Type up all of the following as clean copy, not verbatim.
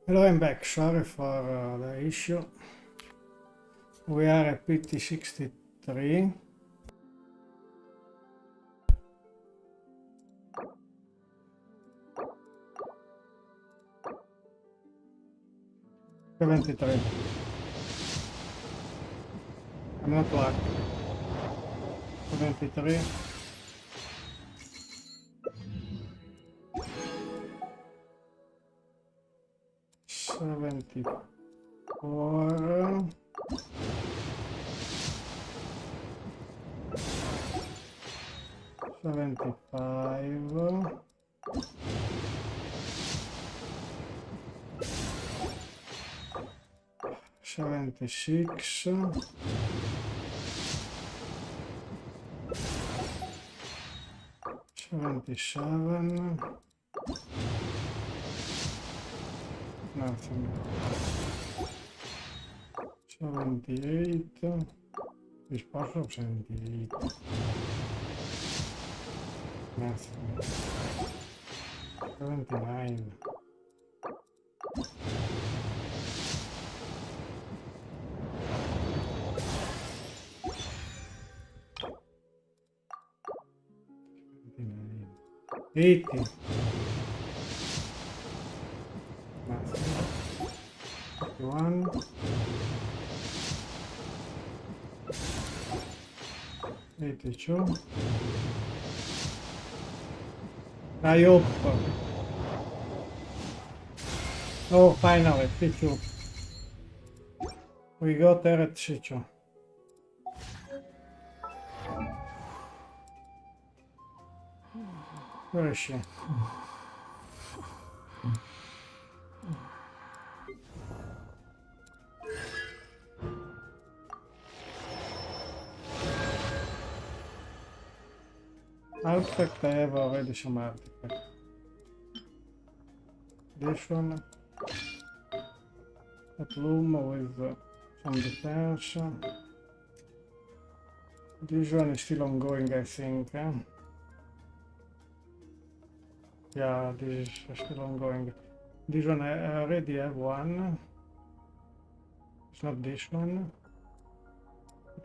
Hello, I'm back. Sorry for the issue. We are at PT 63. I'm not lucky. 73. $74. $75. $76. $77. Nothing. 78. This part of 78. Nothing. 79. $80. Nothing. 51. 82. I hope. Oh, finally, 52. We got there at Chicho. Where is she? Artifact, I have already some artifact. This one. A plume with some defense. This one is still ongoing, I think. Yeah, this is still ongoing. This one I already have one. It's not this one.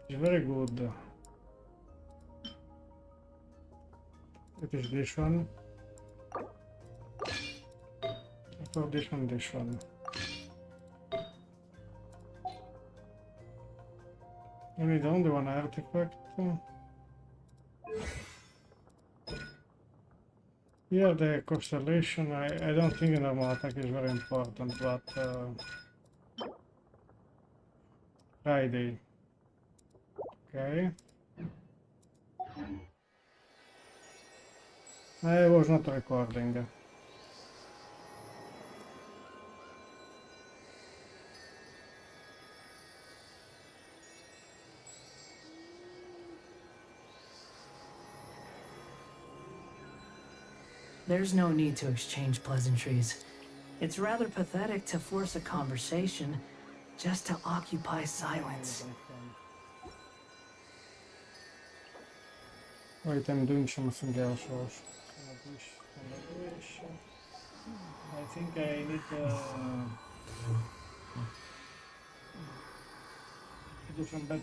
It's very good. It is this one. So this one, this one. I need only one artifact. Here the constellation, I don't think normal attack is very important, but Friday. Okay. I was not recording. There's no need to exchange pleasantries. It's rather pathetic to force a conversation just to occupy silence. Wait, I'm doing something else also. I think I need to do some bad.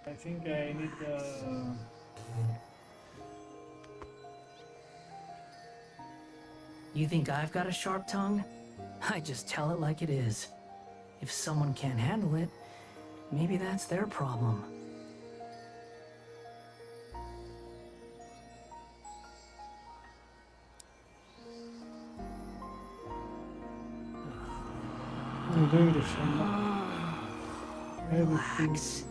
I think I need You think I've got a sharp tongue? I just tell it like it is. If someone can't handle it, maybe that's their problem. I'm doing this Relax.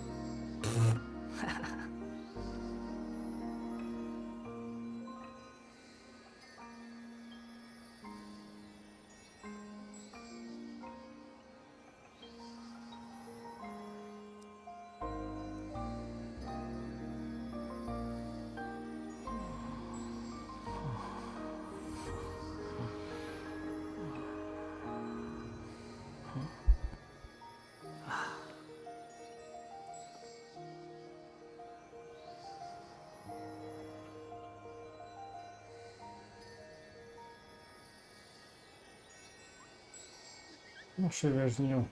No she was new.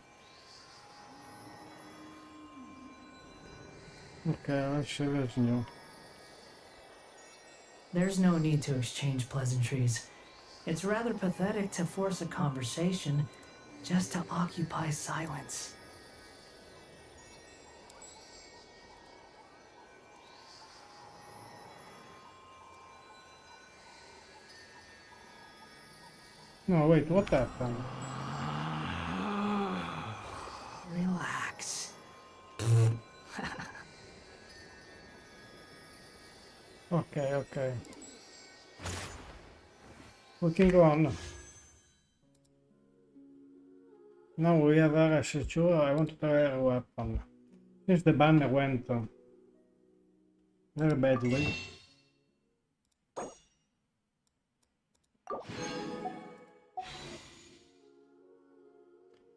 Okay, well, she was new. There's no need to exchange pleasantries. It's rather pathetic to force a conversation just to occupy silence. No, wait, what happened? Relax. Okay, okay. We can go on. Now we have a secure. I want to try a weapon. Since the banner went very badly.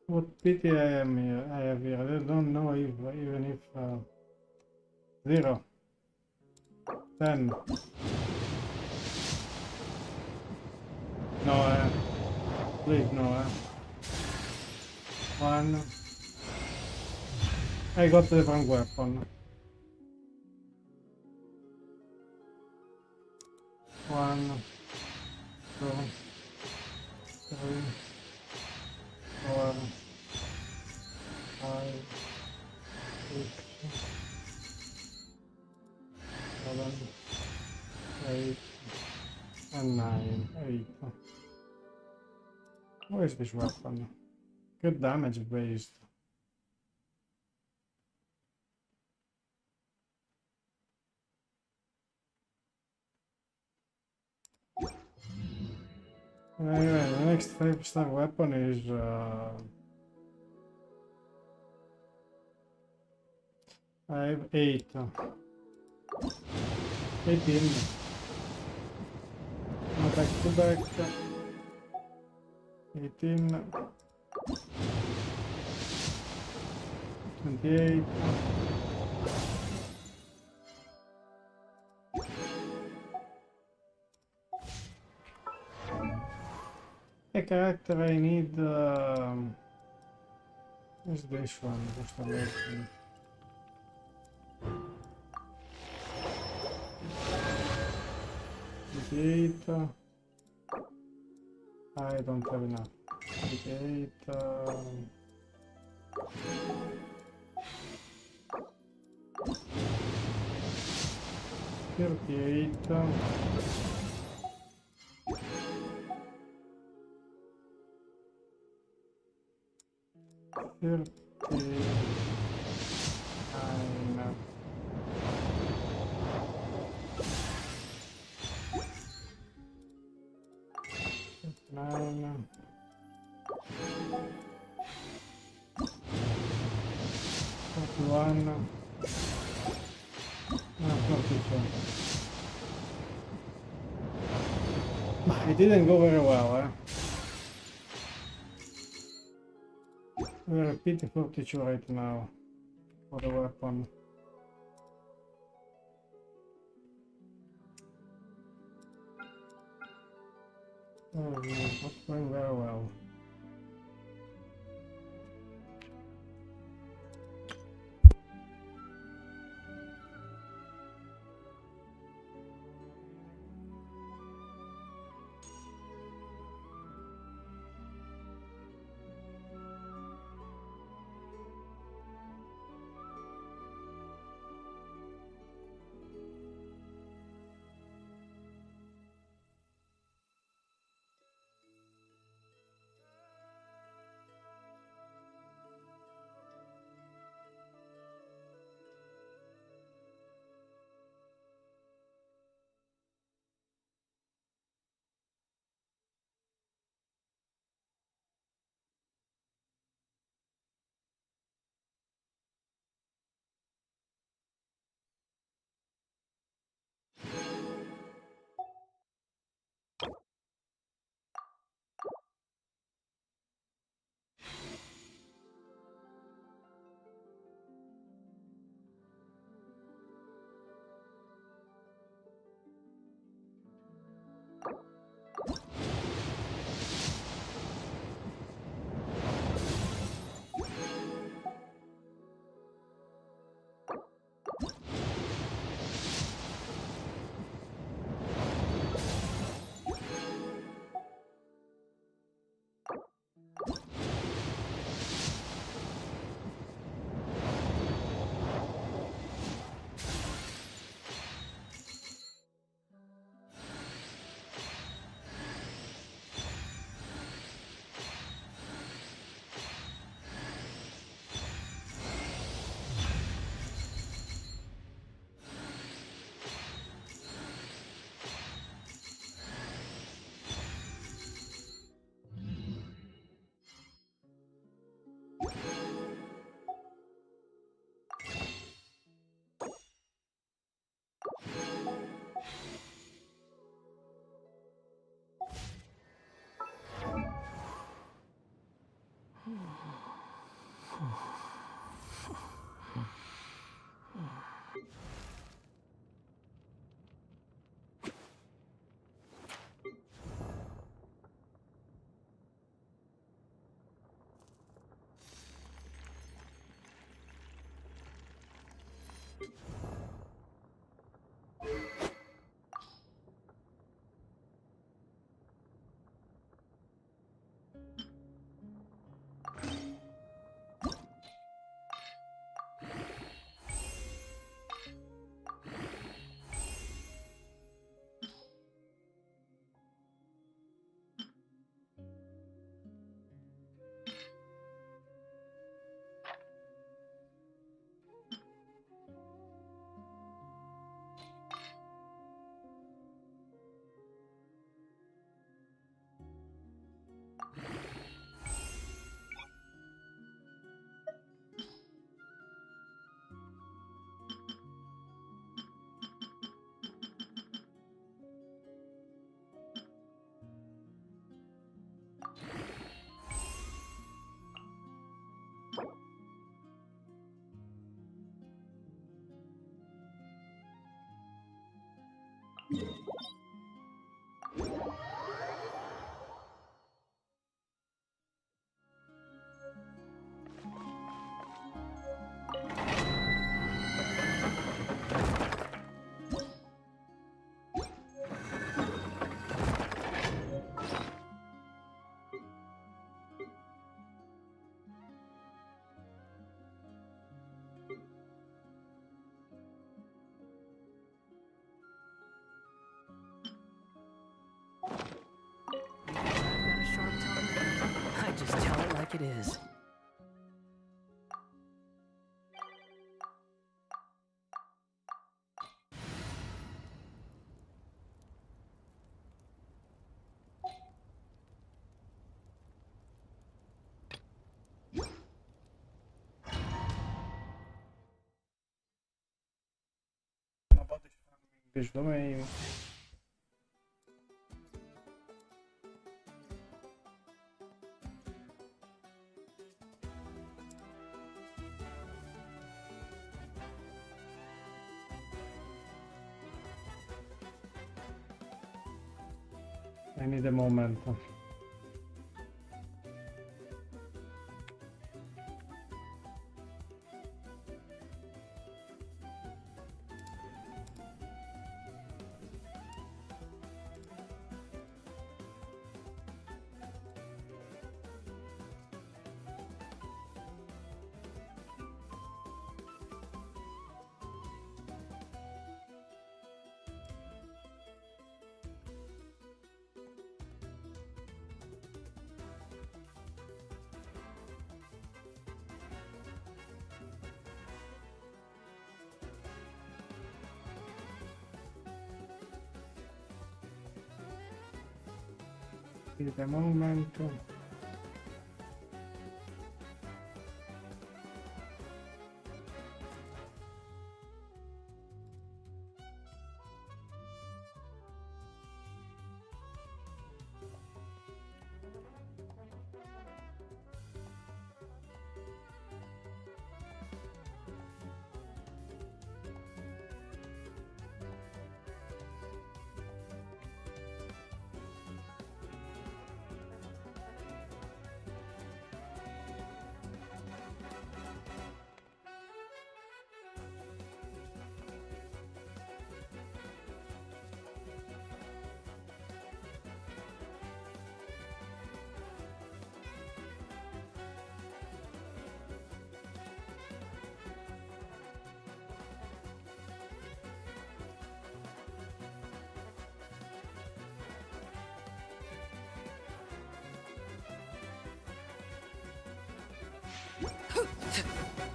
What pity I am here. I have here. I don't know if even if 0, 10. No, please no. 1. I got the wrong weapon. 1, 2, 3, 4, 5, 6, 7, 8, and 9. 8. What is this weapon? Good damage based. Anyway, the next 5-star weapon is I have 8. 18. No, back to back. 18. 28. A character I need is this one, just a lesson. I don't have enough. 88. 38. 39. 9. 41. No, 42. It didn't go very well, eh? We're at PT 42 right now for the weapon. Oh, no, not going very well. I just tell it like it is. English domain. I need a moment. Give a moment.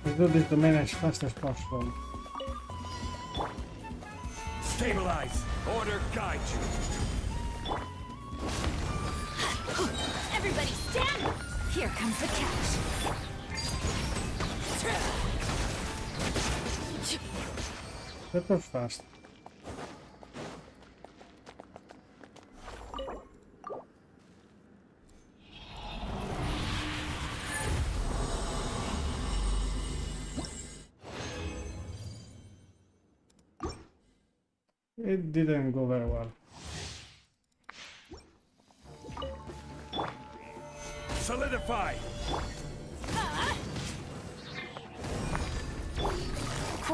Let's do this domain as fast as possible. Stabilize! Order guide you! Everybody stand! Here comes the catch. That was fast. It didn't go very well. Solidify!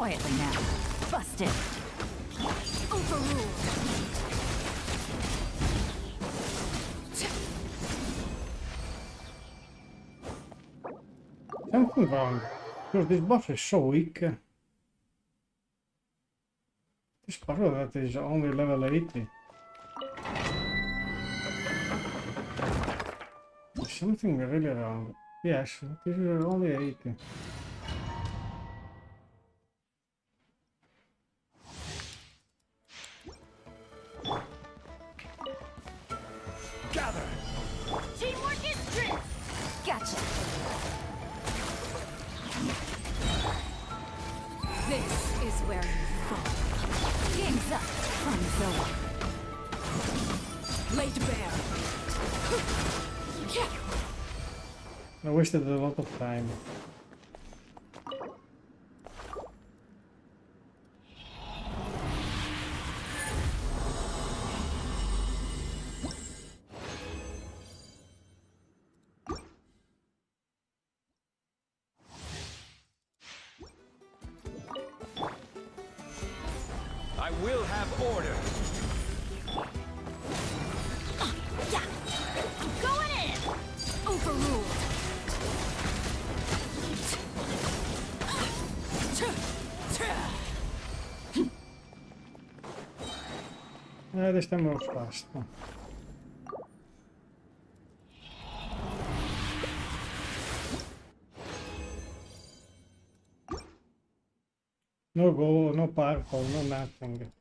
Quietly now. Busted. Overruled. Something wrong. Because this boss is so weak. This puzzle that is only level 80. There's something really wrong. Yes, this is only 80. Gather! Teamwork is strength. Gotcha. This is where you fall. Game's up. Fun's over. Laid bare. I wasted a lot of time. I will have order. Yeah. Going in. Overruled. This time moves fast. No goal, no purple, no nothing.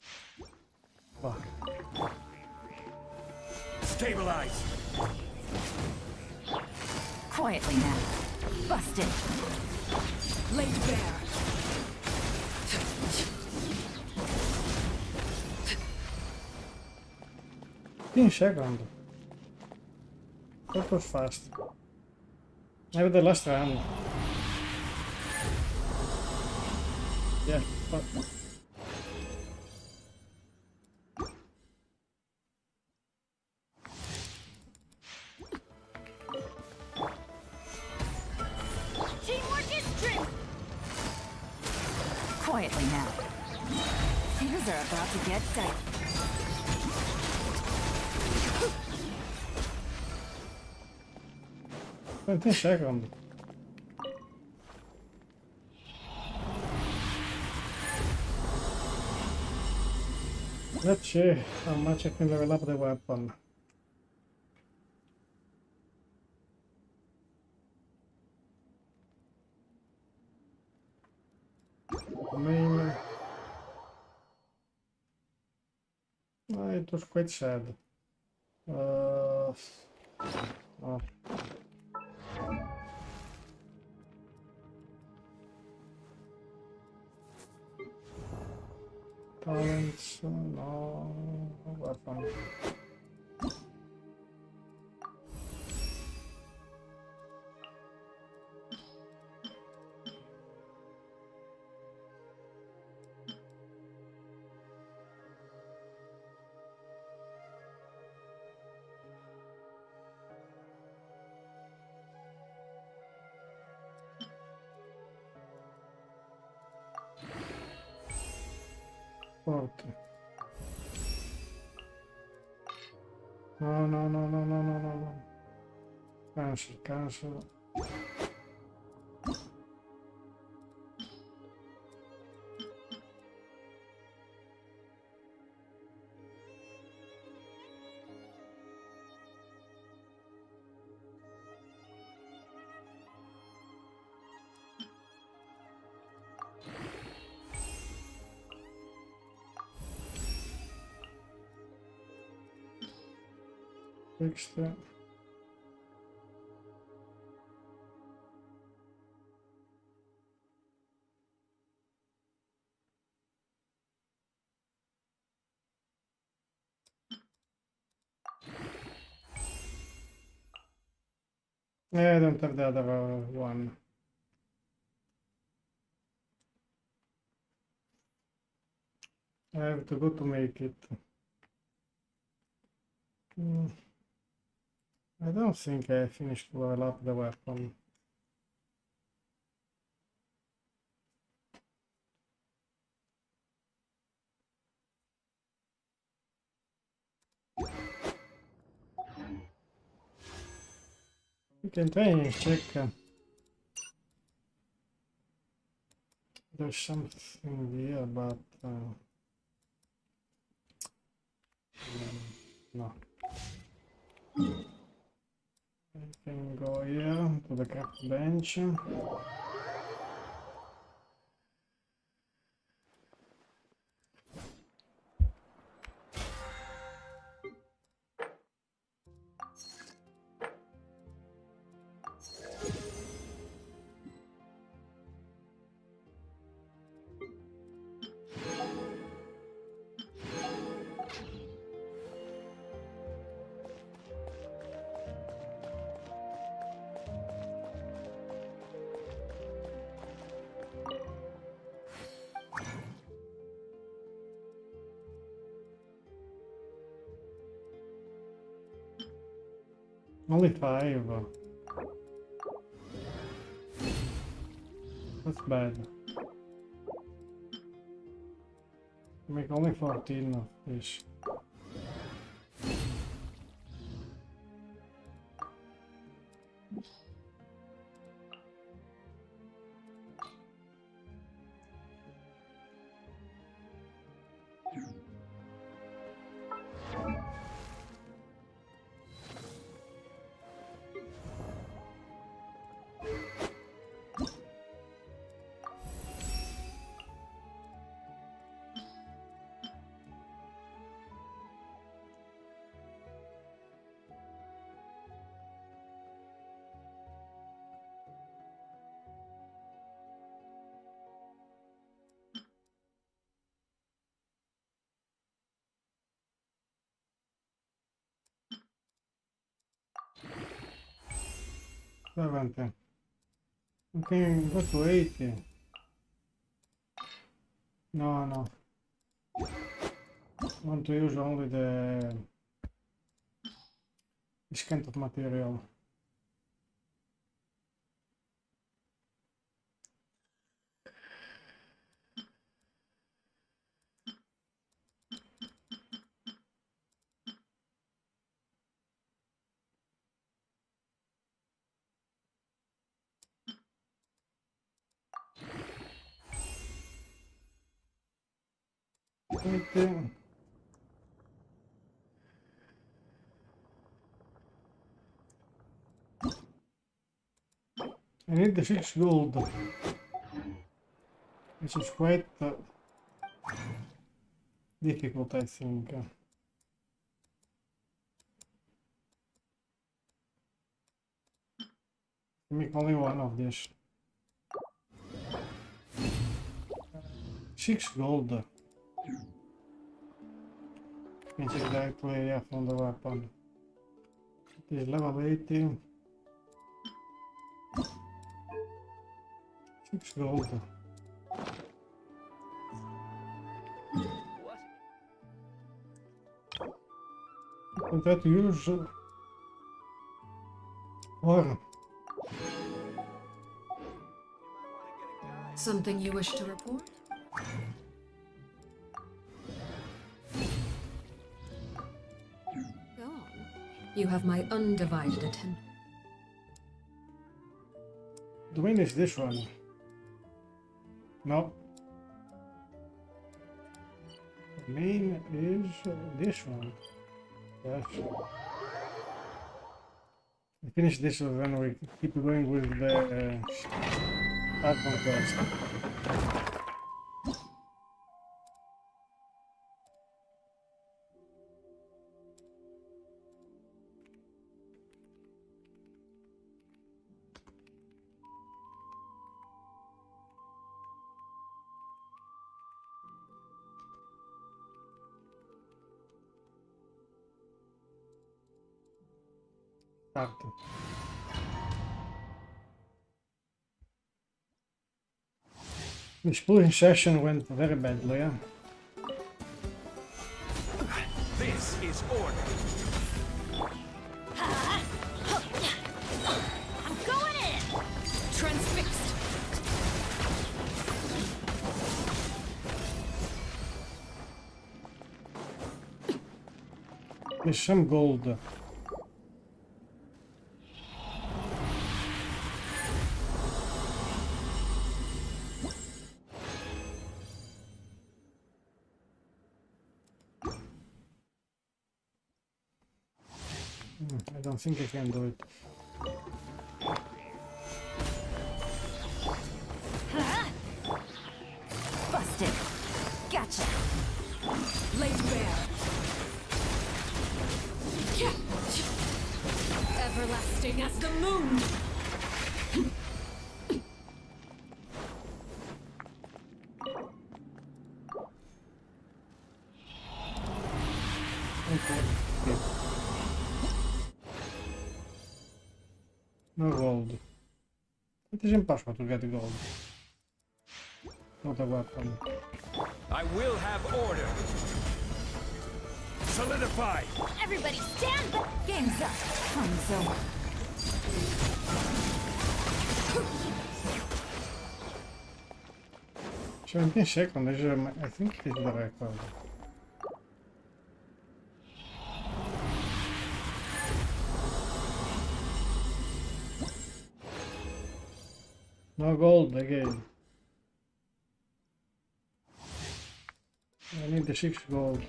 Fuck. Stabilize. Quietly now. Busted. Laid bare. 15 seconds. That was fast. Maybe the last round. Yeah, fuck. Teamwork is strength. Quietly now. Things are about to get dicey. 20 seconds. Let's see how much I can level up the weapon. Main. It was quite sad. Oh. Talents, no weapon. Forte. No, no, no, no, no, no, no, no. Cancel, cancel. Fixed it. Yeah, I don't have the other one. I have to go to make it. I don't think I finished to level up the weapon. can try and check. There's something here, but no. I can go here to the craft bench. Only 5. That's bad. Make only 14 of this. Seventy. Okay, go to 80. No. I want to use only this kind of material. I need the 6 gold, which is quite difficult, I think. Make only one of this. 6 gold. Can check directly from the weapon. It is level 80. 6 gold. I can try to use or Something you wish to report? Go on. You have my undivided attention. the main is this one. No. The main is this one. Yes. We finish this and then we keep going with the Archon Quest. Start. The exploring session went very badly, yeah? This is order. I'm going in! Transfixed! There's some gold. I don't think I can do it. Busted. Gotcha. Laid bare. Everlasting as the moon. Okay. No gold. It is impossible to get gold. Not a weapon. I will have order. Solidify. Everybody stand back. Game's up. Time's over. 17 seconds, I think it is the record. No gold again. I need the 6 gold.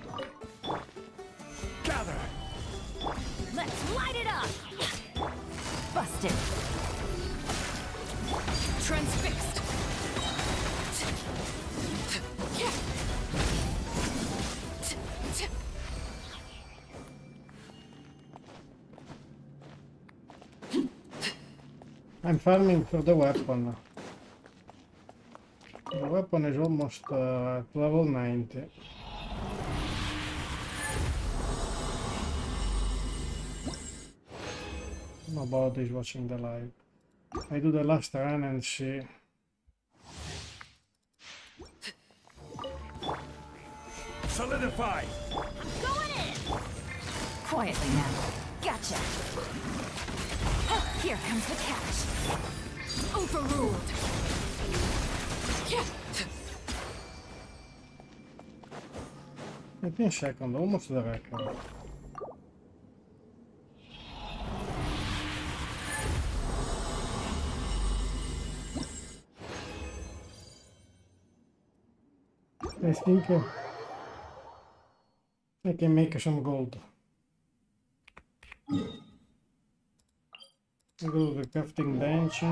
Gather. Let's light it up. Busted. Transfixed. I'm farming for the weapon. The weapon is almost at level 90. Nobody's watching the live. I do the last run and see. Solidify. Going in. Quietly now. Gotcha. Here comes the catch. Overruled. 18 seconds, almost the record. I think I can make some gold. I go to the crafting bench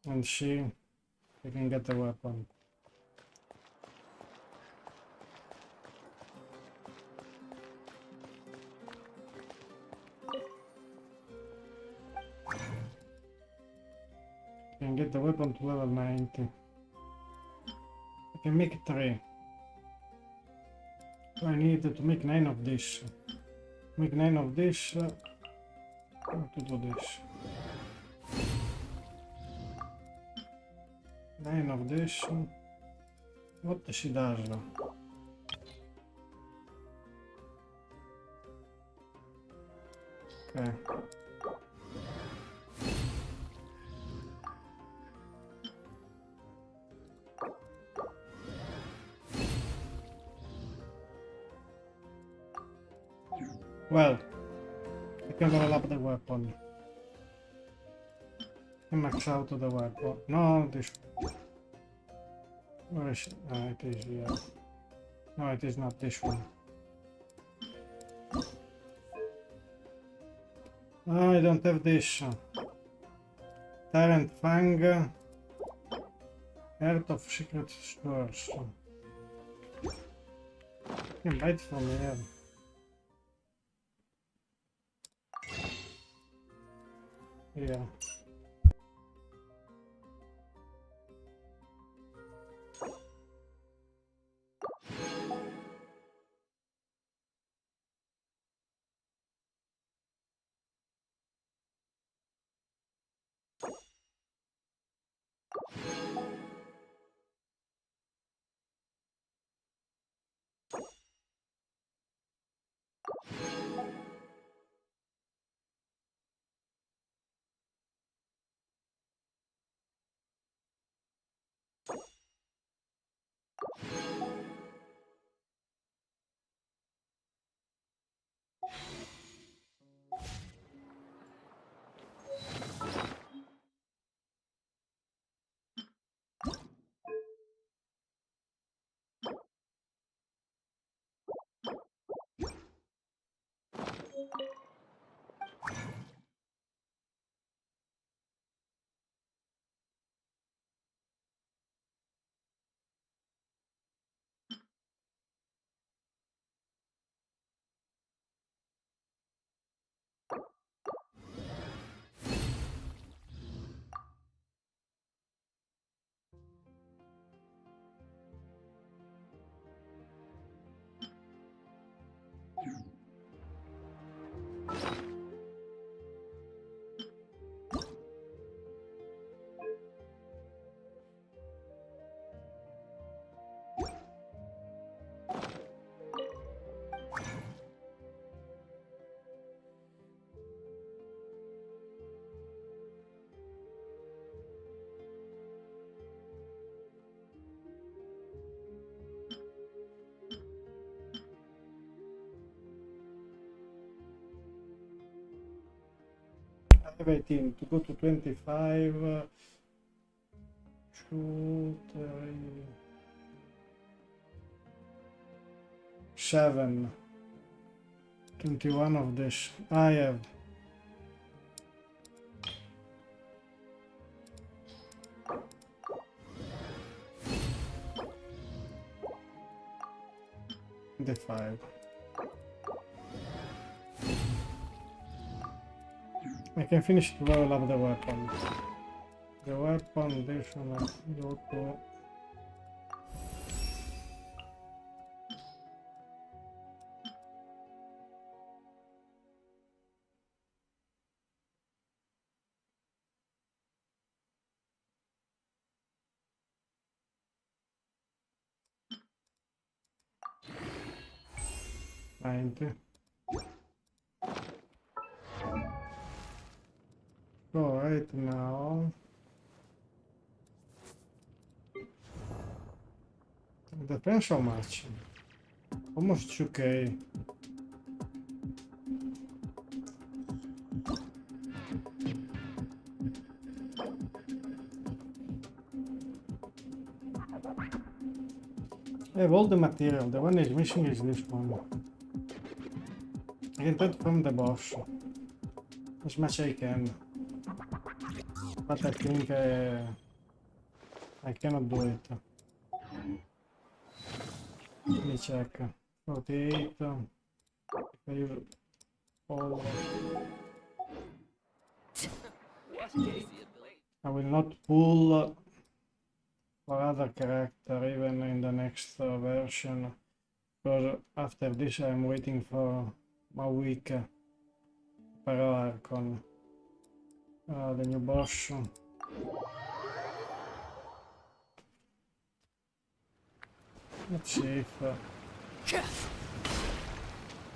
and see if I can get the weapon. Can get the weapon to level 90. I can make 3. So I need to make 9 of this. Make 9 of this. How to do this? 9 of this. What she does though? Okay. Well, I can level up the weapon. I max out the weapon. No, this. Where is it? It is here. No, it is not this one. I don't have this. Tyrant Fang. Heart of Secret Stores. I can buy it from here. Yeah. have 18 to go to 25. 2, 3, 7. 21 of this. I have. The 5. I can finish to level up the weapon. The weapon, this one, go to... So right now it depends how much. Almost 2k. I have all the material. The one is missing is this one. I can take from the boss as much as I can, but I think I cannot do it. Let me check. 48. I use all. I will not pull for other character even in the next version, because after this I'm waiting for my week per Archon, the new boss. Let's see if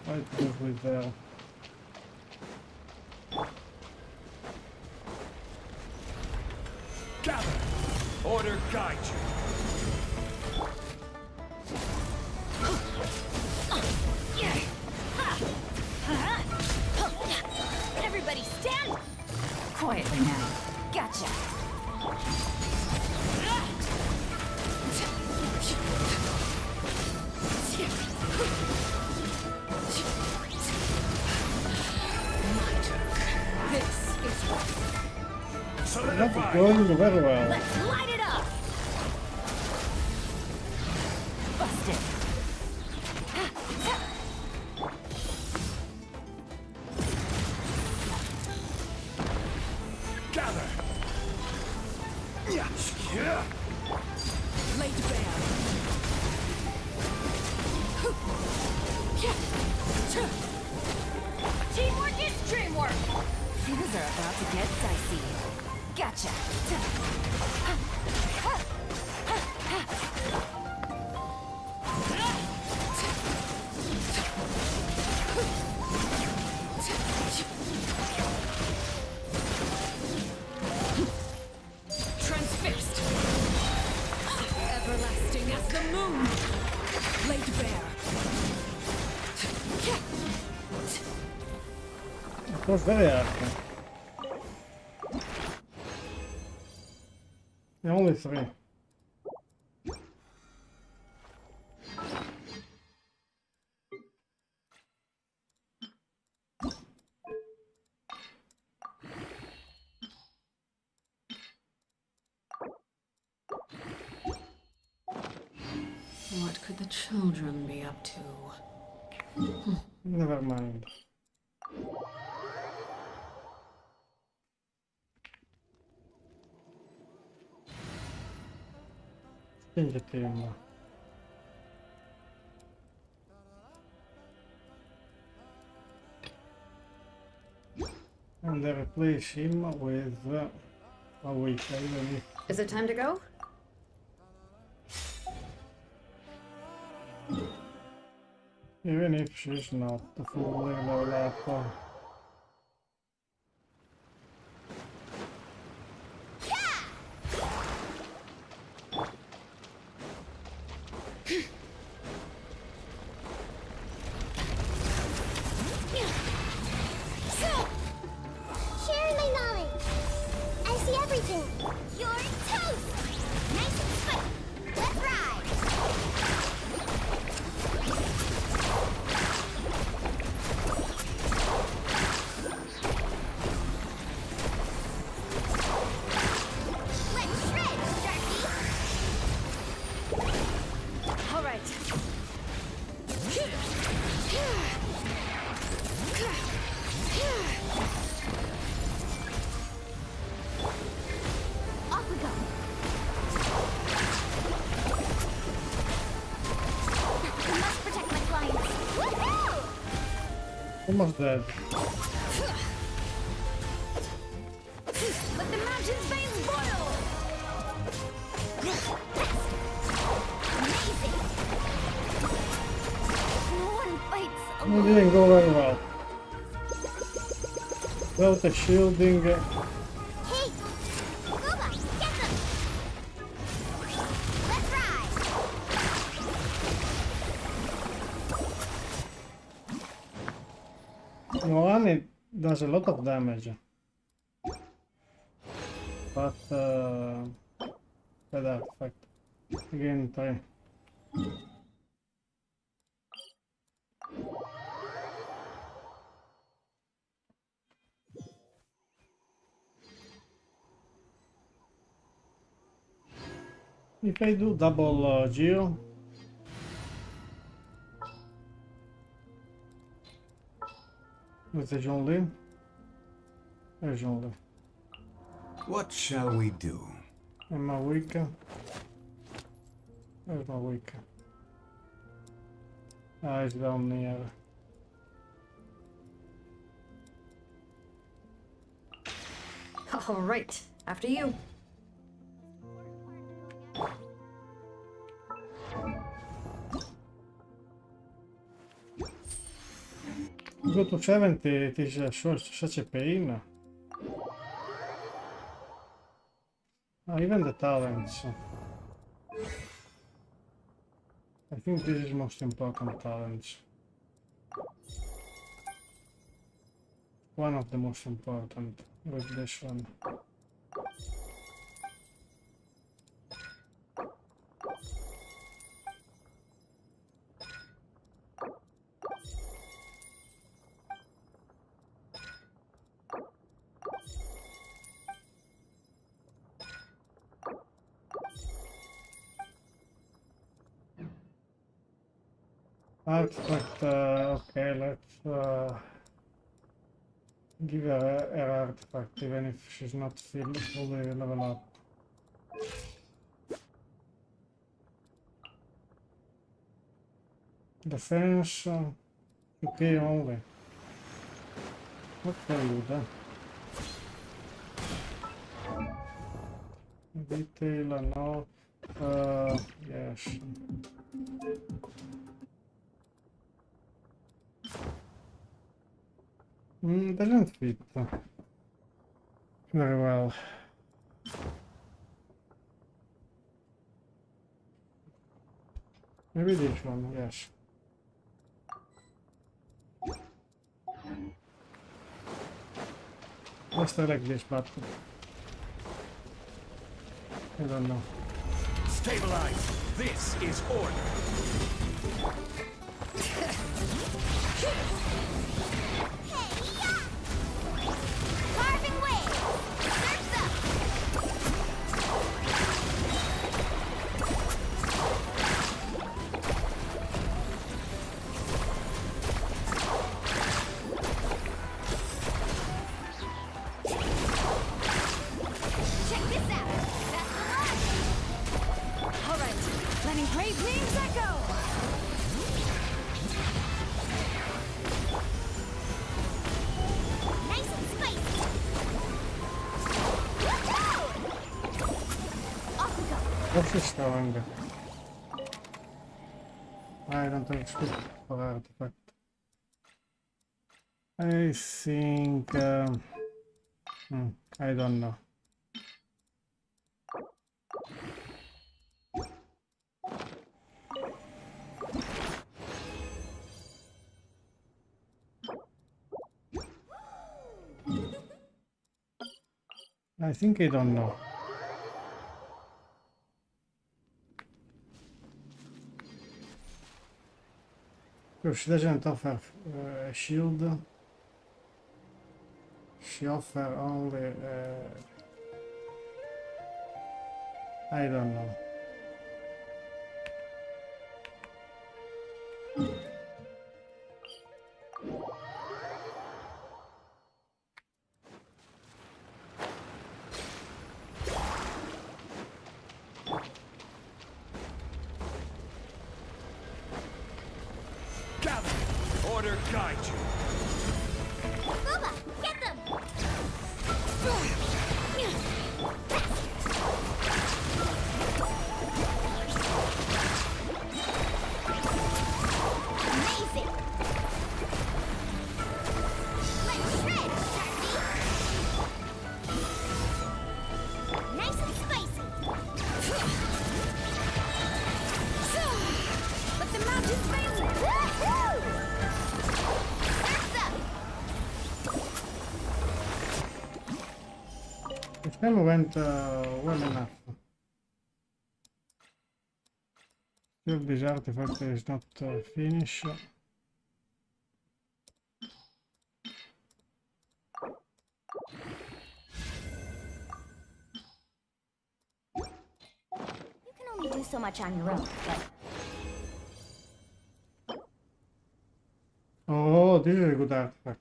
what it goes with there. Gather! Order guide you! Everybody stand! Quietly now. Gotcha! This is That's Solidify! going very well. Let's light it up! Busted! Gather! Yeah. Laid bare! Teamwork is dreamwork! Things are about to get dicey. Gotcha! Transfixed! Everlasting as the moon! Laid bare! It was very hard. Only 3. What could the children be up to? Never mind. Change the team. And I replace him with a week, even if Is it time to go? she's not fully level up. Sharing my Almost dead. Let the mountain's veins boil! Amazing! No one fights It alone. didn't go very well. Without the shielding, Hey! Gooba, get them! Let's ride! Noran it does a lot of damage. But bad artifact. Again, try. If I do double geo, with the Jean-Lee, there's Jean-Lee. What shall we do? And my weaker. Where's my weaker? Ah, it's down near. All right, after you. Go to 70, it is such a pain. Even the talents. I think this is most important talents. One of the most important with this one. Artifact, okay, let's give her an artifact, even if she's not fully level up. Defense, UK only. Okay, you then. Detail, no. Yes. Doesn't fit very well. Maybe this one, yes. Let's select this button. I don't know. Stabilize. This is order. Carving waves! Surf's up! Check this out! That's the launch! Alright, letting brave wings echo! Nice and spicy! Woohoo! Off we go! What's this going? I don't have speed for artifact. I think I don't know. I think I don't know. Because she doesn't offer a shield. She offers only. I don't know. Gather. Order guide you. Still went well enough. Still this artifact is not finished. You can only do so much on your own, but Oh, this is a good artifact.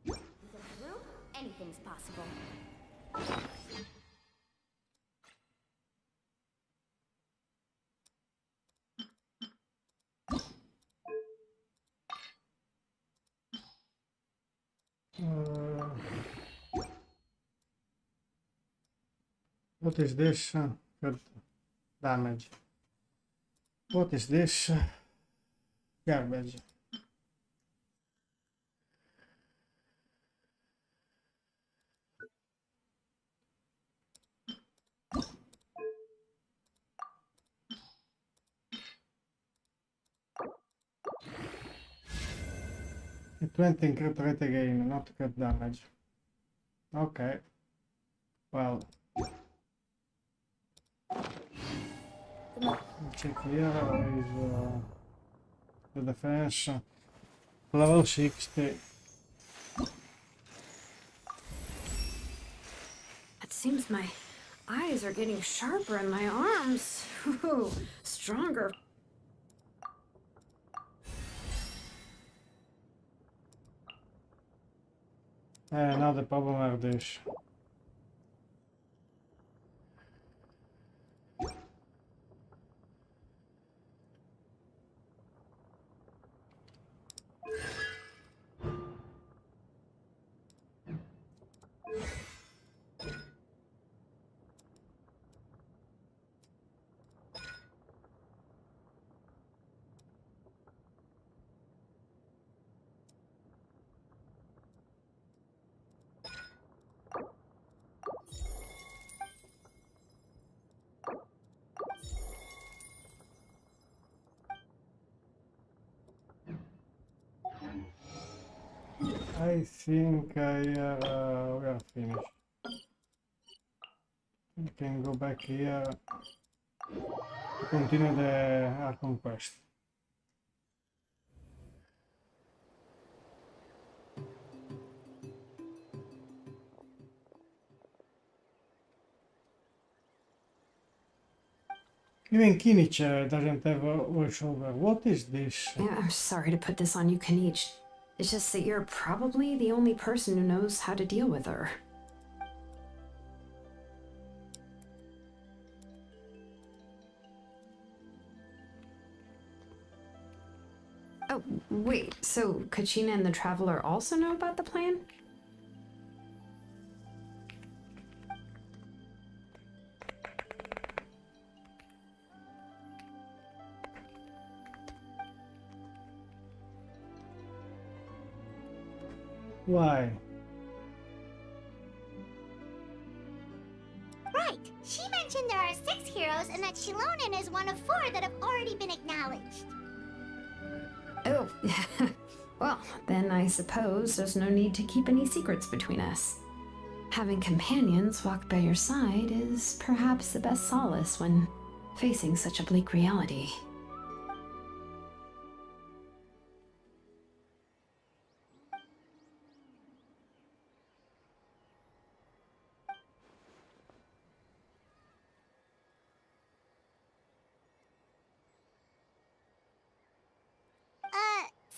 with a group, anything's possible. What is this? Good damage. What is this? Garbage. It went in crit rate again, not crit damage. Okay. Well. Check here is the defense. Level 60. It seems my eyes are getting sharper and my arms stronger. Now the problem are this. I think we are finished. We can go back here to continue the Archon Quest. Even Kinich doesn't have a voiceover. What is this? Yeah, I'm sorry to put this on you, Kanich. It's just that you're probably the only person who knows how to deal with her. Oh, wait, so Kachina and the Traveler also know about the plan? Why? Right. She mentioned there are 6 heroes and that Xilonen is one of 4 that have already been acknowledged. Oh, well, then I suppose there's no need to keep any secrets between us. Having companions walk by your side is perhaps the best solace when facing such a bleak reality.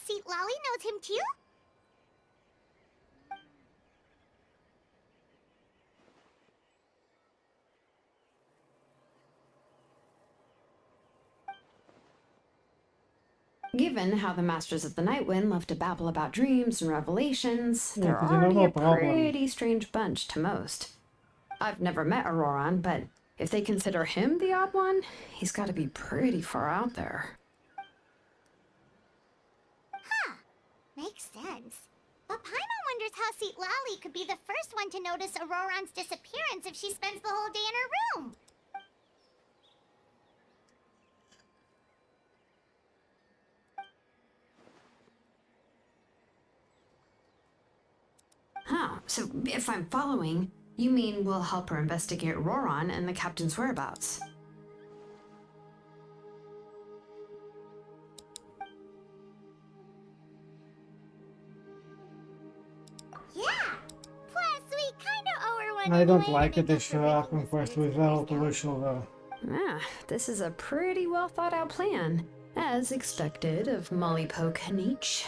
Citlali knows him too? Given how the Masters of the Nightwind love to babble about dreams and revelations, Yeah, they're did you know already no a problem? pretty strange bunch to most. I've never met Ororon, but if they consider him the odd one, he's got to be pretty far out there. Huh. Makes sense. But Paimon wonders how Citlali could be the first one to notice Ororon's disappearance if she spends the whole day in her room. So if I'm following, you mean we'll help her investigate Ororon and the captain's whereabouts? Yeah! Plus, we kinda owe her one I don't anyway, like and it just if for you breaking Archon the Quest spirits without down. voiceover. Ah, this is a pretty well thought out plan, as expected of Molly Poke Nietzsche.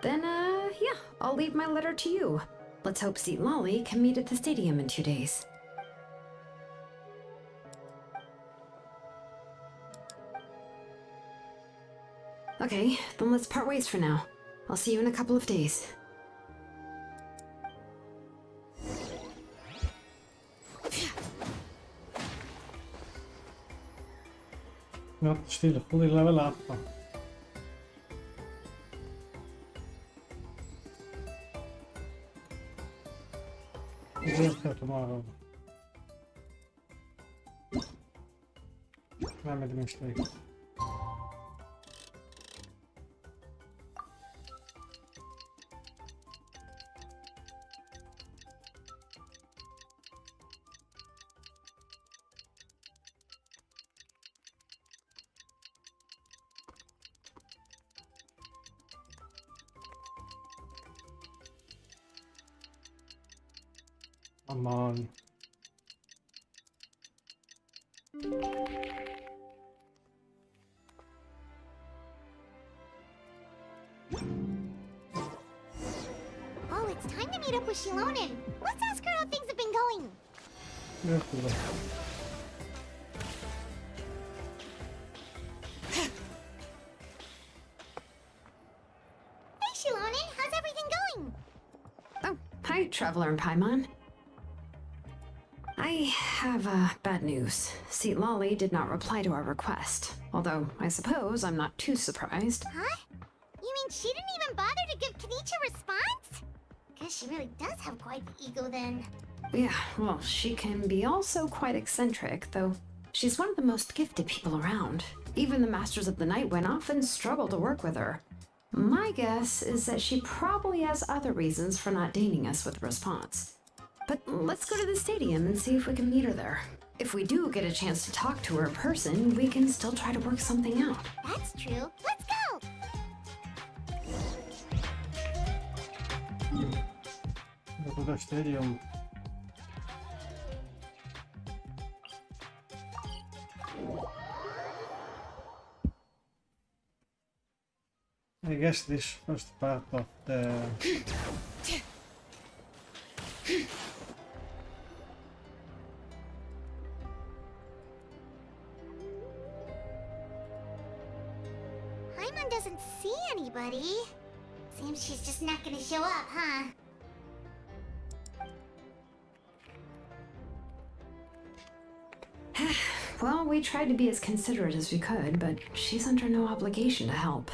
Then, yeah, I'll leave my letter to you. Let's hope Citlali can meet at the stadium in 2 days. Okay, then let's part ways for now. I'll see you in a couple of days. Not still fully level up. We'll have tomorrow. I made a mistake. Come on. Oh, it's time to meet up with Xilonen. Let's ask her how things have been going. Beautiful. Hey, Xilonen, how's everything going? Oh, hi, Traveler and Paimon. I have bad news. Citlali did not reply to our request, although I suppose I'm not too surprised. Huh? You mean she didn't even bother to give Kenichi a response? Guess she really does have quite the ego then. Yeah, well, she can be also quite eccentric, though she's one of the most gifted people around. Even the Masters of the Night Wind often struggle to work with her. My guess is that she probably has other reasons for not deigning us with a response. But let's go to the stadium and see if we can meet her there. If we do get a chance to talk to her in person, we can still try to work something out. That's true. Let's go! Go to the stadium. I guess this was part of the Paimon doesn't see anybody. Seems she's just not gonna show up, huh? Well, we tried to be as considerate as we could, but she's under no obligation to help.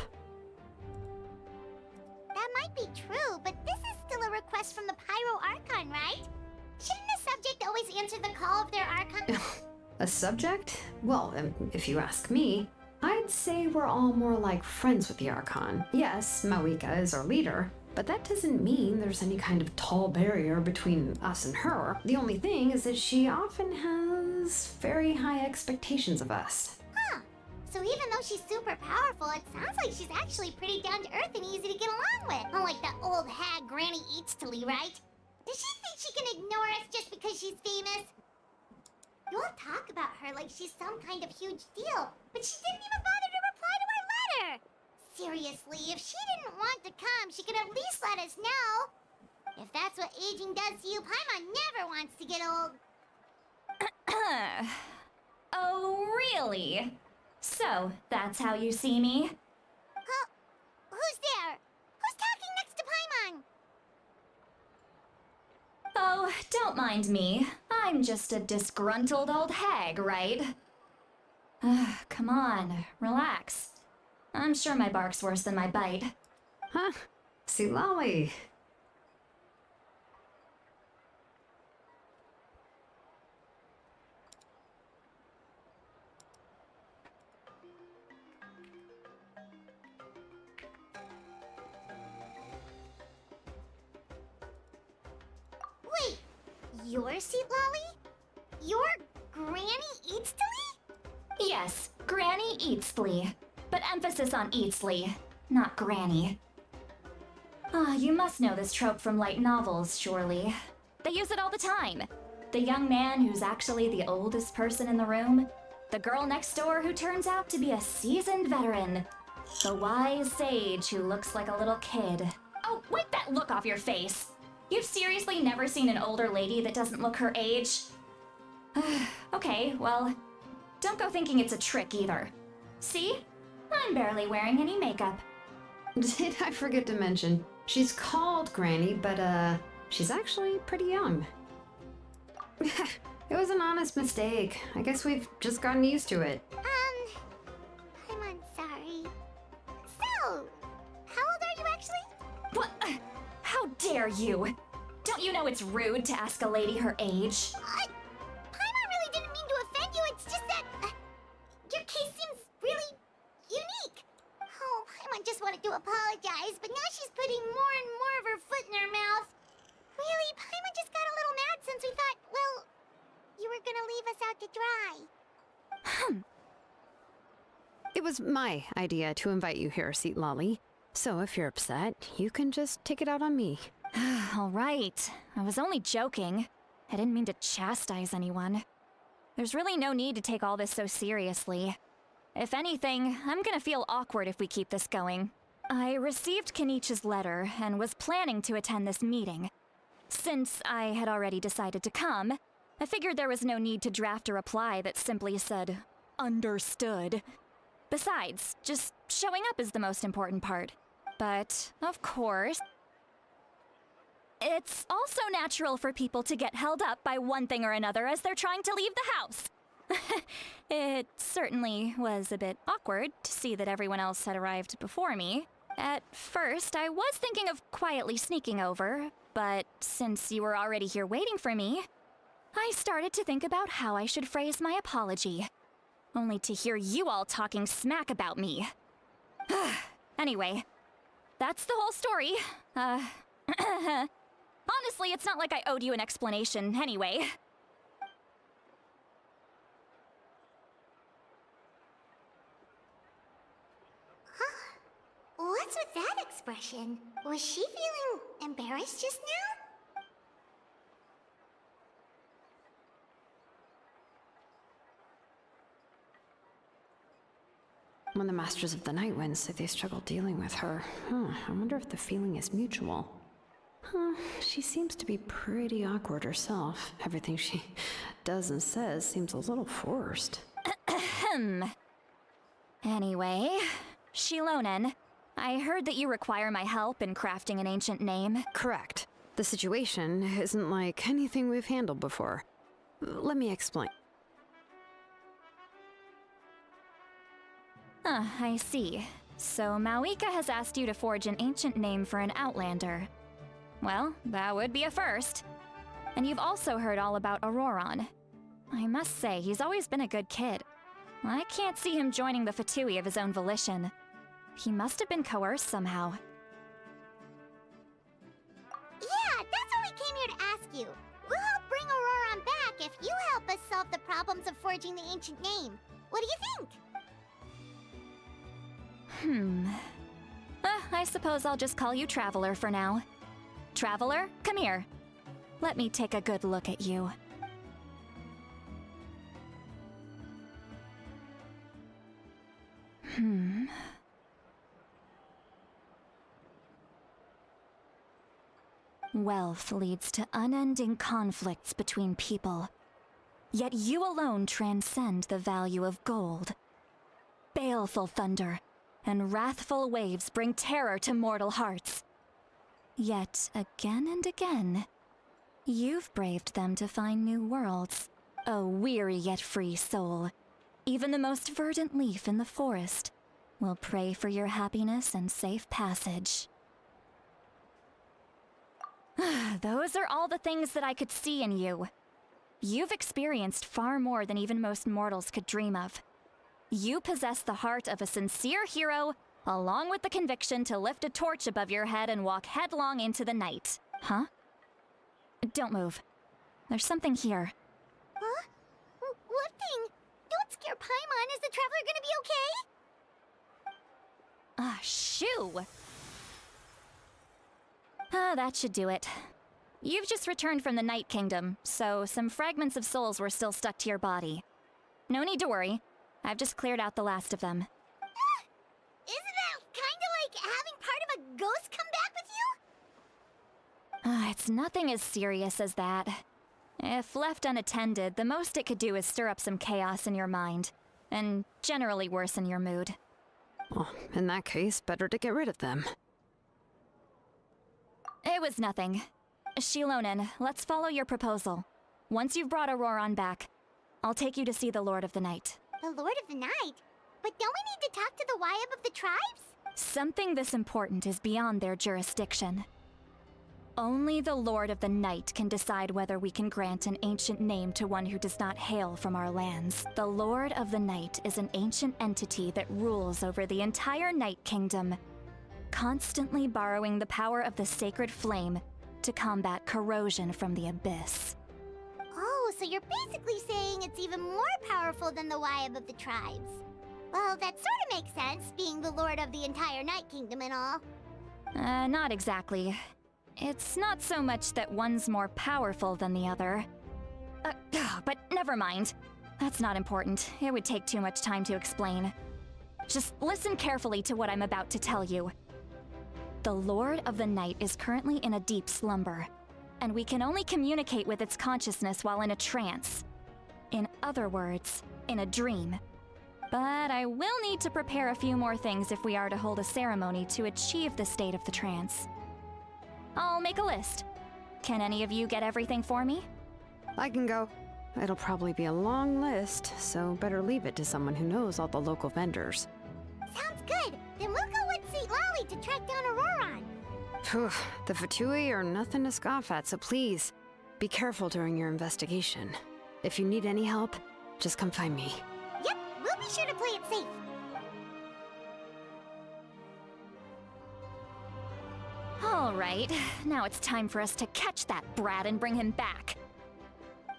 That might be true, but this is still a request from the Pyro Archon, right? Shouldn't a subject always answer the call of their Archon? A subject? Well, if you ask me, I'd say we're all more like friends with the Archon. Yes, Mawika is our leader, but that doesn't mean there's any kind of tall barrier between us and her. The only thing is that she often has very high expectations of us. Huh. So even though she's super powerful, it sounds like she's actually pretty down to earth and easy to get along with. Unlike that old hag Granny Eatstily, right? Does she think she can ignore us just because she's famous? You all talk about her like she's some kind of huge deal, but she didn't even bother to reply to our letter! Seriously, if she didn't want to come, she could at least let us know. If that's what aging does to you, Paimon never wants to get old. Oh, really? So, that's how you see me? Huh? Who's there? Who's talking next to Paimon? Oh, don't mind me. I'm just a disgruntled old hag, right? Come on, relax. I'm sure my bark's worse than my bite. Huh? Citlali. Your Citlali? Your Granny Eatstly? Yes, Granny Eatsley. But emphasis on Eatsley, not Granny. Ah, you must know this trope from light novels, surely. They use it all the time. The young man who's actually the oldest person in the room. The girl next door who turns out to be a seasoned veteran. The wise sage who looks like a little kid. Oh, wipe that look off your face. You've seriously never seen an older lady that doesn't look her age? Okay, well, don't go thinking it's a trick either. See? I'm barely wearing any makeup. Did I forget to mention, she's called Granny, but she's actually pretty young. It was an honest mistake. I guess we've just gotten used to it. I'm sorry. So, how old are you actually? What? How dare you? Don't you know it's rude to ask a lady her age? Paimon really didn't mean to offend you, it's just that your case seems really unique. Oh, Paimon just wanted to apologize, but now she's putting more and more of her foot in her mouth. Really, Paimon just got a little mad since we thought, well, you were gonna leave us out to dry. It was my idea to invite you here, Citlali. So if you're upset, you can just take it out on me. All right. I was only joking. I didn't mean to chastise anyone. There's really no need to take all this so seriously. If anything, I'm gonna feel awkward if we keep this going. I received Kenichi's letter and was planning to attend this meeting. Since I had already decided to come, I figured there was no need to draft a reply that simply said, "Understood." Besides, just showing up is the most important part. But, of course, it's also natural for people to get held up by one thing or another as they're trying to leave the house. It certainly was a bit awkward to see that everyone else had arrived before me. At first, I was thinking of quietly sneaking over, but since you were already here waiting for me, I started to think about how I should phrase my apology. Only to hear you all talking smack about me. Anyway, that's the whole story. Honestly, it's not like I owed you an explanation anyway. What's with that expression? Was she feeling embarrassed just now? When the Masters of the Night Wind say they struggle dealing with her, I wonder if the feeling is mutual. She seems to be pretty awkward herself. Everything she does and says seems a little forced. Anyway, Xilonen, I heard that you require my help in crafting an ancient name. Correct. The situation isn't like anything we've handled before. Let me explain. I see. So Mawika has asked you to forge an ancient name for an Outlander. Well, that would be a first. And you've also heard all about Ororon. I must say, he's always been a good kid. I can't see him joining the Fatui of his own volition. He must have been coerced somehow. Yeah, that's what we came here to ask you. We'll help bring Ororon back if you help us solve the problems of forging the ancient name. What do you think? I suppose I'll just call you Traveler for now. Traveler, come here. Let me take a good look at you. Wealth leads to unending conflicts between people. Yet you alone transcend the value of gold. Baleful thunder and wrathful waves bring terror to mortal hearts. Yet again and again, you've braved them to find new worlds. O weary yet free soul, even the most verdant leaf in the forest will pray for your happiness and safe passage. Those are all the things that I could see in you. You've experienced far more than even most mortals could dream of. You possess the heart of a sincere hero, along with the conviction to lift a torch above your head and walk headlong into the night. Huh? Don't move. There's something here. Huh? What thing? Don't scare Paimon. Is the traveler gonna be okay? Ah, shoo! Ah, that should do it. You've just returned from the Night Kingdom, so some fragments of souls were still stuck to your body. No need to worry. I've just cleared out the last of them. Isn't that kinda like having part of a ghost come back with you? Ah, it's nothing as serious as that. If left unattended, the most it could do is stir up some chaos in your mind, and generally worsen your mood. Well, in that case, better to get rid of them. It was nothing. Xilonen, let's follow your proposal. Once you've brought Ororon back, I'll take you to see the Lord of the Night. The Lord of the Night? But don't we need to talk to the Wyab of the tribes? Something this important is beyond their jurisdiction. Only the Lord of the Night can decide whether we can grant an ancient name to one who does not hail from our lands. The Lord of the Night is an ancient entity that rules over the entire Night Kingdom, constantly borrowing the power of the sacred flame to combat corrosion from the abyss. Oh, so you're basically saying it's even more powerful than the Wyab of the tribes. Well, that sort of makes sense, being the lord of the entire Night Kingdom and all. Not exactly. It's not so much that one's more powerful than the other. But never mind. That's not important. It would take too much time to explain. Just listen carefully to what I'm about to tell you. The Lord of the Night is currently in a deep slumber, and we can only communicate with its consciousness while in a trance. In other words, in a dream. But I will need to prepare a few more things if we are to hold a ceremony to achieve the state of the trance. I'll make a list. Can any of you get everything for me? I can go. It'll probably be a long list, so better leave it to someone who knows all the local vendors. Sounds good. Then we'll go with Citlali to track down Ororon. Phew, the Fatui are nothing to scoff at, so please, be careful during your investigation. If you need any help, just come find me. Yep, we'll be sure to play it safe. All right, now it's time for us to catch that brat and bring him back.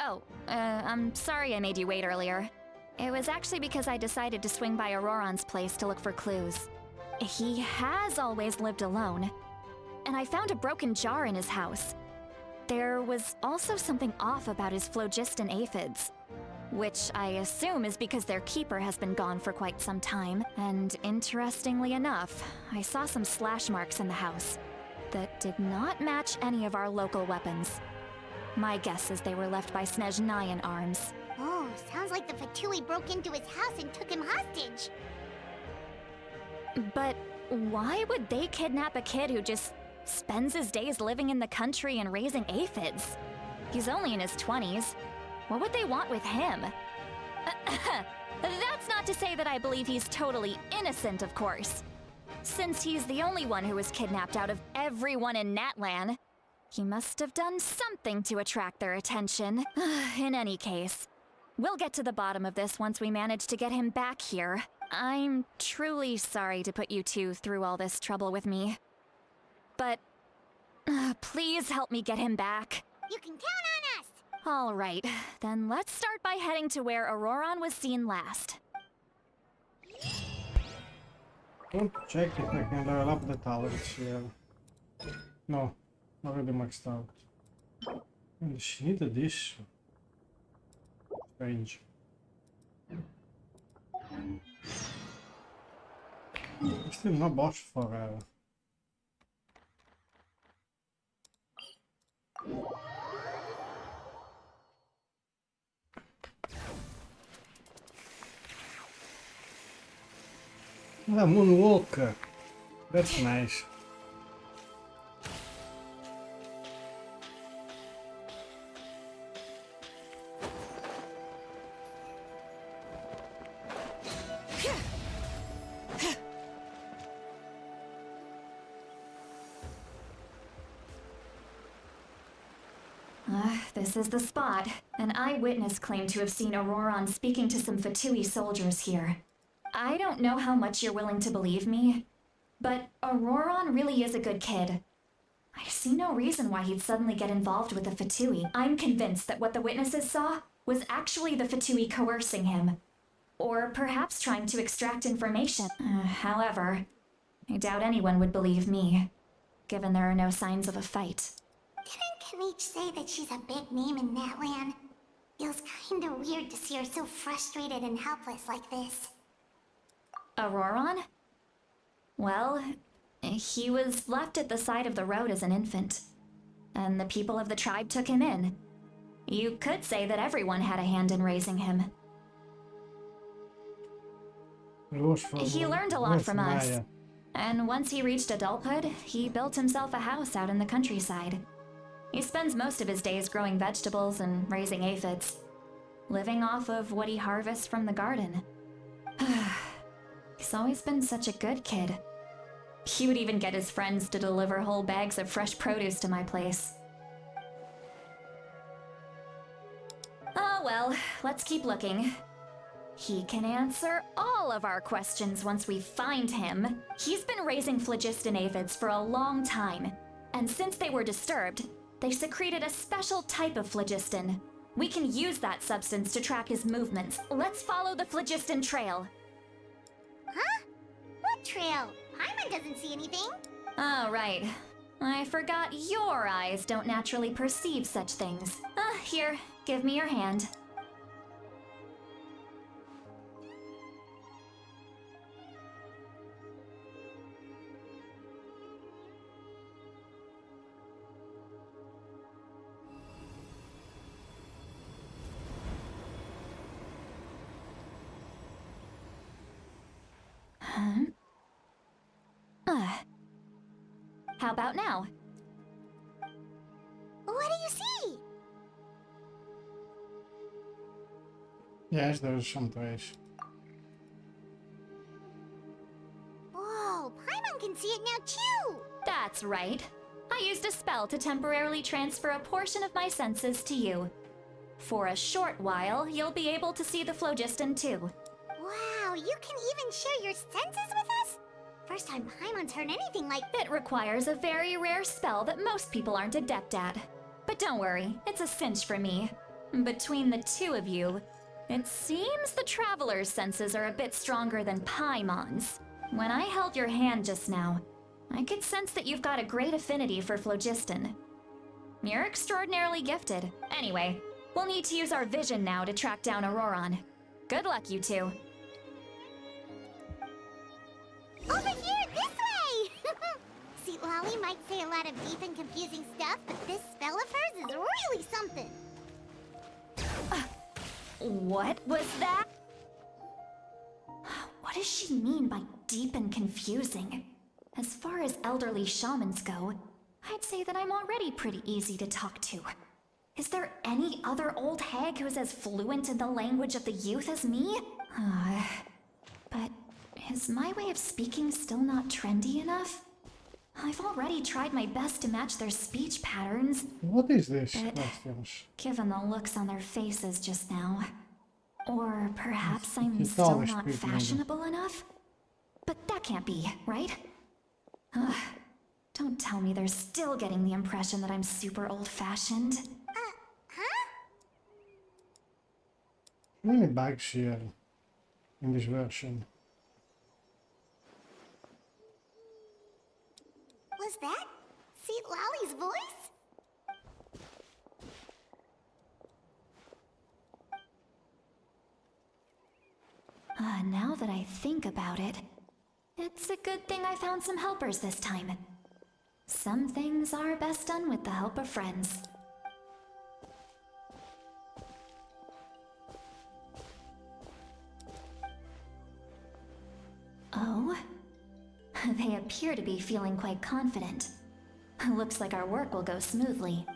Oh, I'm sorry I made you wait earlier. It was actually because I decided to swing by Ororon's place to look for clues. He has always lived alone, and I found a broken jar in his house. There was also something off about his phlogiston aphids, which I assume is because their keeper has been gone for quite some time. And interestingly enough, I saw some slash marks in the house that did not match any of our local weapons. My guess is they were left by Snezhnayan arms. Oh, sounds like the Fatui broke into his house and took him hostage. But why would they kidnap a kid who just spends his days living in the country and raising aphids? He's only in his 20s. What would they want with him? That's not to say that I believe he's totally innocent, of course. Since he's the only one who was kidnapped out of everyone in Natlan, he must have done something to attract their attention. In any case, we'll get to the bottom of this once we manage to get him back here. I'm truly sorry to put you two through all this trouble with me. But please help me get him back. You can count on us. All right, then let's start by heading to where Ororon was seen last. Don't check if I can level up the talents here. No, already maxed out. And she needed this. Strange. Still no boss for her. Ah, Moonwalker. That's nice. This is the spot. An eyewitness claimed to have seen Ororon speaking to some Fatui soldiers here. I don't know how much you're willing to believe me, but Ororon really is a good kid. I see no reason why he'd suddenly get involved with the Fatui. I'm convinced that what the witnesses saw was actually the Fatui coercing him. Or perhaps trying to extract information. However, I doubt anyone would believe me, given there are no signs of a fight. Didn't Kanich say that she's a big name in Natlan? Feels kinda weird to see her so frustrated and helpless like this. Ororon? Well, he was left at the side of the road as an infant, and the people of the tribe took him in. You could say that everyone had a hand in raising him. He learned a lot from us, and once he reached adulthood, he built himself a house out in the countryside. He spends most of his days growing vegetables and raising aphids, living off of what he harvests from the garden. He's always been such a good kid. He would even get his friends to deliver whole bags of fresh produce to my place. Oh well, let's keep looking. He can answer all of our questions once we find him. He's been raising phlogiston aphids for a long time, and since they were disturbed, they secreted a special type of phlogiston. We can use that substance to track his movements. Let's follow the phlogiston trail. Huh? What trail? Paimon doesn't see anything. Oh, right. I forgot your eyes don't naturally perceive such things. Here, give me your hand. How about now? What do you see? Yes, there's some trace. Whoa, Paimon can see it now too! That's right. I used a spell to temporarily transfer a portion of my senses to you. For a short while, you'll be able to see the phlogiston too. Wow, you can even share your senses with us? First time Paimon's heard anything like that. It requires a very rare spell that most people aren't adept at. But don't worry, it's a cinch for me. Between the two of you, it seems the Traveler's senses are a bit stronger than Paimon's. When I held your hand just now, I could sense that you've got a great affinity for phlogiston. You're extraordinarily gifted. Anyway, we'll need to use our vision now to track down Ororon. Good luck, you two. Over here, this way! Citlali might say a lot of deep and confusing stuff, but this spell of hers is really something. What was that? What does she mean by deep and confusing? As far as elderly shamans go, I'd say that I'm already pretty easy to talk to. Is there any other old hag who's as fluent in the language of the youth as me? But is my way of speaking still not trendy enough? I've already tried my best to match their speech patterns. What is this? But Questions. given the looks on their faces just now, or perhaps I'm It's still always not creepy, fashionable enough? But that can't be, right? Don't tell me they're still getting the impression that I'm super old-fashioned. Huh? How many bags here in this version? Was that Citlali's voice? Now that I think about it, it's a good thing I found some helpers this time. Some things are best done with the help of friends. Oh? They appear to be feeling quite confident. Looks like our work will go smoothly.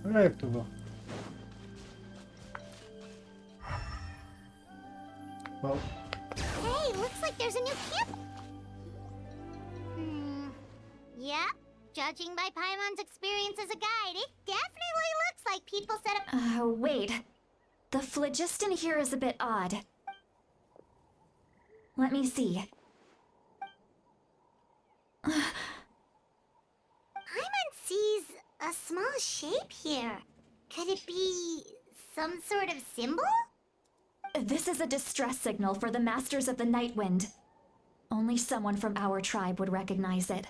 Where do I have to go? Well, Hey, looks like there's a new camp. Yep. Judging by Paimon's experience as a guide, it definitely looks like people set up. Wait. The phlogiston here is a bit odd. Let me see. Paimon sees a small shape here. Could it be some sort of symbol? This is a distress signal for the Masters of the Night Wind. Only someone from our tribe would recognize it.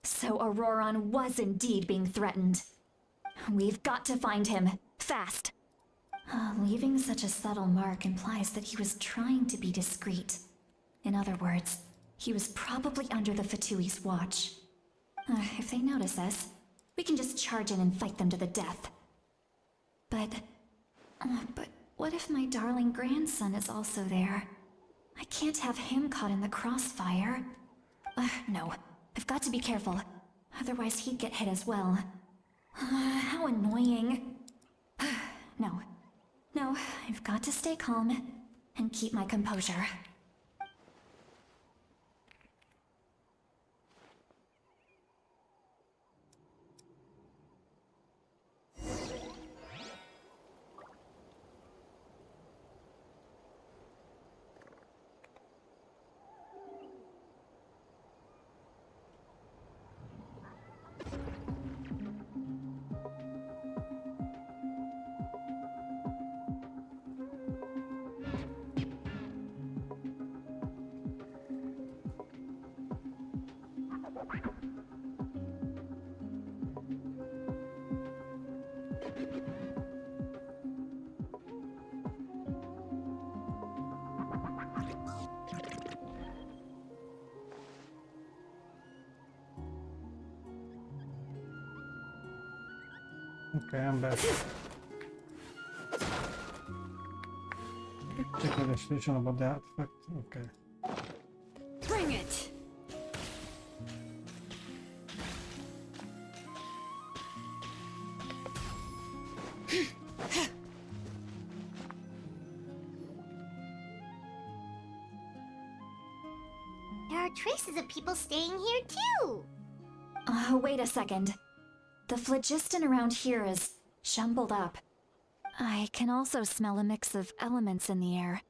So Ororon was indeed being threatened. We've got to find him, fast. Leaving such a subtle mark implies that he was trying to be discreet. In other words, he was probably under the Fatui's watch. If they notice us, we can just charge in and fight them to the death. But what if my darling grandson is also there? I can't have him caught in the crossfire. No, I've got to be careful. Otherwise he'd get hit as well. How annoying. No, I've got to stay calm and keep my composure. Okay, I'm back. Check the description about the artifact. Okay. Bring it! There are traces of people staying here too. Wait a second. The phlogiston around here is jumbled up. I can also smell a mix of elements in the air.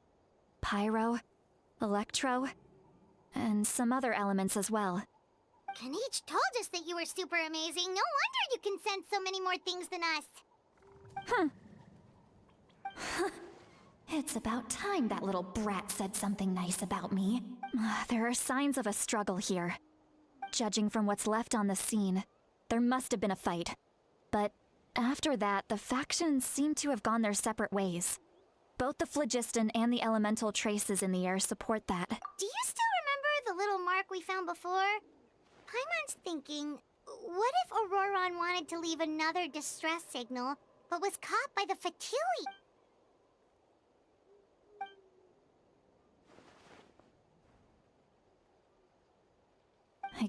Pyro, electro, and some other elements as well. Kanich told us that you were super amazing. No wonder you can sense so many more things than us. It's about time that little brat said something nice about me. There are signs of a struggle here. Judging from what's left on the scene, there must have been a fight. But after that, the factions seem to have gone their separate ways. Both the phlogiston and the elemental traces in the air support that. Do you still remember the little mark we found before? Paimon's thinking, what if Ororon wanted to leave another distress signal, but was caught by the Fatui?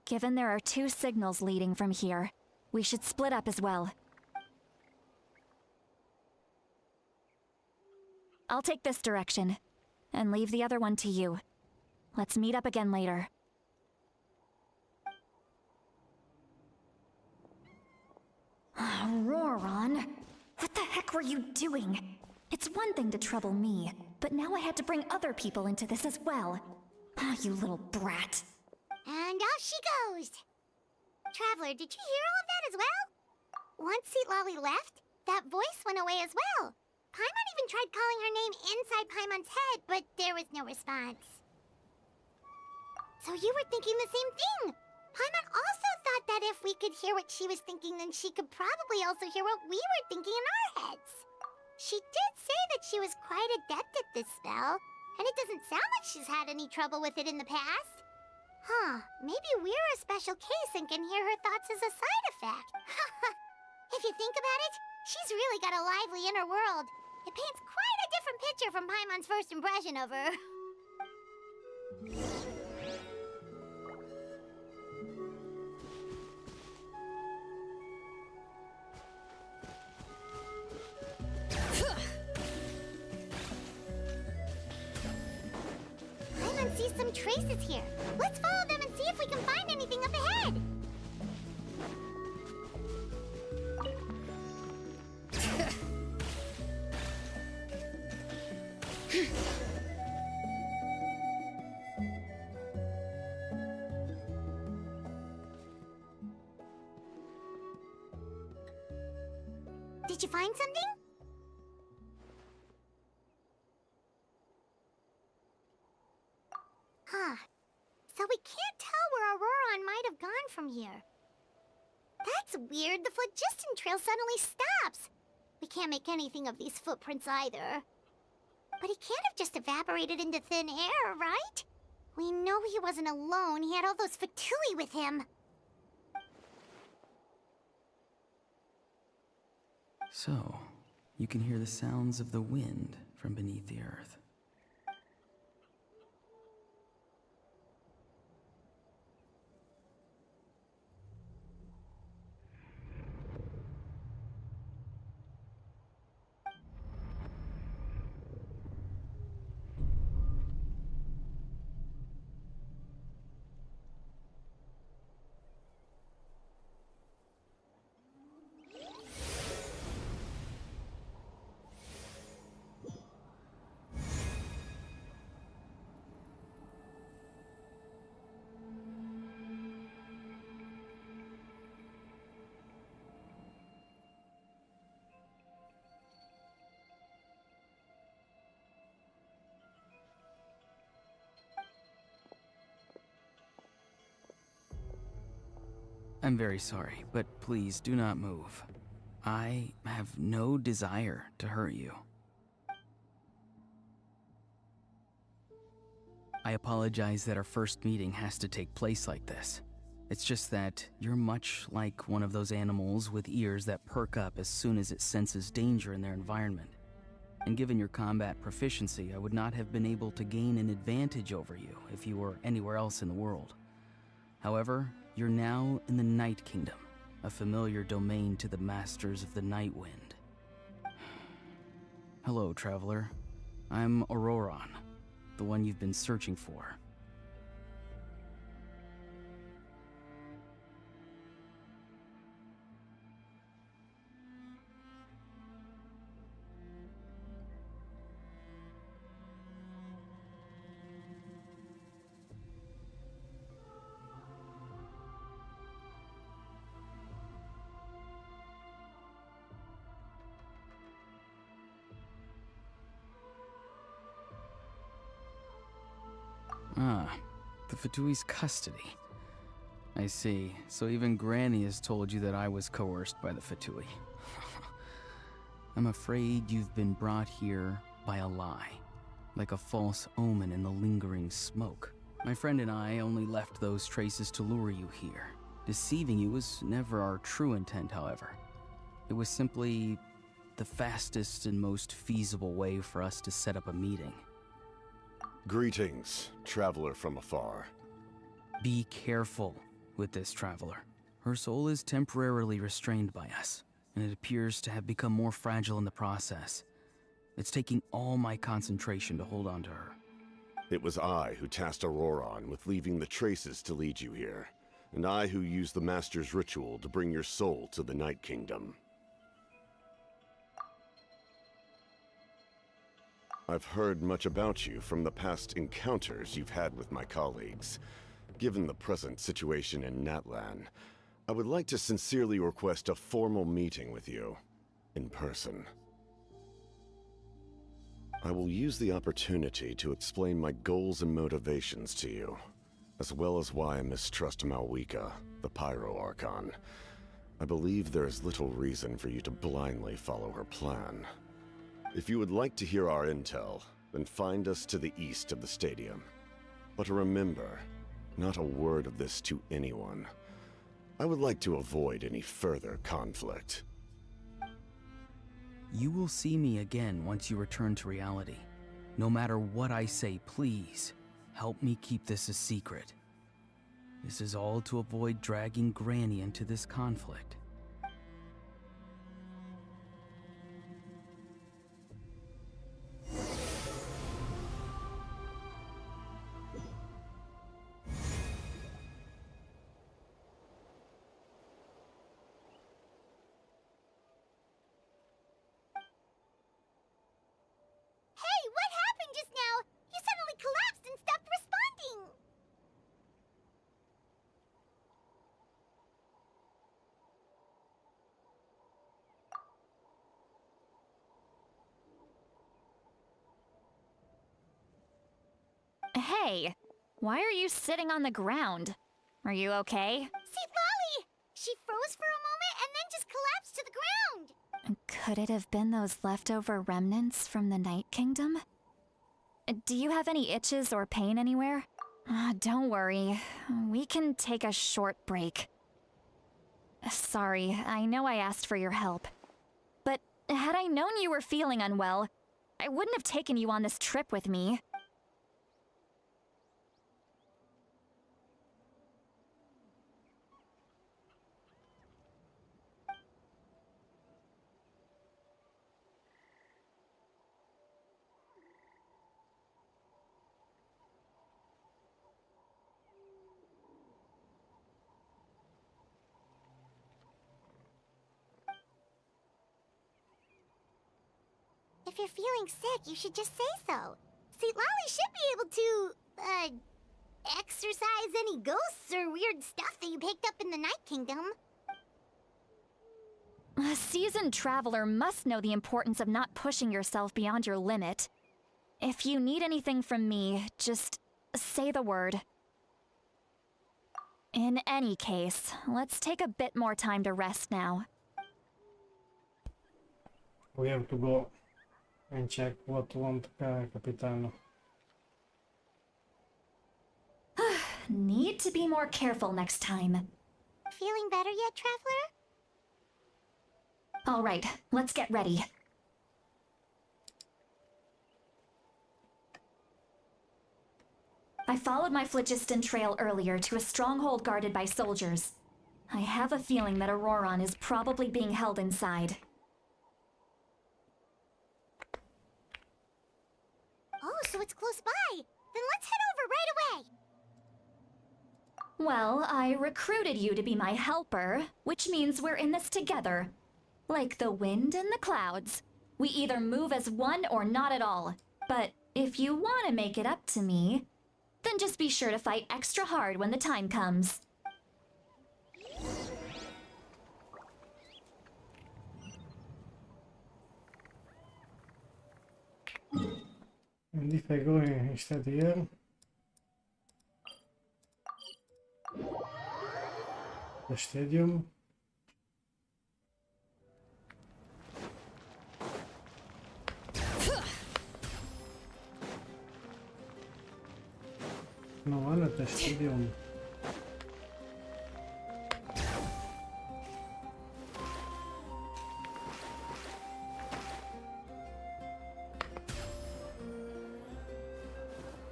Given there are two signals leading from here, we should split up as well. I'll take this direction, and leave the other one to you. Let's meet up again later. Ororon, what the heck were you doing? It's one thing to trouble me, but now I had to bring other people into this as well. You little brat. And off she goes! Traveler, did you hear all of that as well? Once Citlali left, that voice went away as well. Paimon even tried calling her name inside Paimon's head, but there was no response. So you were thinking the same thing! Paimon also thought that if we could hear what she was thinking, then she could probably also hear what we were thinking in our heads. She did say that she was quite adept at this spell, and it doesn't sound like she's had any trouble with it in the past. Maybe we're a special case and can hear her thoughts as a side effect. If you think about it, she's really got a lively inner world. It paints quite a different picture from Paimon's first impression of her. Paimon sees some traces here. Let's follow them and see if we can find anything up ahead. Did you find something? Huh. So we can't tell where Ororon might have gone from here. That's weird. The phlogiston trail suddenly stops. We can't make anything of these footprints either. But he can't have just evaporated into thin air, right? We know he wasn't alone. He had all those Fatui with him. So, you can hear the sounds of the wind from beneath the earth. I'm very sorry, but please do not move. I have no desire to hurt you. I apologize that our first meeting has to take place like this. It's just that you're much like one of those animals with ears that perk up as soon as it senses danger in their environment. And given your combat proficiency, I would not have been able to gain an advantage over you if you were anywhere else in the world. However, you're now in the Night Kingdom, a familiar domain to the Masters of the Night Wind. Hello, traveler. I'm Ororon, the one you've been searching for. Ah, the Fatui's custody. I see. So even Granny has told you that I was coerced by the Fatui. I'm afraid you've been brought here by a lie, like a false omen in the lingering smoke. My friend and I only left those traces to lure you here. Deceiving you was never our true intent, however. It was simply the fastest and most feasible way for us to set up a meeting. Greetings, traveler from afar. Be careful with this traveler. Her soul is temporarily restrained by us, and it appears to have become more fragile in the process. It's taking all my concentration to hold on to her. It was I who tasked Ororon with leaving the traces to lead you here, and I who used the Master's ritual to bring your soul to the Night Kingdom. I've heard much about you from the past encounters you've had with my colleagues. Given the present situation in Natlan, I would like to sincerely request a formal meeting with you, in person. I will use the opportunity to explain my goals and motivations to you, as well as why I mistrust Malwika, the Pyro Archon. I believe there is little reason for you to blindly follow her plan. If you would like to hear our intel, then find us to the east of the stadium. But remember, not a word of this to anyone. I would like to avoid any further conflict. You will see me again once you return to reality. No matter what I say, please, help me keep this a secret. This is all to avoid dragging Granny into this conflict. Hey, what happened just now? You suddenly collapsed and stopped responding. Hey, why are you sitting on the ground? Are you okay? Citlali! She froze for a moment and then just collapsed to the ground! Could it have been those leftover remnants from the Night Kingdom? Do you have any itches or pain anywhere? Don't worry, we can take a short break. Sorry, I know I asked for your help. But had I known you were feeling unwell, I wouldn't have taken you on this trip with me. If you're feeling sick, you should just say so. Citlali should be able to, exorcise any ghosts or weird stuff that you picked up in the Night Kingdom. A seasoned traveler must know the importance of not pushing yourself beyond your limit. If you need anything from me, just say the word. In any case, let's take a bit more time to rest now. We have to go and check what want Capitano. Need to be more careful next time. Feeling better yet, Traveler? All right, let's get ready. I followed my phlogiston trail earlier to a stronghold guarded by soldiers. I have a feeling that Ororon is probably being held inside. Oh, so it's close by. Then let's head over right away. Well, I recruited you to be my helper, which means we're in this together. Like the wind and the clouds. We either move as one or not at all. But if you want to make it up to me, then just be sure to fight extra hard when the time comes. And if I go instead here, the stadium. No one at the stadium.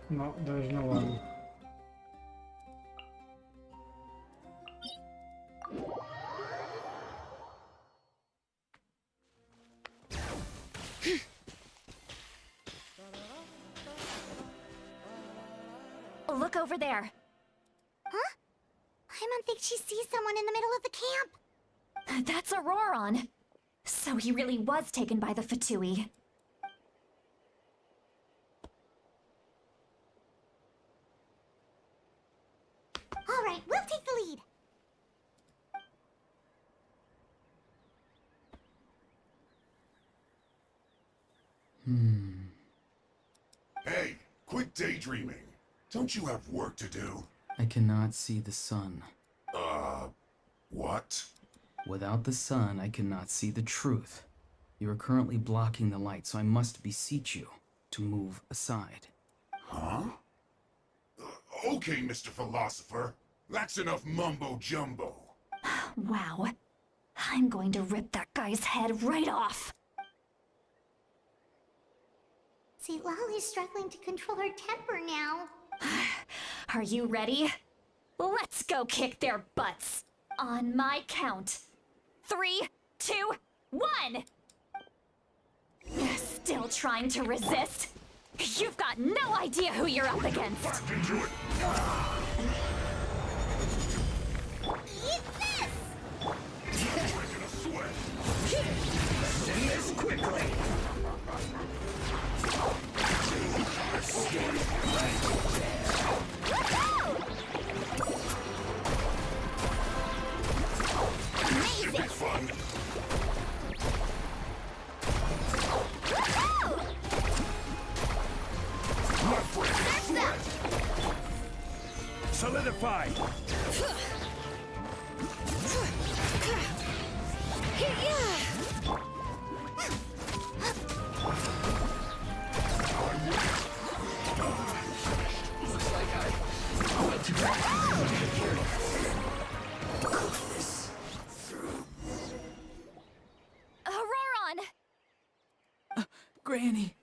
No, there's no one. Look over there. Huh? Paimon thinks she sees someone in the middle of the camp. That's Ororon. So he really was taken by the Fatui. All right, we'll take the lead. Hey, quit daydreaming. Don't you have work to do? I cannot see the sun. What? Without the sun, I cannot see the truth. You are currently blocking the light, so I must beseech you to move aside. Huh? Okay, Mr. Philosopher. That's enough mumbo-jumbo. Wow. I'm going to rip that guy's head right off. Citlali's struggling to control her temper now. Are you ready? Let's go kick their butts. On my count. 3, 2, 1! Still trying to resist? You've got no idea who you're up against. Back into it. Eat this! Breaking a sweat. Send this quickly! This should be fun. Not breaking a sweat. Solidify! Ororon! Granny!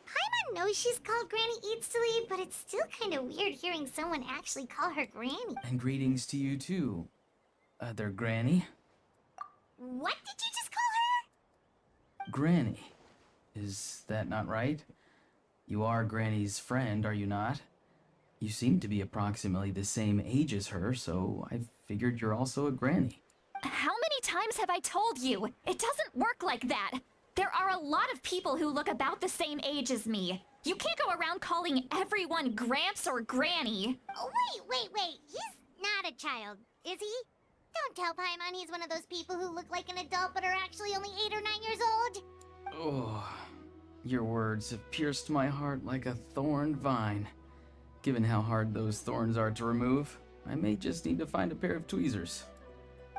Paimon knows she's called Granny Eatsley, but it's still kind of weird hearing someone actually call her Granny. And greetings to you too, other Granny. What did you just call her? Granny. Is that not right? You are Granny's friend, are you not? You seem to be approximately the same age as her, so I figured you're also a Granny. How many times have I told you? It doesn't work like that. There are a lot of people who look about the same age as me. You can't go around calling everyone Gramps or Granny. Oh, wait. He's not a child, is he? Don't tell Paimon he's one of those people who look like an adult but are actually only 8 or 9 years old. Oh, your words have pierced my heart like a thorn vine. Given how hard those thorns are to remove, I may just need to find a pair of tweezers.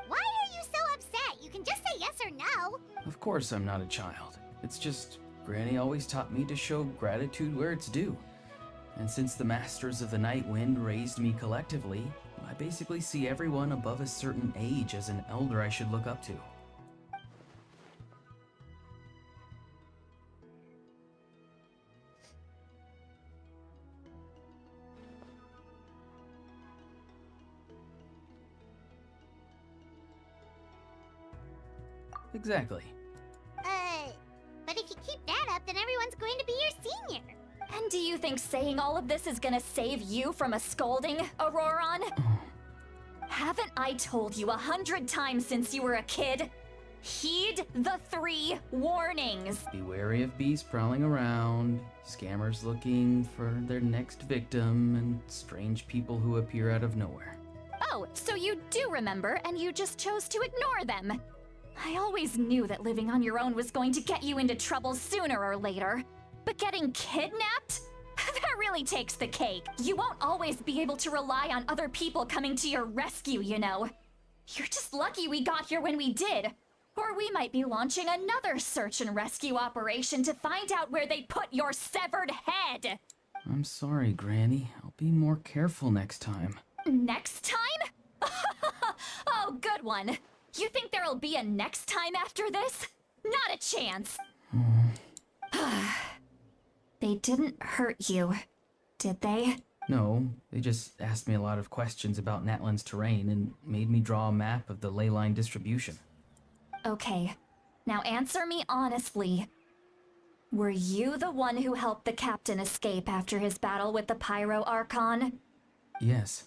Why are you so upset? You can just say yes or no. Of course I'm not a child. It's just, Granny always taught me to show gratitude where it's due. And since the Masters of the Night Wind raised me collectively, I basically see everyone above a certain age as an elder I should look up to. Exactly. But if you keep that up, then everyone's going to be your senior. And do you think saying all of this is gonna save you from a scolding, Ororon? Haven't I told you 100 times since you were a kid? Heed the 3 warnings. Be wary of bees prowling around, scammers looking for their next victim, and strange people who appear out of nowhere. Oh, so you do remember, and you just chose to ignore them. I always knew that living on your own was going to get you into trouble sooner or later. But getting kidnapped? That really takes the cake. You won't always be able to rely on other people coming to your rescue, you know. You're just lucky we got here when we did. Or we might be launching another search and rescue operation to find out where they put your severed head. I'm sorry, Granny. I'll be more careful next time. Next time? Oh, good one. You think there'll be a next time after this? Not a chance. They didn't hurt you, did they? No, they just asked me a lot of questions about Natlan's terrain and made me draw a map of the ley line distribution. Okay, now answer me honestly. Were you the one who helped the captain escape after his battle with the Pyro Archon? Yes.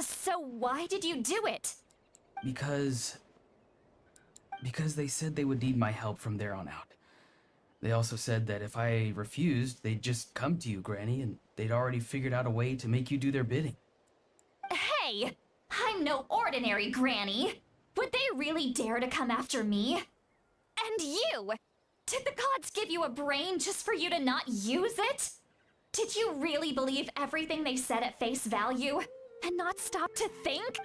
So why did you do it? Because they said they would need my help from there on out. They also said that if I refused, they'd just come to you, Granny, and they'd already figured out a way to make you do their bidding. Hey! I'm no ordinary Granny! Would they really dare to come after me? And you! Did the gods give you a brain just for you to not use it? Did you really believe everything they said at face value? And not stop to think?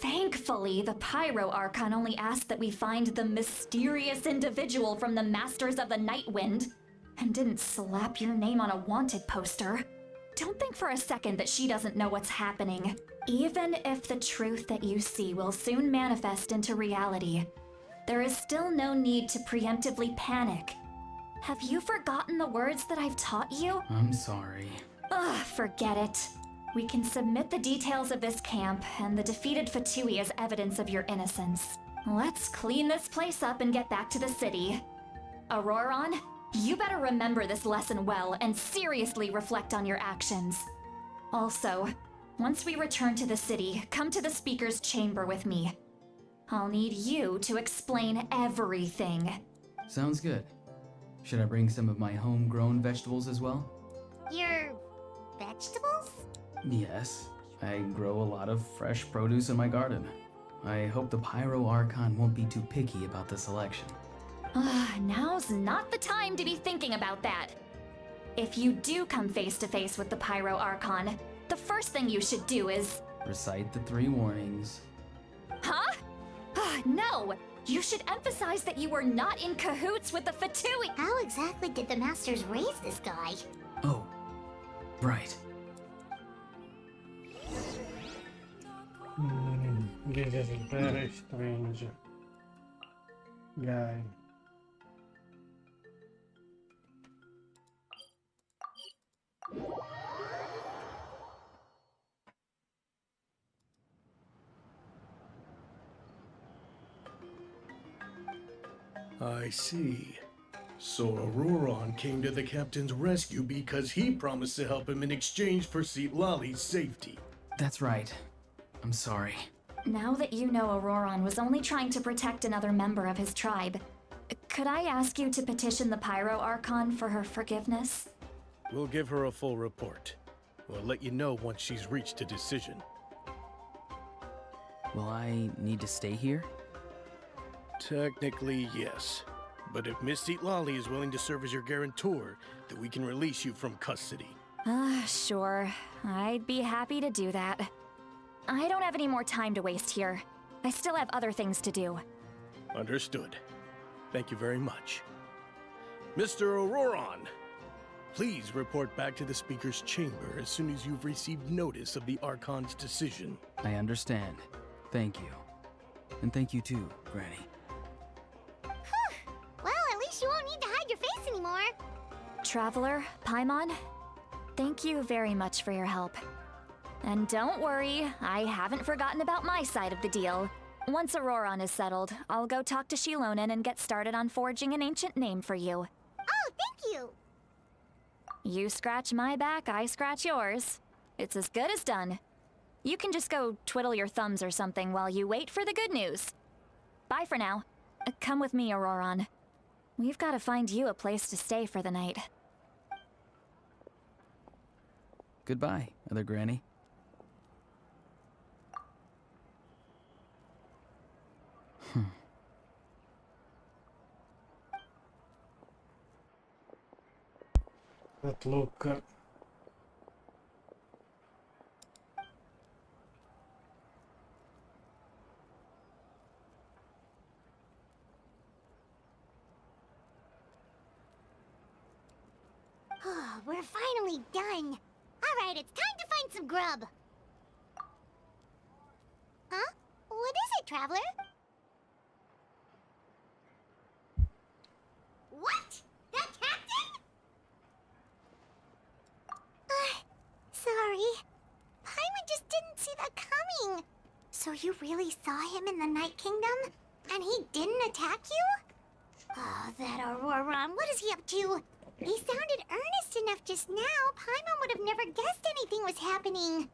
Thankfully, the Pyro Archon only asked that we find the mysterious individual from the Masters of the Night Wind, and didn't slap your name on a wanted poster. Don't think for a second that she doesn't know what's happening. Even if the truth that you see will soon manifest into reality, there is still no need to preemptively panic. Have you forgotten the words that I've taught you? I'm sorry. Forget it. We can submit the details of this camp and the defeated Fatui as evidence of your innocence. Let's clean this place up and get back to the city. Ororon, you better remember this lesson well and seriously reflect on your actions. Also, once we return to the city, come to the speaker's chamber with me. I'll need you to explain everything. Sounds good. Should I bring some of my homegrown vegetables as well? Your vegetables? Yes, I grow a lot of fresh produce in my garden. I hope the Pyro Archon won't be too picky about the selection. Now's not the time to be thinking about that. If you do come face to face with the Pyro Archon, the first thing you should do is... Recite the 3 warnings. Huh? No! You should emphasize that you were not in cahoots with the Fatui. How exactly did the Masters raise this guy? Oh, right. This is very strange guy. I see. So Ororon came to the captain's rescue because he promised to help him in exchange for Citlali's safety. That's right. I'm sorry. Now that you know Ororon was only trying to protect another member of his tribe, could I ask you to petition the Pyro Archon for her forgiveness? We'll give her a full report. We'll let you know once she's reached a decision. Will I need to stay here? Technically, yes. But if Miss Citlali is willing to serve as your guarantor, then we can release you from custody. Sure. I'd be happy to do that. I don't have any more time to waste here. I still have other things to do. Understood. Thank you very much. Mr. Ororon, please report back to the Speaker's chamber as soon as you've received notice of the Archon's decision. I understand. Thank you. And thank you too, Granny. Well, at least you won't need to hide your face anymore. Traveler, Paimon, thank you very much for your help. And don't worry, I haven't forgotten about my side of the deal. Once Ororon is settled, I'll go talk to Xilonen and get started on forging an ancient name for you. Oh, thank you. You scratch my back, I scratch yours. It's as good as done. You can just go twiddle your thumbs or something while you wait for the good news. Bye for now. Come with me, Ororon. We've got to find you a place to stay for the night. Goodbye, Other Granny. That look. We're finally done. Alright, it's time to find some grub. Huh? What is it, Traveler? What? That captain? Sorry. Paimon just didn't see that coming. So you really saw him in the Night Kingdom? And he didn't attack you? Oh, that Ororon, what is he up to? He sounded earnest enough just now. Paimon would have never guessed anything was happening.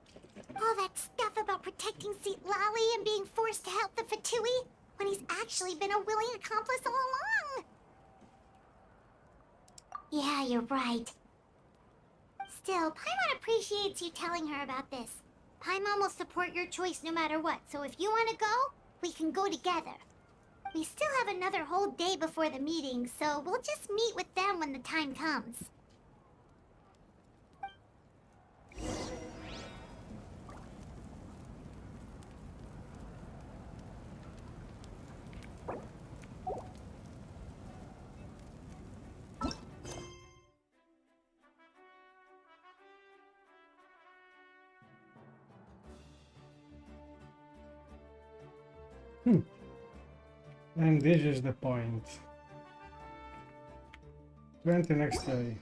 All that stuff about protecting Citlali and being forced to help the Fatui, when he's actually been a willing accomplice all along. Yeah, you're right. Still, Paimon appreciates you telling her about this. Paimon will support your choice no matter what, so if you want to go, we can go together. We still have another whole day before the meeting, so we'll just meet with them when the time comes. And this is the point. 20 next day.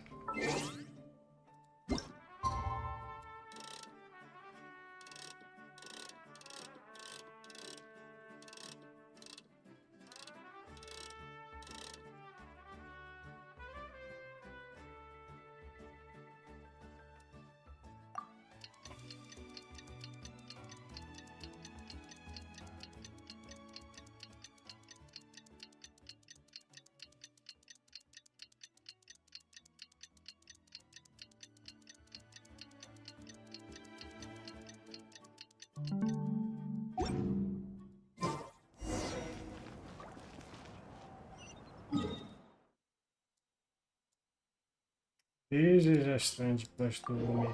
This is a strange place to meet.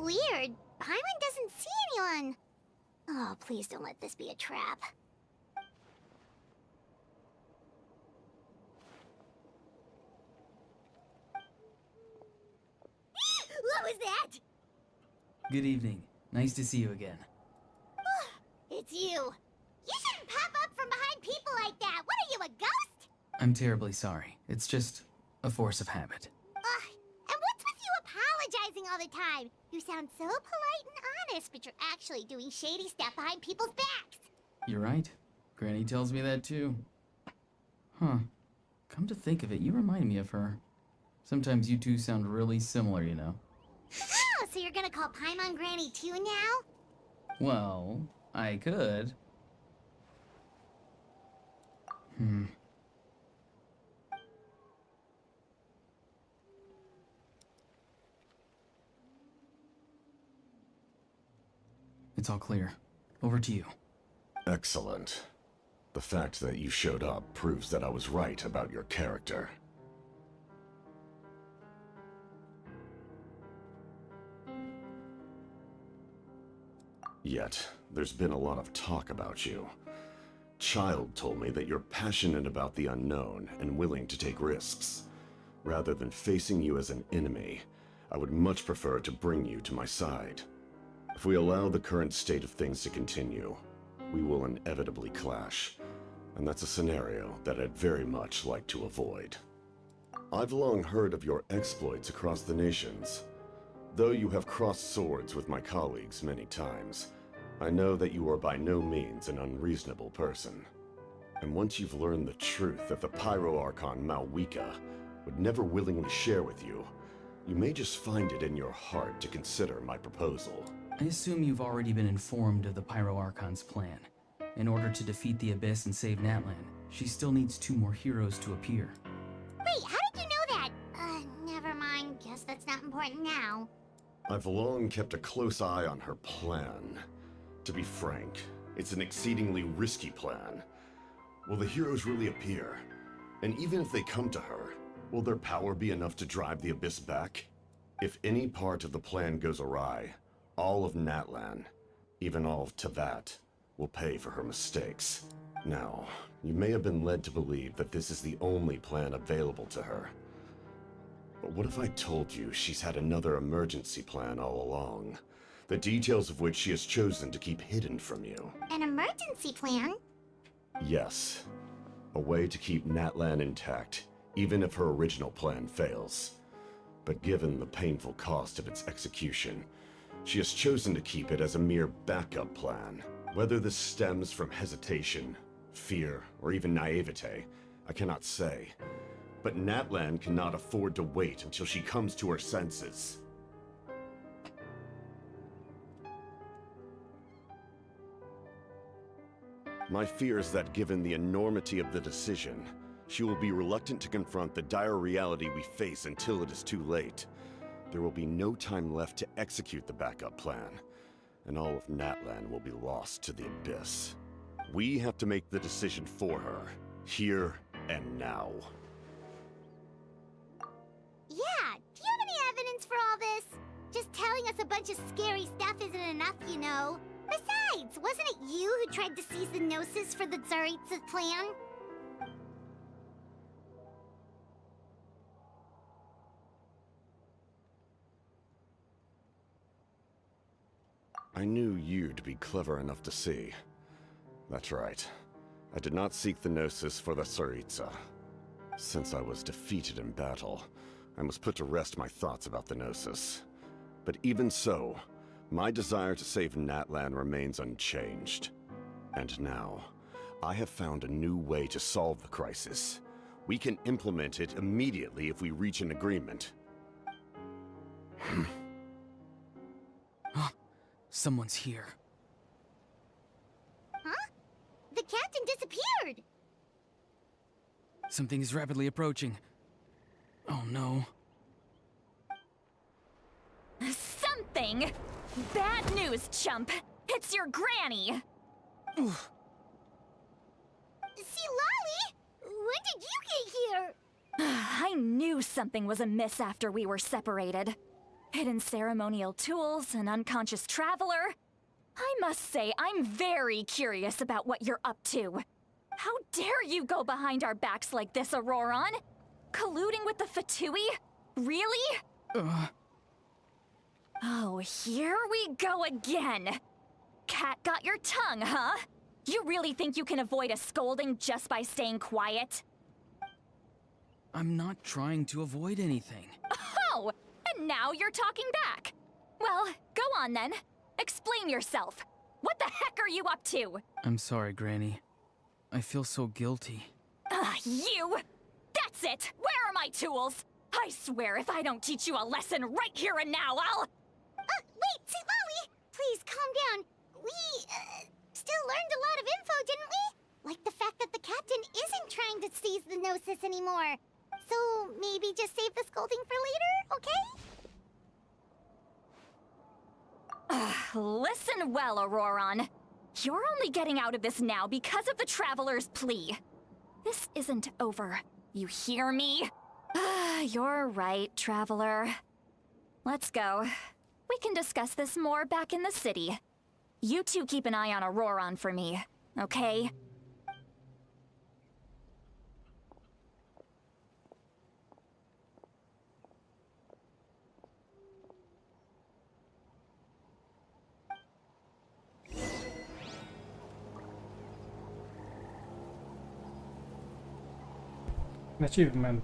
Weird. Paimon doesn't see anyone. Oh, please don't let this be a trap. What was that? Good evening. Nice to see you again. It's you. You shouldn't pop up from behind people like that. What are you, a ghost? I'm terribly sorry. It's just a force of habit. And what's with you apologizing all the time? You sound so polite and honest, but you're actually doing shady stuff behind people's backs. You're right. Granny tells me that too. Huh. Come to think of it, you remind me of her. Sometimes you two sound really similar, you know. Oh, so you're gonna call Paimon Granny too now? Well, I could. It's all clear. Over to you. Excellent. The fact that you showed up proves that I was right about your character. Yet, there's been a lot of talk about you. Child told me that you're passionate about the unknown and willing to take risks. Rather than facing you as an enemy, I would much prefer to bring you to my side. If we allow the current state of things to continue, we will inevitably clash, and that's a scenario that I'd very much like to avoid. I've long heard of your exploits across the nations. Though you have crossed swords with my colleagues many times, I know that you are by no means an unreasonable person. And once you've learned the truth that the Pyro Archon Malwika would never willingly share with you, you may just find it in your heart to consider my proposal. I assume you've already been informed of the Pyro Archon's plan. In order to defeat the Abyss and save Natlan, she still needs 2 more heroes to appear. Wait, how did you know that? Never mind. Guess that's not important now. I've long kept a close eye on her plan. To be frank, it's an exceedingly risky plan. Will the heroes really appear? And even if they come to her, will their power be enough to drive the Abyss back? If any part of the plan goes awry, all of Natlan, even all of Teyvat, will pay for her mistakes. Now, you may have been led to believe that this is the only plan available to her. But what if I told you she's had another emergency plan all along, the details of which she has chosen to keep hidden from you? An emergency plan? Yes. A way to keep Natlan intact, even if her original plan fails. But given the painful cost of its execution, she has chosen to keep it as a mere backup plan. Whether this stems from hesitation, fear, or even naivete, I cannot say. But Natlan cannot afford to wait until she comes to her senses. My fear is that given the enormity of the decision, she will be reluctant to confront the dire reality we face until it is too late. There will be no time left to execute the backup plan, and all of Natlan will be lost to the Abyss. We have to make the decision for her, here and now. Yeah, do you have any evidence for all this? Just telling us a bunch of scary stuff isn't enough, you know. Besides, wasn't it you who tried to seize the Gnosis for the Tsaritsa plan? I knew you to be clever enough to see. That's right. I did not seek the Gnosis for the Tsaritsa. Since I was defeated in battle, I must put to rest my thoughts about the Gnosis. But even so, my desire to save Natlan remains unchanged. And now, I have found a new way to solve the crisis. We can implement it immediately if we reach an agreement. Someone's here. Huh? The captain disappeared! Something is rapidly approaching. Oh no. Something? Bad news, chump. It's your granny. Citlali! When did you get here? I knew something was amiss after we were separated. Hidden ceremonial tools, an unconscious traveler. I must say, I'm very curious about what you're up to. How dare you go behind our backs like this, Ororon? Colluding with the Fatui? Really? Oh, here we go again. Cat got your tongue, huh? You really think you can avoid a scolding just by staying quiet? I'm not trying to avoid anything. Oh, and now you're talking back. Well, go on then. Explain yourself. What the heck are you up to? I'm sorry, Granny. I feel so guilty. You! That's it! Where are my tools? I swear if I don't teach you a lesson right here and now, I'll... Wait, Citlali! Please, calm down. We, still learned a lot of info, didn't we? Like the fact that the captain isn't trying to seize the Gnosis anymore. So, maybe just save the scolding for later, okay? Listen well, Ororon. You're only getting out of this now because of the Traveler's plea. This isn't over. You hear me? You're right, Traveler. Let's go. We can discuss this more back in the city. You two keep an eye on Ororon for me, okay? Achievement.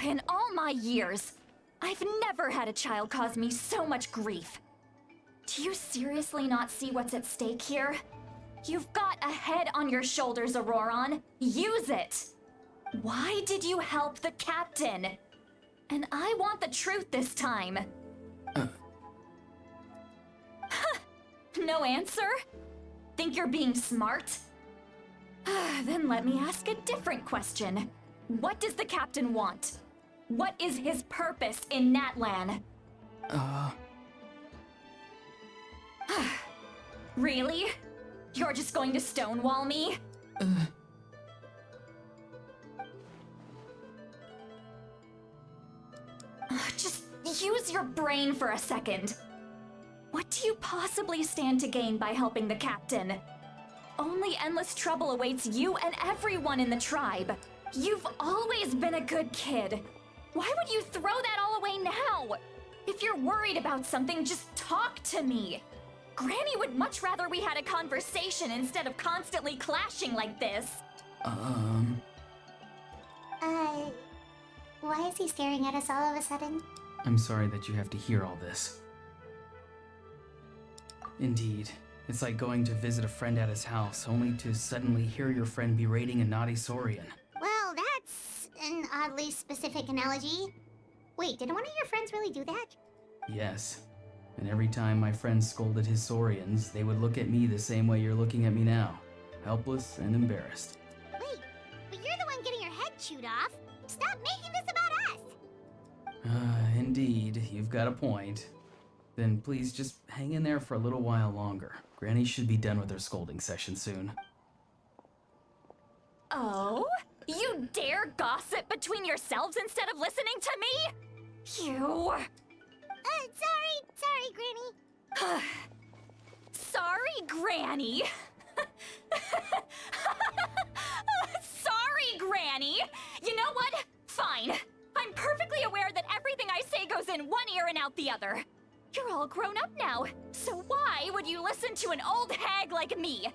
In all my years, I've never had a child cause me so much grief. Do you seriously not see what's at stake here? You've got a head on your shoulders, Ororon. Use it! Why did you help the captain? And I want the truth this time. No answer? Think you're being smart? Then let me ask a different question. What does the captain want? What is his purpose in Natlan? Really? You're just going to stonewall me? Just use your brain for a second. What do you possibly stand to gain by helping the captain? Only endless trouble awaits you and everyone in the tribe. You've always been a good kid. Why would you throw that all away now? If you're worried about something, just talk to me. Granny would much rather we had a conversation instead of constantly clashing like this. Why is he staring at us all of a sudden? I'm sorry that you have to hear all this. Indeed. It's like going to visit a friend at his house, only to suddenly hear your friend berating a naughty Saurian. Well, that's an oddly specific analogy. Wait, did one of your friends really do that? Yes. And every time my friends scolded his Saurians, they would look at me the same way you're looking at me now. Helpless and embarrassed. Wait, but you're the one getting your head chewed off. Stop making this about us! Indeed, you've got a point. Then please just hang in there for a little while longer. Granny should be done with her scolding session soon. Oh? You dare gossip between yourselves instead of listening to me? You... Sorry, Granny. Sorry, Granny. Sorry, Granny. You know what? Fine. other. You're all grown up now, so why would you listen to an old hag like me?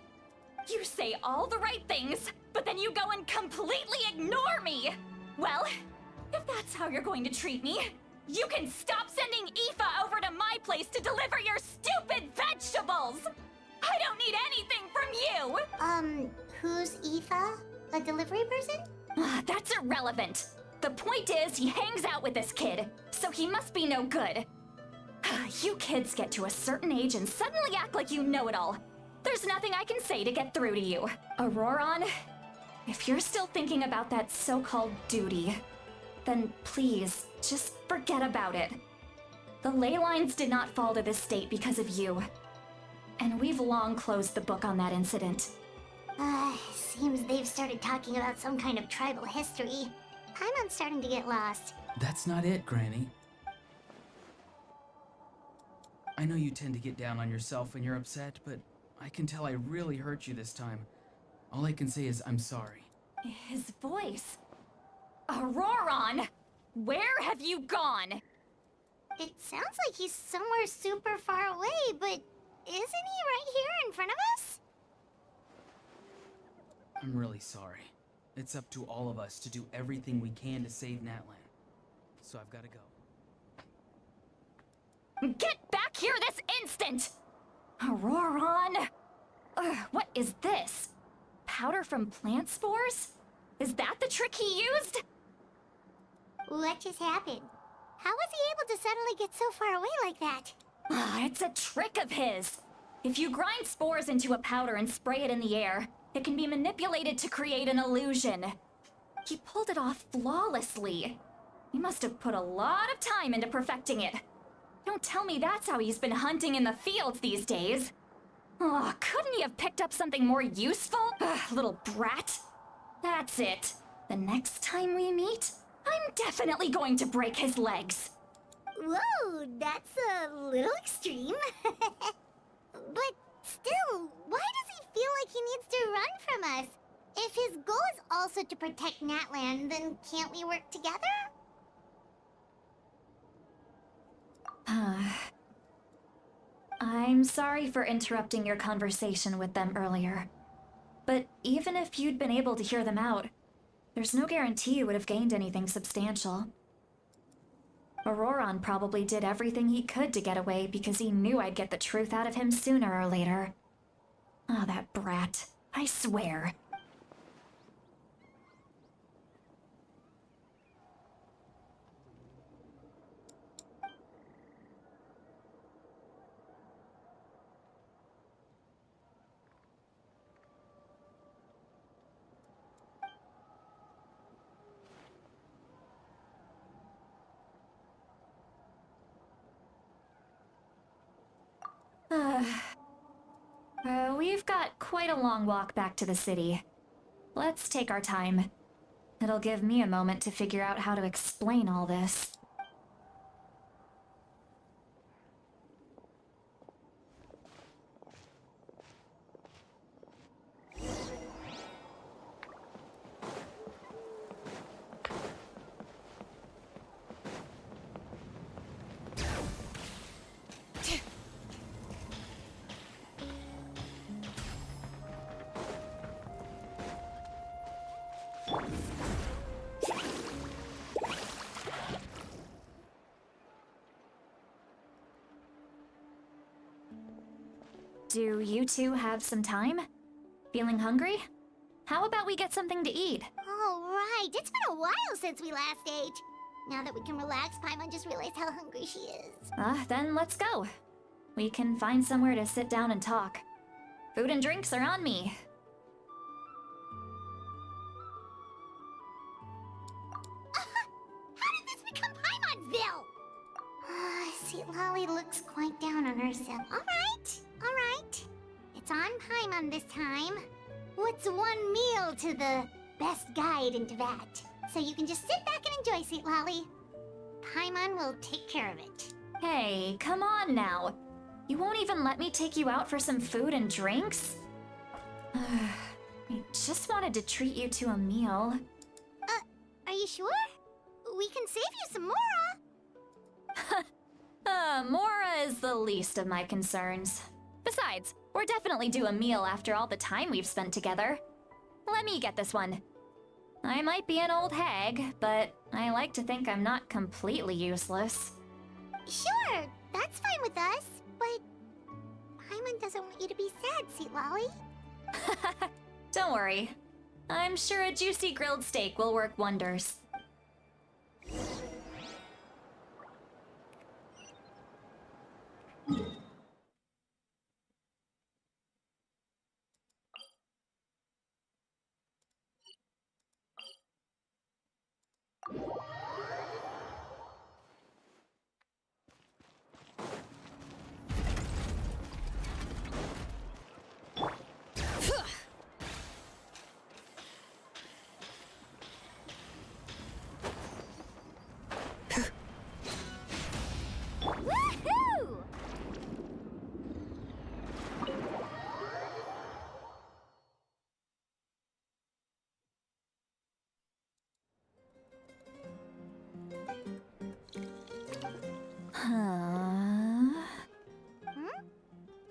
You say all the right things, but then you go and completely ignore me! Well, if that's how you're going to treat me, you can stop sending Aoife over to my place to deliver your stupid vegetables! I don't need anything from you! Who's Aoife? A delivery person? That's irrelevant. The point is, he hangs out with this kid, so he must be no good. You kids get to a certain age and suddenly act like you know it all. There's nothing I can say to get through to you. Ororon, if you're still thinking about that so-called duty, then please, just forget about it. The ley lines did not fall to this state because of you. And we've long closed the book on that incident. Seems they've started talking about some kind of tribal history. I'm starting to get lost. That's not it, Granny. I know you tend to get down on yourself when you're upset, but I can tell I really hurt you this time. All I can say is I'm sorry. His voice. Ororon! Where have you gone? It sounds like he's somewhere super far away, but isn't he right here in front of us? I'm really sorry. It's up to all of us to do everything we can to save Natlan. So I've got to go. Get back here this instant! Ororon! What is this? Powder from plant spores? Is that the trick he used? What just happened? How was he able to suddenly get so far away like that? It's a trick of his. If you grind spores into a powder and spray it in the air, it can be manipulated to create an illusion. He pulled it off flawlessly. He must have put a lot of time into perfecting it. Don't tell me that's how he's been hunting in the fields these days. Oh, couldn't he have picked up something more useful? Little brat. That's it. The next time we meet, I'm definitely going to break his legs. Whoa, that's a little extreme. But still, why does he feel like he needs to run from us? If his goal is also to protect Natlan, then can't we work together? I'm sorry for interrupting your conversation with them earlier. But even if you'd been able to hear them out, there's no guarantee you would have gained anything substantial. Ororon probably did everything he could to get away because he knew I'd get the truth out of him sooner or later. Ah, that brat. I swear. We've got quite a long walk back to the city. Let's take our time. It'll give me a moment to figure out how to explain all this. Do you two have some time? Feeling hungry? How about we get something to eat? Oh, right. It's been a while since we last ate. Now that we can relax, Paimon just realized how hungry she is. Then let's go. We can find somewhere to sit down and talk. Food and drinks are on me. How did this become Paimonville? Citlali looks quite down on herself. All right. It's on Paimon this time. What's one meal to the best guide into that? So you can just sit back and enjoy, Citlali. Paimon will take care of it. Hey, come on now. You won't even let me take you out for some food and drinks? I just wanted to treat you to a meal. Are you sure? We can save you some more, Mora is the least of my concerns. Besides, we're definitely due a meal after all the time we've spent together. Let me get this one. I might be an old hag, but I like to think I'm not completely useless. Sure, that's fine with us, but Paimon doesn't want you to be sad, Citlali. Don't worry. I'm sure a juicy grilled steak will work wonders. Woohoo!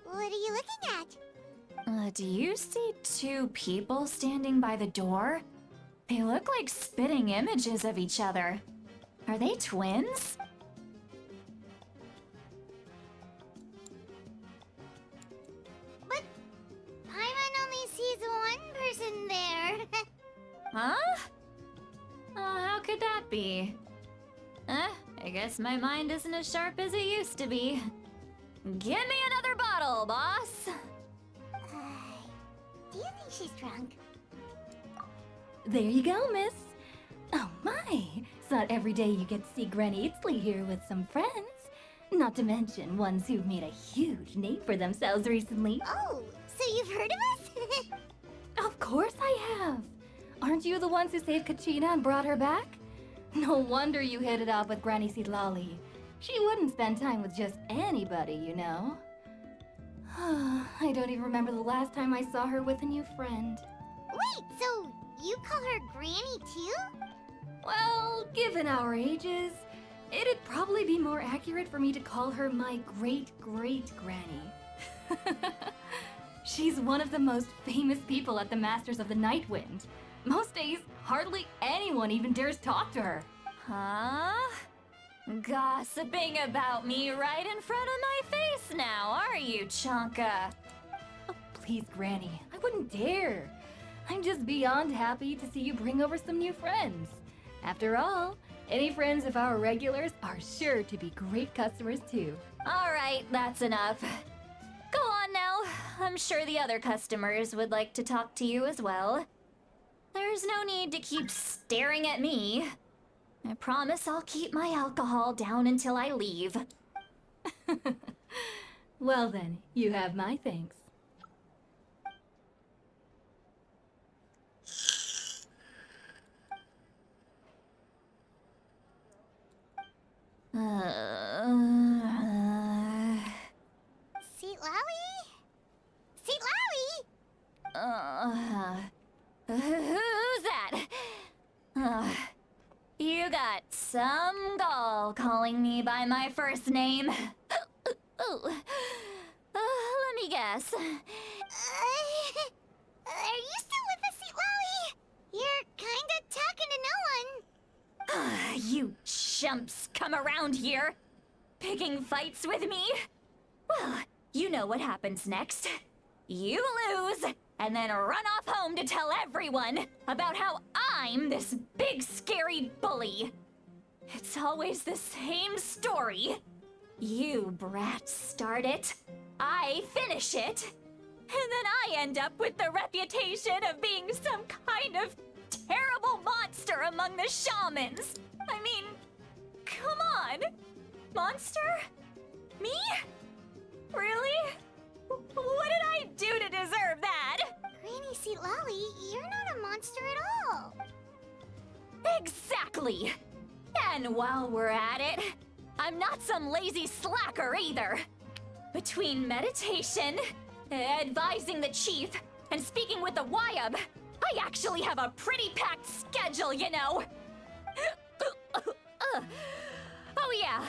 What are you looking at? Do you see two people standing by the door? They look like spitting images of each other. Are they twins? But Paimon only sees one person there. Huh? Oh, how could that be? I guess my mind isn't as sharp as it used to be. Give me another bottle, boss! Do you think she's drunk? There you go, miss. Oh my, it's not every day you get to see Granny Itzley here with some friends. Not to mention ones who've made a huge name for themselves recently. Oh, so you've heard of us? Of course I have. Aren't you the ones who saved Kachina and brought her back? No wonder you hit it off with Granny Citlali. She wouldn't spend time with just anybody, you know. I don't even remember the last time I saw her with a new friend. Wait, so you call her Granny too? Well, given our ages, it'd probably be more accurate for me to call her my great-great-granny. She's one of the most famous people at the Masters of the Nightwind. Most days, hardly anyone even dares talk to her. Huh? Gossiping about me right in front of my face now, are you, Chonka? Oh, please, Granny, I wouldn't dare. I'm just beyond happy to see you bring over some new friends. After all, any friends of our regulars are sure to be great customers too. All right, that's enough. Go on now. I'm sure the other customers would like to talk to you as well. There's no need to keep staring at me. I promise I'll keep my alcohol down until I leave. Well then, you have my thanks. Citlali? Citlali? Who's that? You got some gall calling me by my first name. Let me guess. Are you still with us, Citlali? You're kinda talking to no one. You chumps come around here, picking fights with me? Well, you know what happens next. You lose, and then run off home to tell everyone about how I'm this big scary bully. It's always the same story. You brats start it, I finish it, and then I end up with the reputation of being some kind of terrible monster among the shamans. I mean, come on. Monster? Me? Really? What did I do to deserve that? Granny Citlali, you're not a monster at all. Exactly. And while we're at it, I'm not some lazy slacker either. Between meditation, advising the chief, and speaking with the Wyab, I actually have a pretty packed schedule, you know. Oh yeah,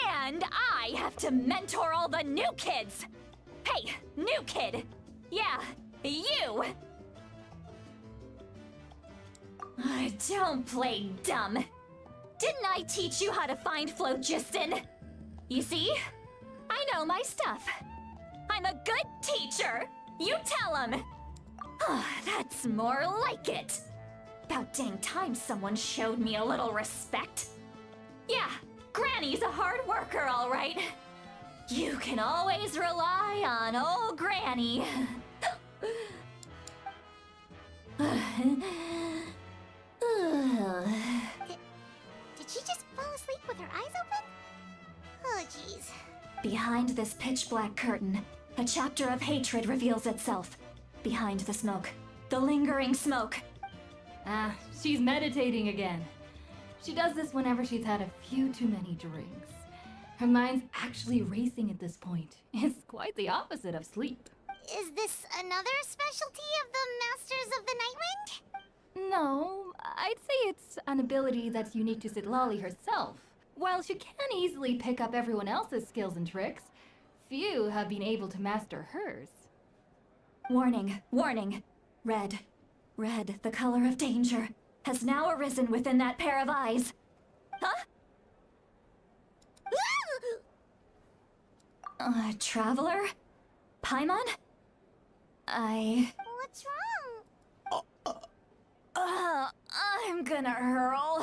And I have to mentor all the new kids! Hey, new kid! Yeah, you! Don't play dumb. Didn't I teach you how to find phlogiston? You see? I know my stuff. I'm a good teacher. You tell him. That's more like it. About dang time someone showed me a little respect. Yeah, Granny's a hard worker, all right. You can always rely on old Granny. Did she just fall asleep with her eyes open? Oh, jeez. Behind this pitch-black curtain, a chapter of hatred reveals itself. Behind the smoke, the lingering smoke. Ah, she's meditating again. She does this whenever she's had a few too many drinks. Her mind's actually racing at this point. It's quite the opposite of sleep. Is this another specialty of the Masters of the Nightwind? No, I'd say it's an ability that's unique to Citlali herself. While she can easily pick up everyone else's skills and tricks, few have been able to master hers. Warning, warning. Red, red, the color of danger, has now arisen within that pair of eyes. Huh? Traveler? Paimon? What's wrong? I'm gonna hurl.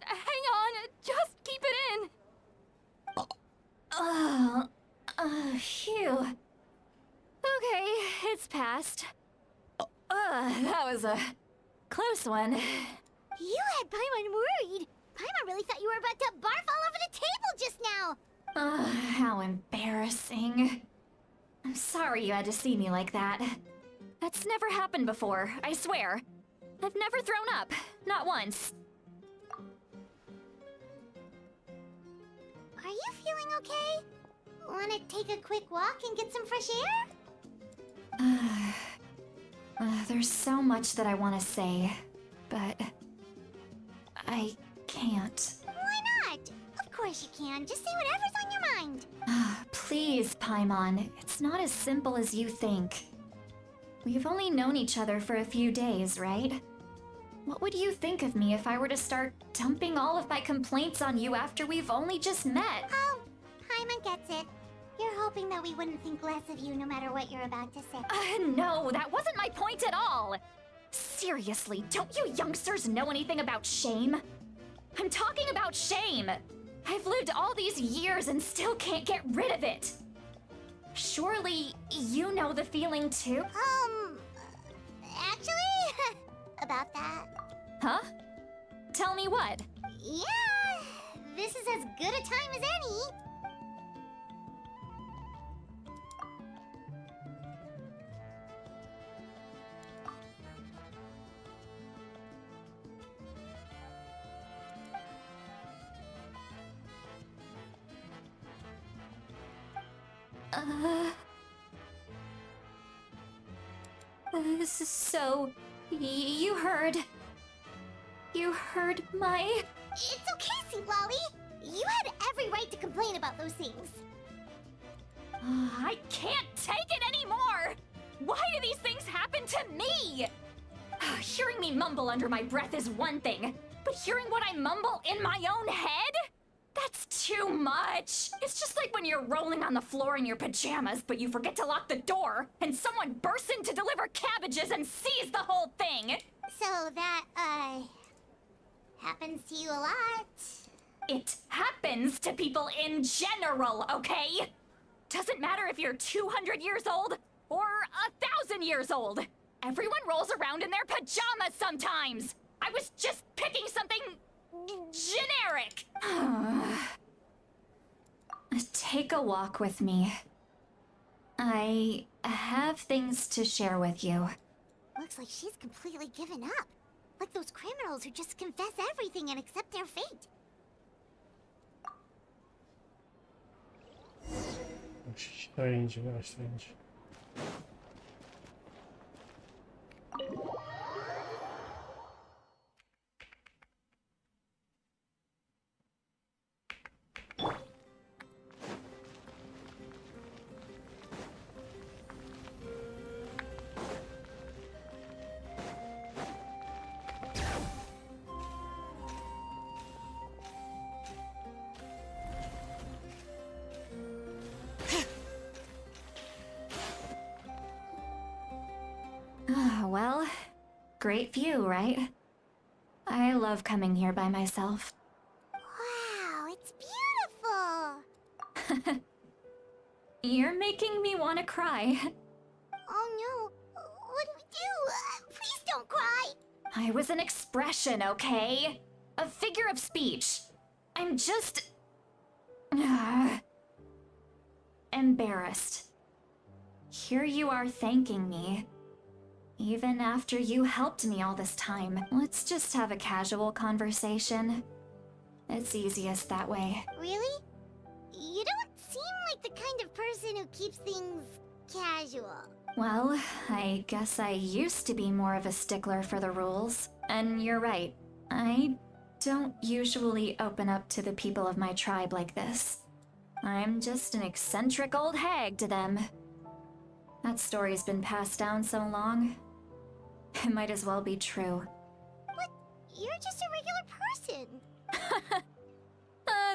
Hang on, just keep it in. Phew. Okay, it's passed. That was a close one. You had Paimon worried. Paimon really thought you were about to barf all over the table just now. How embarrassing. I'm sorry you had to see me like that. That's never happened before, I swear. I've never thrown up, not once. Are you feeling okay? Wanna take a quick walk and get some fresh air? There's so much that I want to say, but I can't. Why not? Of course you can. Just say whatever's on your mind. Please, Paimon, it's not as simple as you think. We've only known each other for a few days, right? What would you think of me if I were to start dumping all of my complaints on you after we've only just met? Oh, Paimon gets it. You're hoping that we wouldn't think less of you no matter what you're about to say. No, that wasn't my point at all! Seriously, don't you youngsters know anything about shame? I'm talking about shame! I've lived all these years and still can't get rid of it! Surely, you know the feeling too? Actually, about that. Huh? Tell me what? Yeah, this is as good a time as any. So, you heard my... It's okay, Citlali. You had every right to complain about those things. I can't take it anymore! Why do these things happen to me? Hearing me mumble under my breath is one thing, but hearing what I mumble in my own head? That's too much! It's just like when you're rolling on the floor in your pajamas, but you forget to lock the door, and someone bursts in to deliver cabbages and sees the whole thing! So that, happens to you a lot. It happens to people in general, okay? Doesn't matter if you're 200 years old or 1,000 years old. Everyone rolls around in their pajamas sometimes. I was just picking something generic. Take a walk with me. I have things to share with you. Looks like she's completely given up. Like those criminals who just confess everything and accept their fate. Strange, very strange. Great view, right? I love coming here by myself. Wow, it's beautiful! You're making me want to cry. Oh no, what do we do? Please don't cry! I was an expression, okay? A figure of speech. I'm just... embarrassed. Here you are thanking me. Even after you helped me all this time. Let's just have a casual conversation. It's easiest that way. Really? You don't seem like the kind of person who keeps things casual. Well, I guess I used to be more of a stickler for the rules. And you're right. I don't usually open up to the people of my tribe like this. I'm just an eccentric old hag to them. That story's been passed down so long. It might as well be true. But you're just a regular person.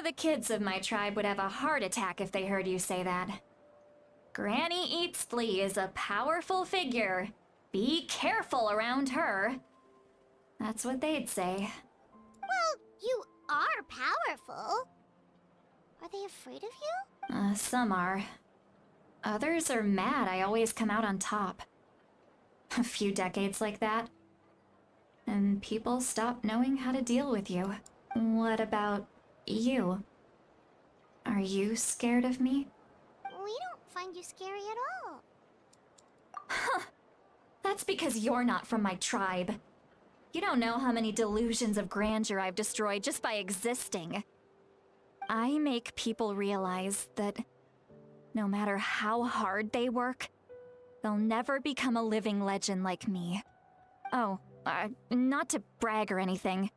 The kids of my tribe would have a heart attack if they heard you say that. Granny Eatsley is a powerful figure. Be careful around her. That's what they'd say. Well, you are powerful. Are they afraid of you? Some are. Others are mad I always come out on top. A few decades like that, and people stop knowing how to deal with you. What about you? Are you scared of me? We don't find you scary at all. Huh. That's because you're not from my tribe. You don't know how many delusions of grandeur I've destroyed just by existing. I make people realize that no matter how hard they work, they'll never become a living legend like me. Oh, not to brag or anything.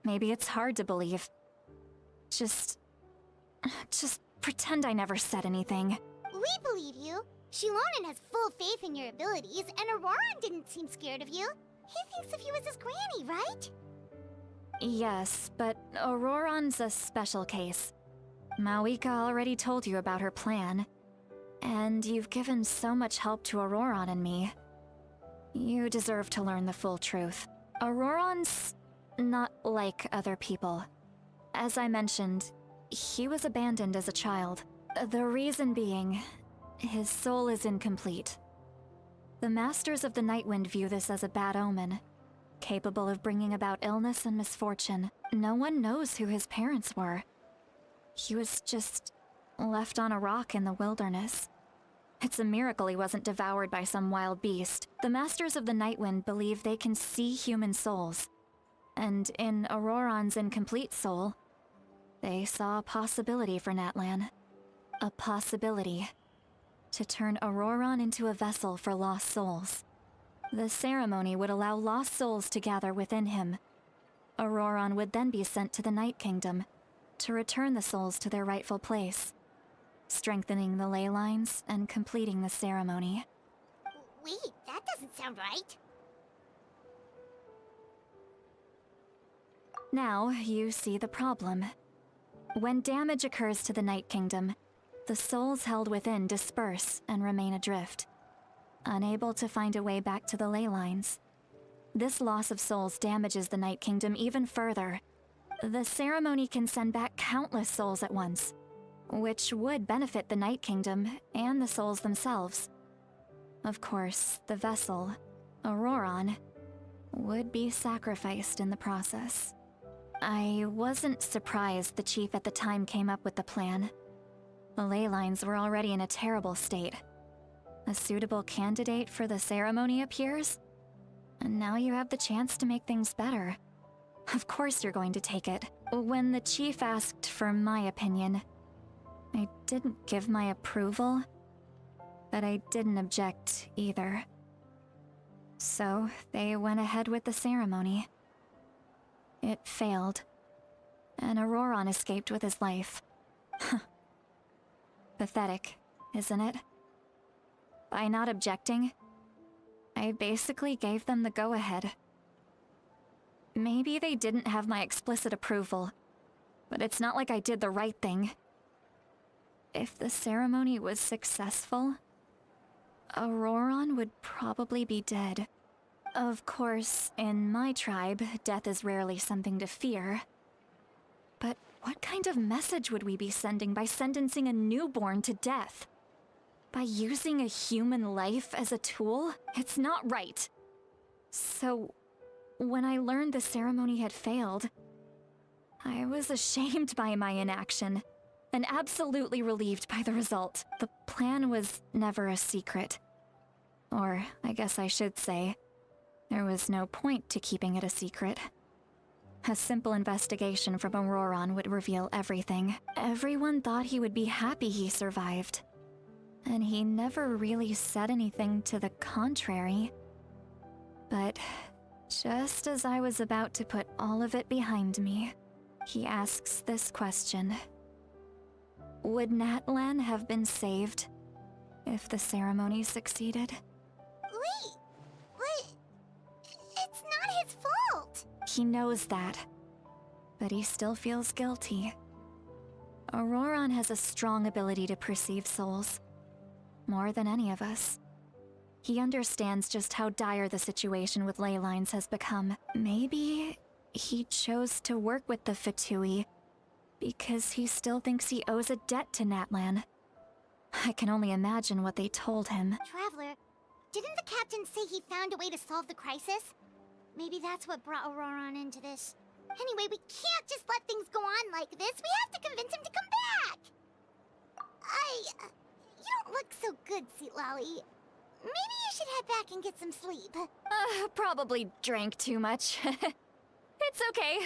Maybe it's hard to believe. Just pretend I never said anything. We believe you. Xilonen has full faith in your abilities, and Ororon didn't seem scared of you. He thinks of you as his granny, right? Yes, but Ororon's a special case. Mawika already told you about her plan. And you've given so much help to Ororon and me. You deserve to learn the full truth. Ororon's not like other people. As I mentioned, he was abandoned as a child. The reason being, his soul is incomplete. The Masters of the Nightwind view this as a bad omen, capable of bringing about illness and misfortune. No one knows who his parents were. He was just left on a rock in the wilderness. It's a miracle he wasn't devoured by some wild beast. The Masters of the Nightwind believe they can see human souls. And in Ororon's incomplete soul, they saw a possibility for Natlan. A possibility to turn Ororon into a vessel for lost souls. The ceremony would allow lost souls to gather within him. Ororon would then be sent to the Night Kingdom to return the souls to their rightful place, strengthening the ley lines and completing the ceremony. Wait, that doesn't sound right. Now you see the problem. When damage occurs to the Night Kingdom, the souls held within disperse and remain adrift, unable to find a way back to the ley lines. This loss of souls damages the Night Kingdom even further. The ceremony can send back countless souls at once, which would benefit the Night Kingdom and the souls themselves. Of course, the vessel, Ororon, would be sacrificed in the process. I wasn't surprised the chief at the time came up with the plan. The ley lines were already in a terrible state. A suitable candidate for the ceremony appears, and now you have the chance to make things better. Of course you're going to take it. When the chief asked for my opinion, I didn't give my approval, but I didn't object either. So they went ahead with the ceremony. It failed, and Ororon escaped with his life. Pathetic, isn't it? By not objecting, I basically gave them the go-ahead. Maybe they didn't have my explicit approval, but it's not like I did the right thing. If the ceremony was successful, Ororon would probably be dead. Of course, in my tribe, death is rarely something to fear. But what kind of message would we be sending by sentencing a newborn to death? By using a human life as a tool? It's not right. So, when I learned the ceremony had failed, I was ashamed by my inaction, and absolutely relieved by the result. The plan was never a secret. Or, I guess I should say, there was no point to keeping it a secret. A simple investigation from Ororon would reveal everything. Everyone thought he would be happy he survived. And he never really said anything to the contrary. But just as I was about to put all of it behind me, he asks this question. Would Natlan have been saved if the ceremony succeeded? Wait, but it's not his fault. He knows that, but he still feels guilty. Ororon has a strong ability to perceive souls, more than any of us. He understands just how dire the situation with ley lines has become. Maybe he chose to work with the Fatui because he still thinks he owes a debt to Natlan. I can only imagine what they told him. Traveler, didn't the captain say he found a way to solve the crisis? Maybe that's what brought Ororon into this. Anyway, we can't just let things go on like this. We have to convince him to come back. You don't look so good, Citlali. Maybe you should head back and get some sleep. Probably drank too much. It's okay.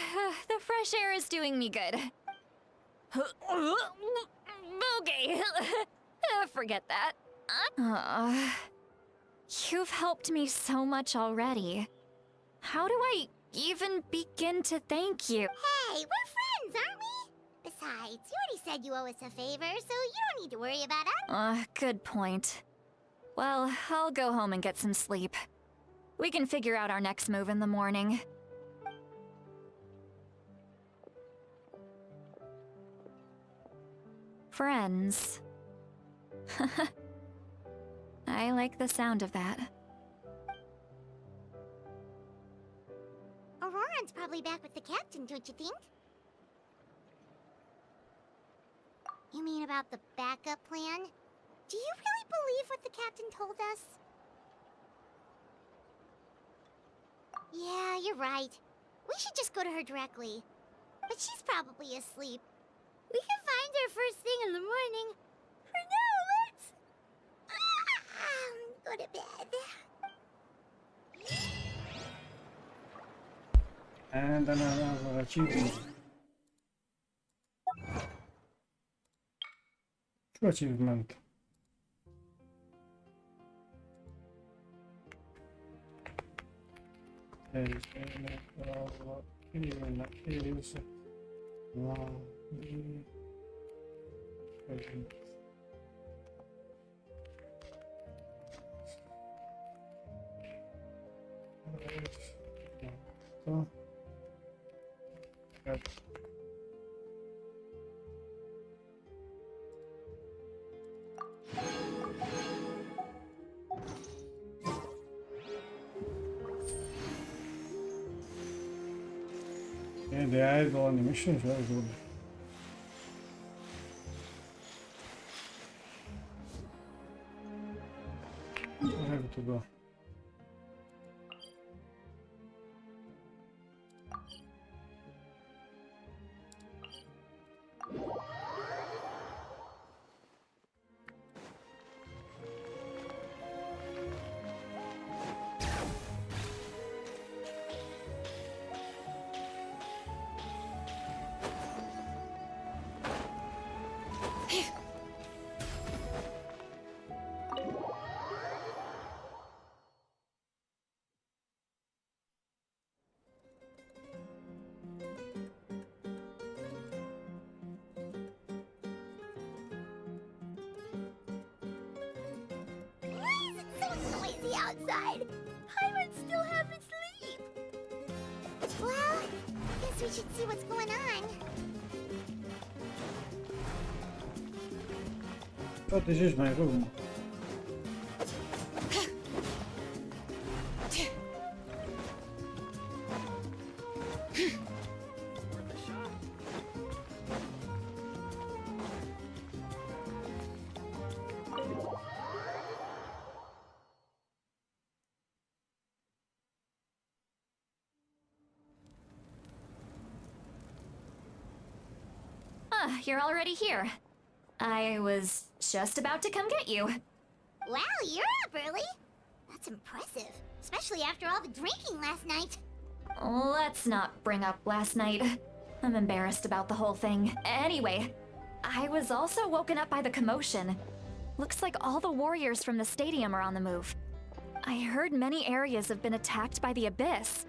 The fresh air is doing me good. Okay. Forget that. You've helped me so much already. How do I even begin to thank you? Hey, we're friends, aren't we? Besides, you already said you owe us a favor, so you don't need to worry about us. Good point. Well, I'll go home and get some sleep. We can figure out our next move in the morning. Friends. I like the sound of that. Ororon's probably back with the captain, don't you think? You mean about the backup plan? Do you really believe what the captain told us? Yeah, you're right. We should just go to her directly. But she's probably asleep. We can find her first thing in the morning. For now, let's... go to bed. And another achievement. True achievement. Yeah, the idle animation is very good. I have to go. Outside. Pirates still haven't sleep. Well, I guess we should see what's going on. Oh, this is my room. Ah, you're already here. I was just about to come get you. Wow, you're up early. That's impressive, especially after all the drinking last night. Let's not bring up last night. I'm embarrassed about the whole thing. Anyway, I was also woken up by the commotion. Looks like all the warriors from the stadium are on the move. I heard many areas have been attacked by the Abyss,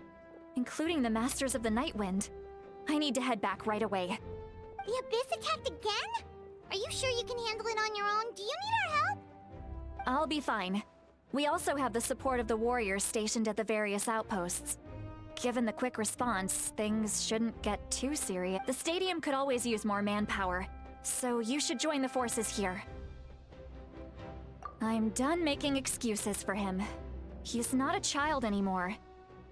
including the Masters of the Nightwind. I need to head back right away. The Abyss attacked again? Are you sure you can handle it on your own? Do you need our help? I'll be fine. We also have the support of the warriors stationed at the various outposts. Given the quick response, things shouldn't get too serious. The stadium could always use more manpower, so you should join the forces here. I'm done making excuses for him. He's not a child anymore.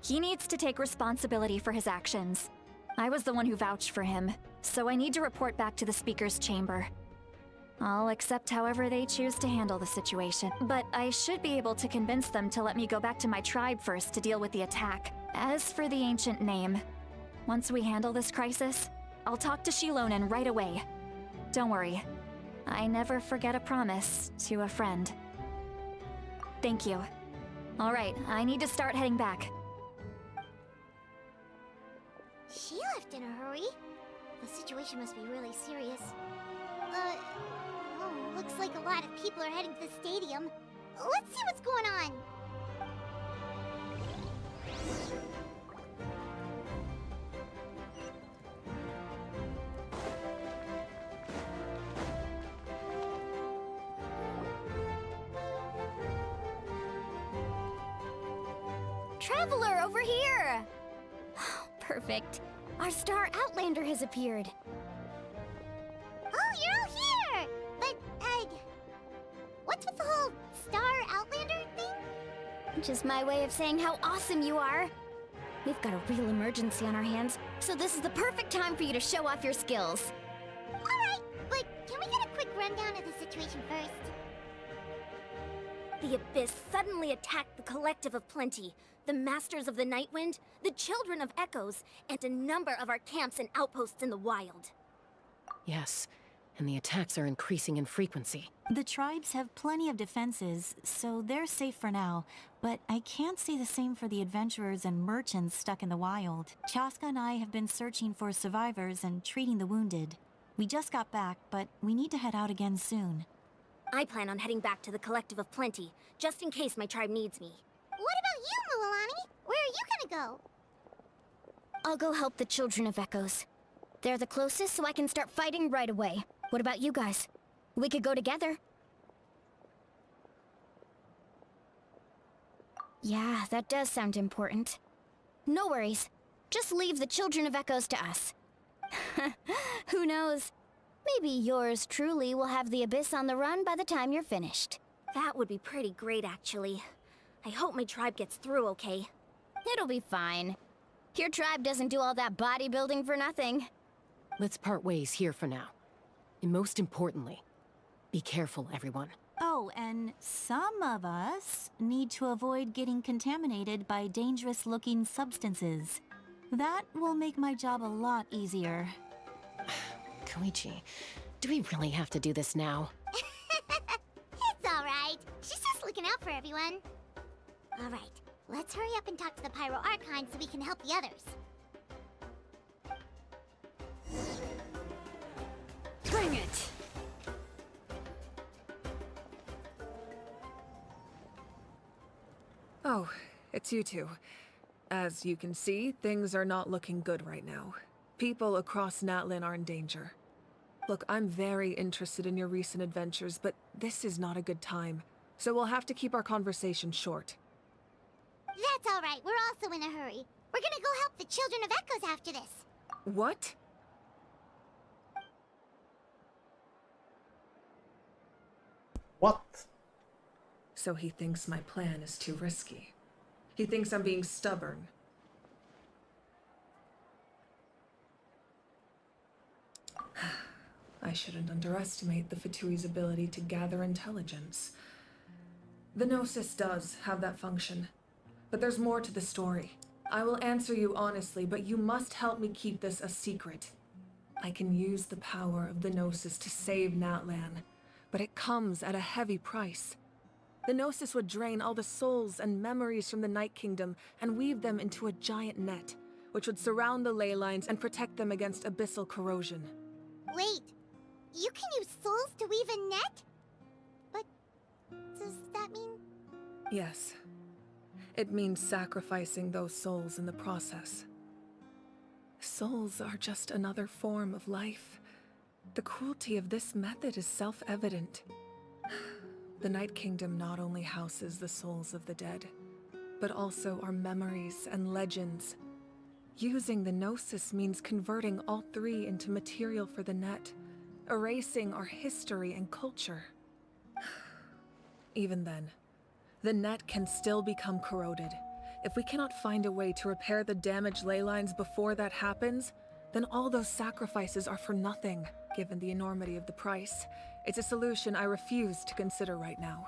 He needs to take responsibility for his actions. I was the one who vouched for him, so I need to report back to the Speaker's Chamber. I'll accept however they choose to handle the situation, but I should be able to convince them to let me go back to my tribe first to deal with the attack. As for the ancient name, once we handle this crisis, I'll talk to Xilonen right away. Don't worry, I never forget a promise to a friend. Thank you. All right, I need to start heading back. She left in a hurry. The situation must be really serious. Looks like a lot of people are heading to the stadium. Let's see what's going on. Traveler, over here! Perfect. Our star Outlander has appeared. Oh, you're all here! But, what's with the whole Star Outlander thing? Just my way of saying how awesome you are. We've got a real emergency on our hands, so this is the perfect time for you to show off your skills. Alright, but can we get a quick rundown of the situation first? The Abyss suddenly attacked the Collective of Plenty, the Masters of the Nightwind, the Children of Echoes, and a number of our camps and outposts in the wild. Yes, and the attacks are increasing in frequency. The tribes have plenty of defenses, so they're safe for now, but I can't say the same for the adventurers and merchants stuck in the wild. Chaska and I have been searching for survivors and treating the wounded. We just got back, but we need to head out again soon. I plan on heading back to the Collective of Plenty, just in case my tribe needs me. What about you, Mualani? Where are you gonna go? I'll go help the Children of Echoes. They're the closest, so I can start fighting right away. What about you guys? We could go together. Yeah, that does sound important. No worries. Just leave the Children of Echoes to us. Who knows? Maybe yours truly will have the Abyss on the run by the time you're finished. That would be pretty great, actually. I hope my tribe gets through okay. It'll be fine. Your tribe doesn't do all that bodybuilding for nothing. Let's part ways here for now. And most importantly, be careful, everyone. Oh, and some of us need to avoid getting contaminated by dangerous-looking substances. That will make my job a lot easier. Koichi, do we really have to do this now? It's alright. She's just looking out for everyone. Alright, let's hurry up and talk to the Pyro Archon so we can help the others. Bring it! Oh, it's you two. As you can see, things are not looking good right now. People across Natlin are in danger. Look, I'm very interested in your recent adventures, but this is not a good time. So we'll have to keep our conversation short. That's alright, we're also in a hurry. We're gonna go help the Children of Echoes after this. What? What? So he thinks my plan is too risky. He thinks I'm being stubborn. I shouldn't underestimate the Fatui's ability to gather intelligence. The Gnosis does have that function, but there's more to the story. I will answer you honestly, but you must help me keep this a secret. I can use the power of the Gnosis to save Natlan, but it comes at a heavy price. The Gnosis would drain all the souls and memories from the Night Kingdom and weave them into a giant net, which would surround the ley lines and protect them against abyssal corrosion. Wait, you can use souls to weave a net? But does that mean... Yes. It means sacrificing those souls in the process. Souls are just another form of life. The cruelty of this method is self-evident. The Night Kingdom not only houses the souls of the dead, but also our memories and legends. Using the Gnosis means converting all three into material for the net, erasing our history and culture. Even then, the net can still become corroded. If we cannot find a way to repair the damaged ley lines before that happens, then all those sacrifices are for nothing, given the enormity of the price. It's a solution I refuse to consider right now.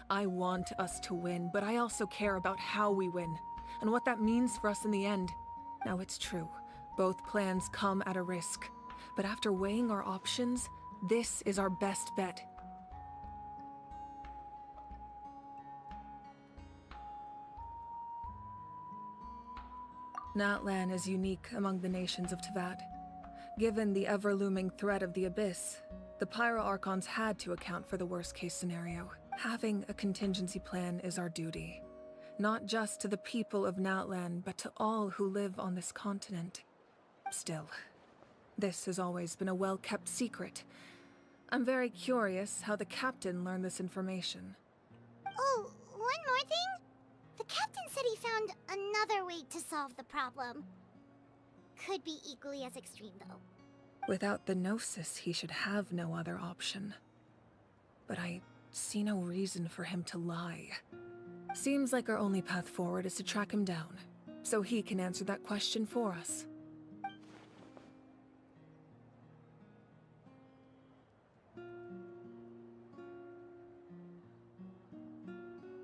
I want us to win, but I also care about how we win, and what that means for us in the end. Now it's true, both plans come at a risk, but after weighing our options, this is our best bet. Natlan is unique among the nations of Teyvat. Given the ever-looming threat of the Abyss, the Pyro Archons had to account for the worst-case scenario. Having a contingency plan is our duty, not just to the people of Natlan, but to all who live on this continent. Still, this has always been a well-kept secret. I'm very curious how the captain learned this information. Oh, one more thing? The captain said he found another way to solve the problem. Could be equally as extreme, though. Without the Gnosis, he should have no other option. But I see no reason for him to lie. Seems like our only path forward is to track him down, so he can answer that question for us.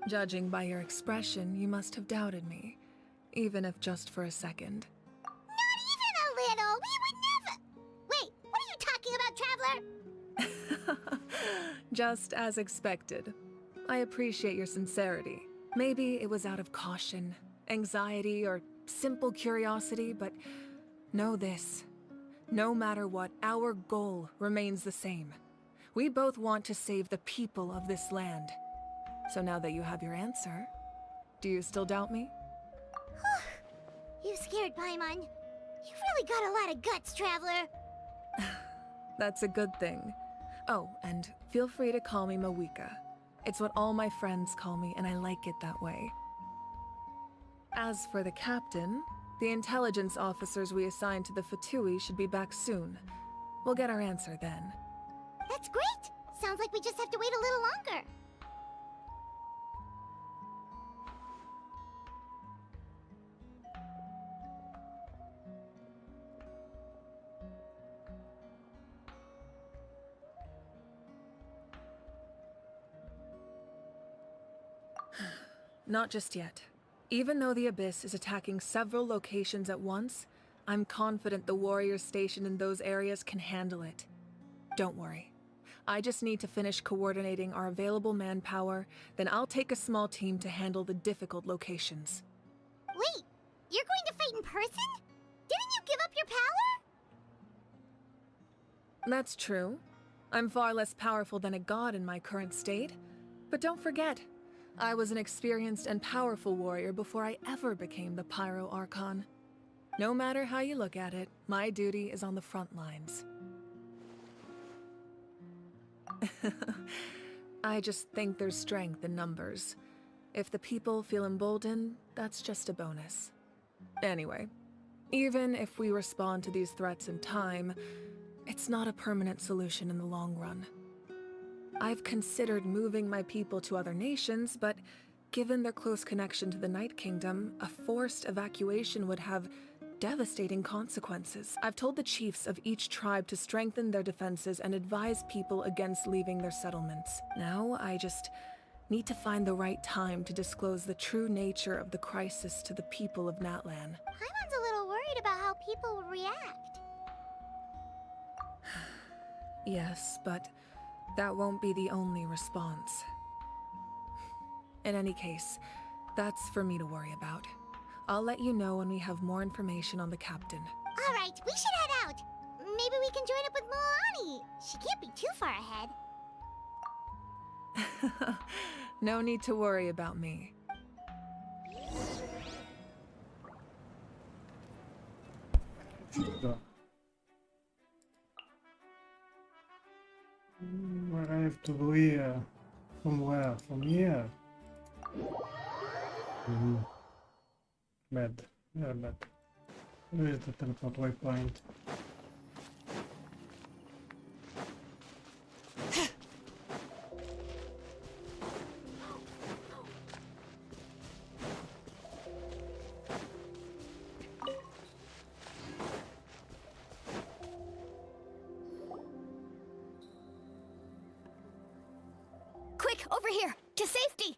Judging by your expression, you must have doubted me, even if just for a second. Not even a little! We would never... Wait, what are you talking about, Traveler? Just as expected. I appreciate your sincerity. Maybe it was out of caution, anxiety, or simple curiosity, but know this. No matter what, our goal remains the same. We both want to save the people of this land. So now that you have your answer, do you still doubt me? You scared Paimon. You've really got a lot of guts, Traveler. That's a good thing. Oh, and feel free to call me Mawika. It's what all my friends call me, and I like it that way. As for the captain, the intelligence officers we assigned to the Fatui should be back soon. We'll get our answer then. That's great! Sounds like we just have to wait a little longer. Not just yet. Even though the Abyss is attacking several locations at once, I'm confident the warriors stationed in those areas can handle it. Don't worry. I just need to finish coordinating our available manpower, then I'll take a small team to handle the difficult locations. Wait, you're going to fight in person? Didn't you give up your power? That's true. I'm far less powerful than a god in my current state. But don't forget, I was an experienced and powerful warrior before I ever became the Pyro Archon. No matter how you look at it, my duty is on the front lines. I just think there's strength in numbers. If the people feel emboldened, that's just a bonus. Anyway, even if we respond to these threats in time, it's not a permanent solution in the long run. I've considered moving my people to other nations, but given their close connection to the Night Kingdom, a forced evacuation would have devastating consequences. I've told the chiefs of each tribe to strengthen their defenses and advise people against leaving their settlements. Now, I just need to find the right time to disclose the true nature of the crisis to the people of Natlan. Paimon's a little worried about how people will react. Yes, but that won't be the only response. In any case, that's for me to worry about. I'll let you know when we have more information on the captain. Alright, we should head out. Maybe we can join up with Milani. She can't be too far ahead. No need to worry about me. So. Where I have to go here? From where? From here? Bad. Yeah, bad. Where is the teleport waypoint? Quick, over here! To safety!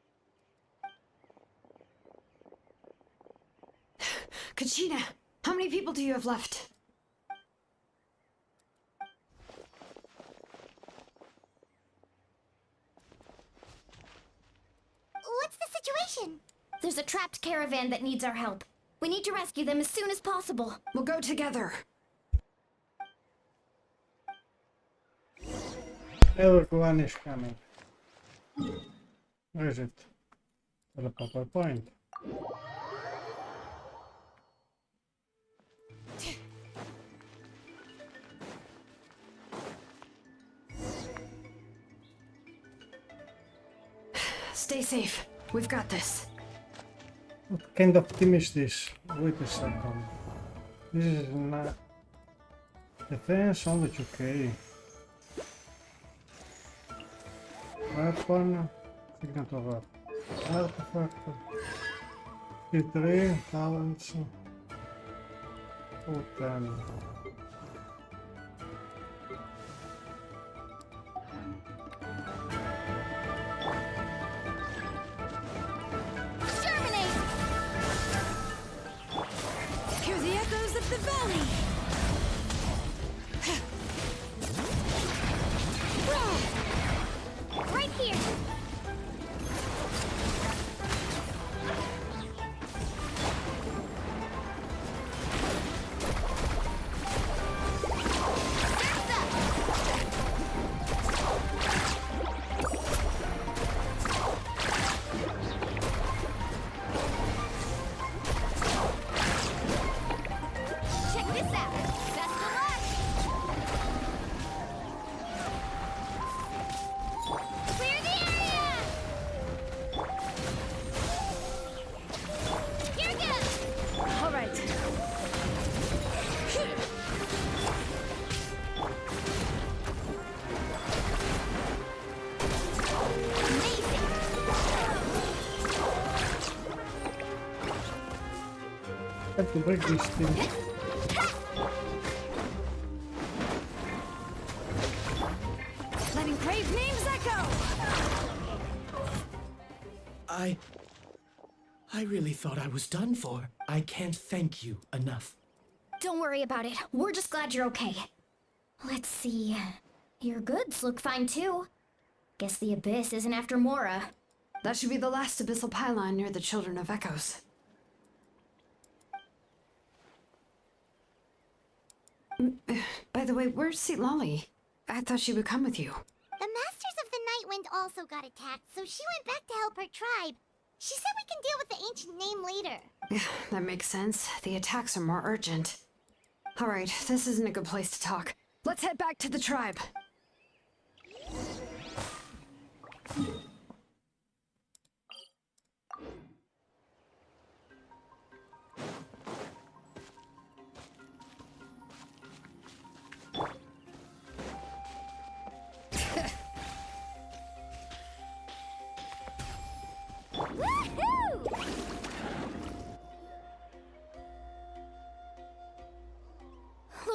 Kachina, how many people do you have left? What's the situation? There's a trapped caravan that needs our help. We need to rescue them as soon as possible. We'll go together. Everyone is coming. Where is it? Teleport waypoint. Stay safe. We've got this. What kind of team is this? Wait a second. This is not defense only okay. Weapon, signature artifact, P3, talents, 10. Hear the echoes of the valley! Right here! Check this out! Best of luck! Clear the area! Here goes! All right. Amazing! I have to break this thing. Letting brave names echo. I really thought I was done for. I can't thank you enough. Don't worry about it. We're just glad you're okay. Let's see. Your goods look fine too. Guess the Abyss isn't after Mora. That should be the last abyssal pylon near the Children of Echoes. By the way, where's Citlali? I thought she would come with you. The Masters of the Night Wind also got attacked, so she went back to help her tribe. She said we can deal with the ancient name later. That makes sense. The attacks are more urgent. Alright, this isn't a good place to talk. Let's head back to the tribe.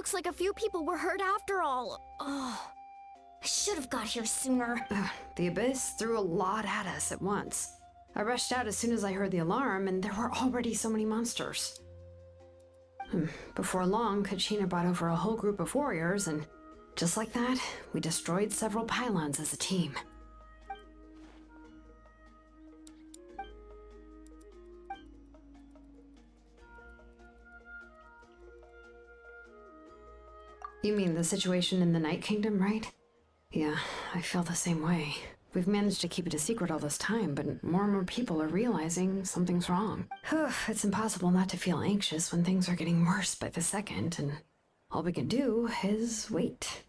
Looks like a few people were hurt after all. Oh, I should have got here sooner. The Abyss threw a lot at us at once. I rushed out as soon as I heard the alarm, and there were already so many monsters. Before long, Kachina brought over a whole group of warriors, and just like that, we destroyed several pylons as a team. You mean the situation in the Night Kingdom, right? Yeah, I feel the same way. We've managed to keep it a secret all this time, but more and more people are realizing something's wrong. It's impossible not to feel anxious when things are getting worse by the second, and all we can do is wait.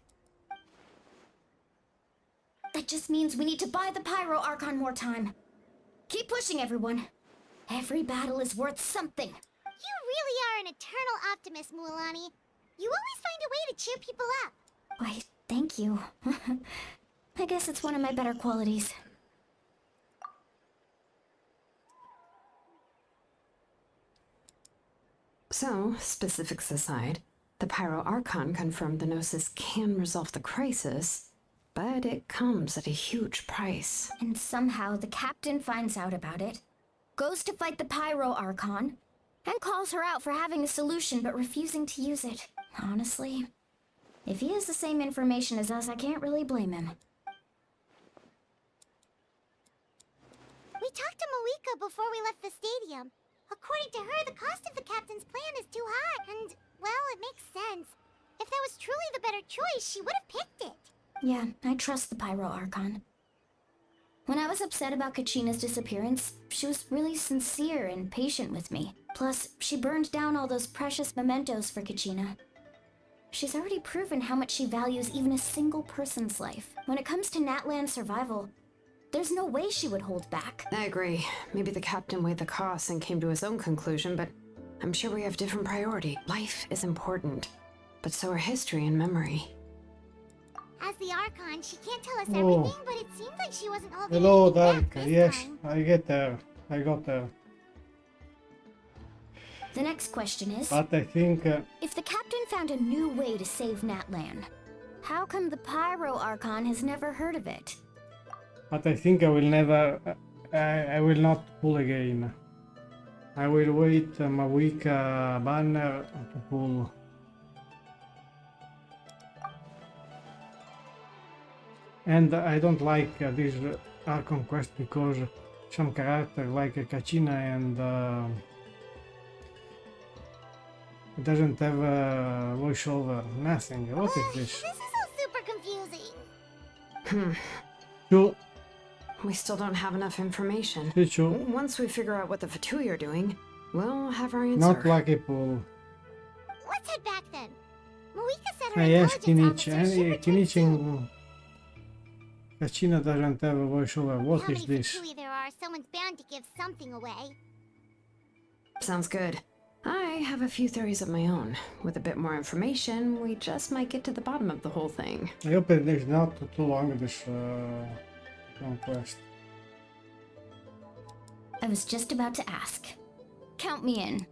That just means we need to buy the Pyro Archon more time. Keep pushing, everyone. Every battle is worth something. You really are an eternal optimist, Mualani. You always find a way to cheer people up. Why, thank you. I guess it's one of my better qualities. So, specifics aside, the Pyro Archon confirmed the Gnosis can resolve the crisis, but it comes at a huge price. And somehow the captain finds out about it, goes to fight the Pyro Archon, and calls her out for having a solution but refusing to use it. Honestly, if he has the same information as us, I can't really blame him. We talked to Moika before we left the stadium. According to her, the cost of the captain's plan is too high, and, well, it makes sense. If that was truly the better choice, she would have picked it. Yeah, I trust the Pyro Archon. When I was upset about Kachina's disappearance, she was really sincere and patient with me. Plus, she burned down all those precious mementos for Kachina. She's already proven how much she values even a single person's life. When it comes to Natlan's survival, there's no way she would hold back. I agree. Maybe the captain weighed the costs and came to his own conclusion, but I'm sure we have different priority. Life is important, but so are history and memory. As the Archon, she can't tell us Oh. everything, but it seems like she wasn't holding Hello, anything back Dark. this Yes, time. I get there. I got there. The next question is, But I think if the captain found a new way to save Natlan, how come the Pyro Archon has never heard of it? I think I will never. I will not pull again. I will wait Mawika banner to pull. And I don't like this Archon Quest because some character like Kachina and it doesn't have a voiceover, nothing. What is this? This is all super confusing. Chu, We still don't have enough information. Chu, Once we figure out what the Fatui are doing, we'll have our answer. not lucky pull. Let's head back then. Moika said her Ah, yes, intelligence Kinichi. officer should return Kinichi. soon. Kachina doesn't have a voiceover. What How is many this? Fatui there are, someone's bound to give something away. Sounds good. I have a few theories of my own. With a bit more information, we just might get to the bottom of the whole thing. I hope it is not too long, this long quest. I was just about to ask. Count me in.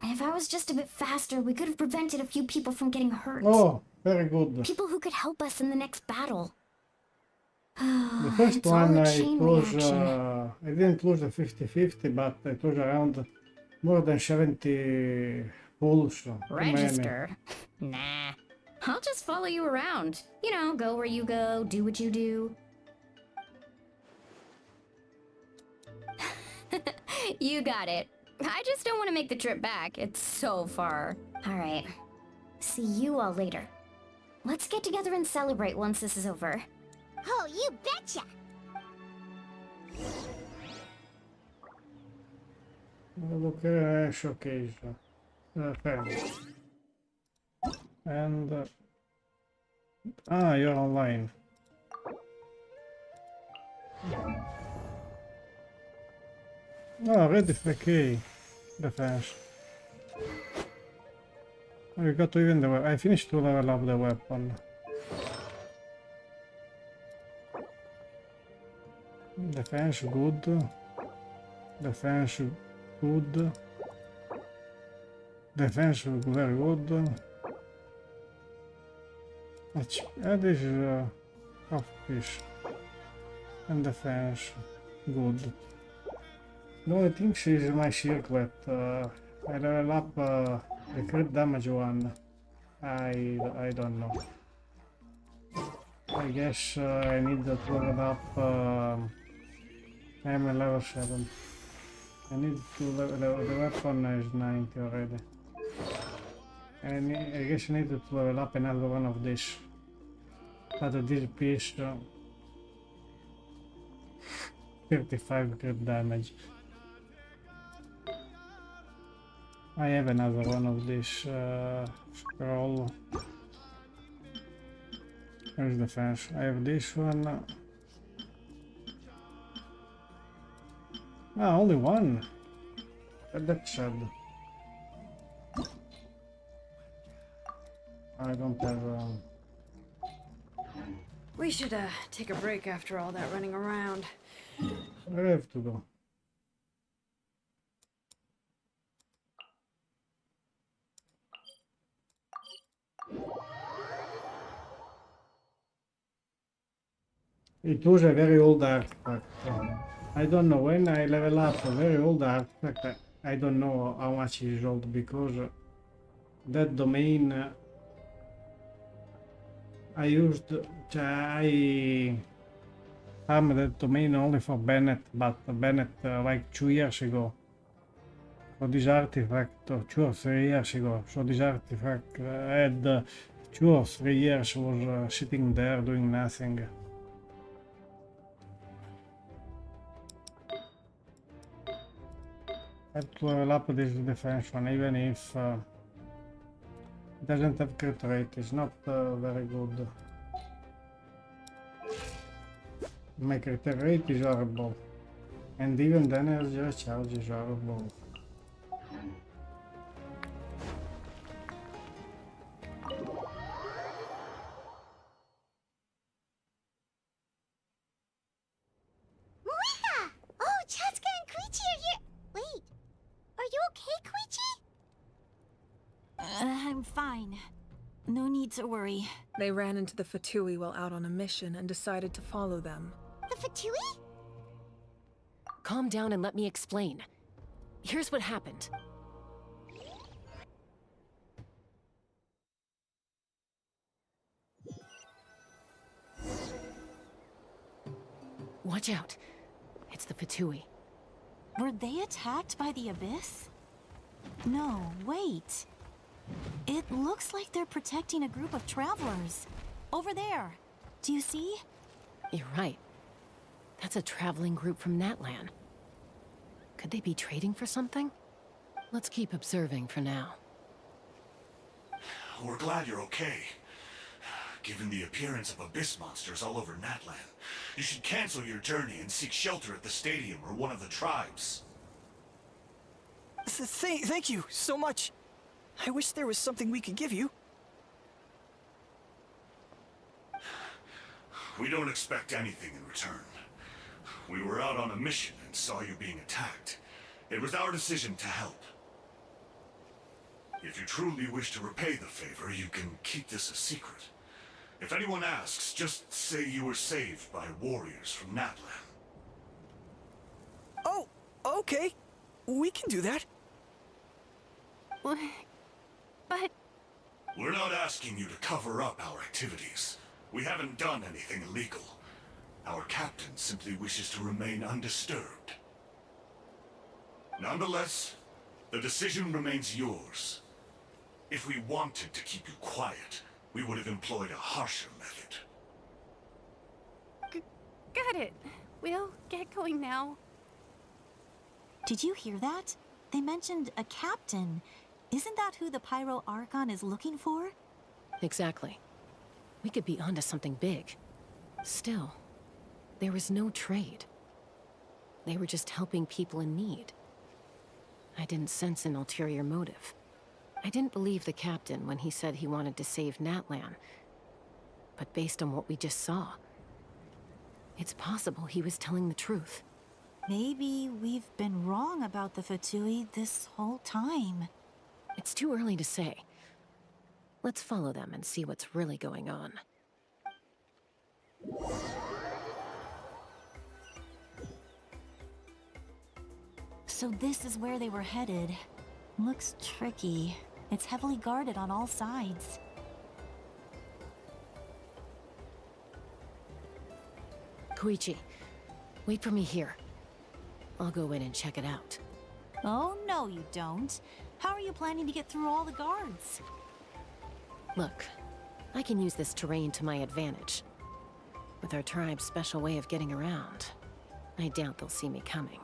If I was just a bit faster, we could have prevented a few people from getting hurt. Oh, very good. People who could help us in the next battle. The first It's all one a I chain was, reaction. I didn't lose the 50-50, but it was around more than 70 pulls. Too many. Register? Nah. I'll just follow you around. You know, go where you go, do what you do. You got it. I just don't want to make the trip back. It's so far. All right. See you all later. Let's get together and celebrate once this is over. Oh, you betcha! Look, showcase. Friends. And you're online. Oh, ready for key. Defense. I got to even the I finished to level up the weapon. Defense good. Defense good. Defense look very good. This is half fish. And defense, good. No, I think she's my circlet. I level up the crit damage one. I don't know. I guess I need to level up. I'm a level 7. I need to level the weapon is 90 already. I guess I need to level up another one of this. But this piece 35 crit damage. I have another one of this scroll. Where's the fence? I have this one. Ah, only one. That's sad. I don't have. We should take a break after all that running around. I have to go. It was a very old artifact. I don't know when I level up a very old artifact. I don't know how much it is old because that domain I farmed that domain only for Bennett, but Bennett like 2 years ago. For this artifact, 2 or 3 years ago. So this artifact had 2 or 3 years was sitting there doing nothing. I have to level up this defense one, even if it doesn't have crit rate, it's not very good. My crit rate is horrible, and even the energy recharge is horrible. Moika! Oh, Chaska and Koichi are here! Wait, are you okay, Koichi? I'm fine. No need to worry. They ran into the Fatui while out on a mission and decided to follow them. The Fatui? Calm down and let me explain. Here's what happened. Watch out. It's the Fatui. Were they attacked by the Abyss? No, wait. It looks like they're protecting a group of travelers. Over there. Do you see? You're right. That's a traveling group from Natlan. Could they be trading for something? Let's keep observing for now. We're glad you're okay. Given the appearance of abyss monsters all over Natlan, you should cancel your journey and seek shelter at the stadium or one of the tribes. Thank you so much. I wish there was something we could give you. We don't expect anything in return. We were out on a mission and saw you being attacked. It was our decision to help. If you truly wish to repay the favor, you can keep this a secret. If anyone asks, just say you were saved by warriors from Natlan. Oh, okay. We can do that. But... We're not asking you to cover up our activities. We haven't done anything illegal. Our captain simply wishes to remain undisturbed. Nonetheless, the decision remains yours. If we wanted to keep you quiet, we would have employed a harsher method. Got it. We'll get going now. Did you hear that? They mentioned a captain. Isn't that who the Pyro Archon is looking for? Exactly. We could be onto something big. Still, there was no trade. They were just helping people in need. I didn't sense an ulterior motive. I didn't believe the captain when he said he wanted to save Natlan. But based on what we just saw, it's possible he was telling the truth. Maybe we've been wrong about the Fatui this whole time. It's too early to say. Let's follow them and see what's really going on. So this is where they were headed. Looks tricky. It's heavily guarded on all sides. Koichi, wait for me here. I'll go in and check it out. Oh, no you don't. How are you planning to get through all the guards? Look, I can use this terrain to my advantage. With our tribe's special way of getting around, I doubt they'll see me coming.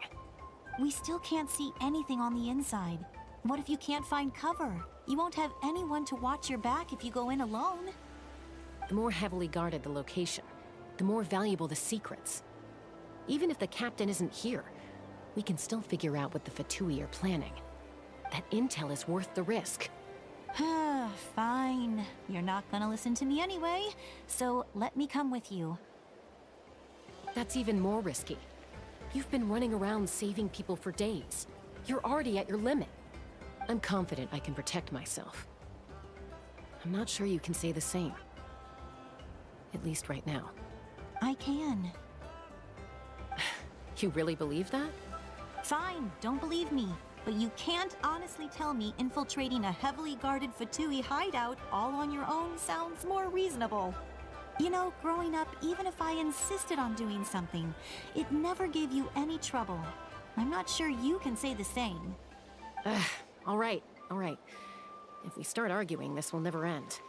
We still can't see anything on the inside. What if you can't find cover? You won't have anyone to watch your back if you go in alone. The more heavily guarded the location, the more valuable the secrets. Even if the captain isn't here, we can still figure out what the Fatui are planning. That intel is worth the risk. Fine. You're not gonna listen to me anyway, so let me come with you. That's even more risky. You've been running around saving people for days. You're already at your limit. I'm confident I can protect myself. I'm not sure you can say the same. At least right now. I can. You really believe that? Fine, don't believe me. But you can't honestly tell me infiltrating a heavily guarded Fatui hideout all on your own sounds more reasonable. You know, growing up, even if I insisted on doing something, it never gave you any trouble. I'm not sure you can say the same. All right. If we start arguing, this will never end.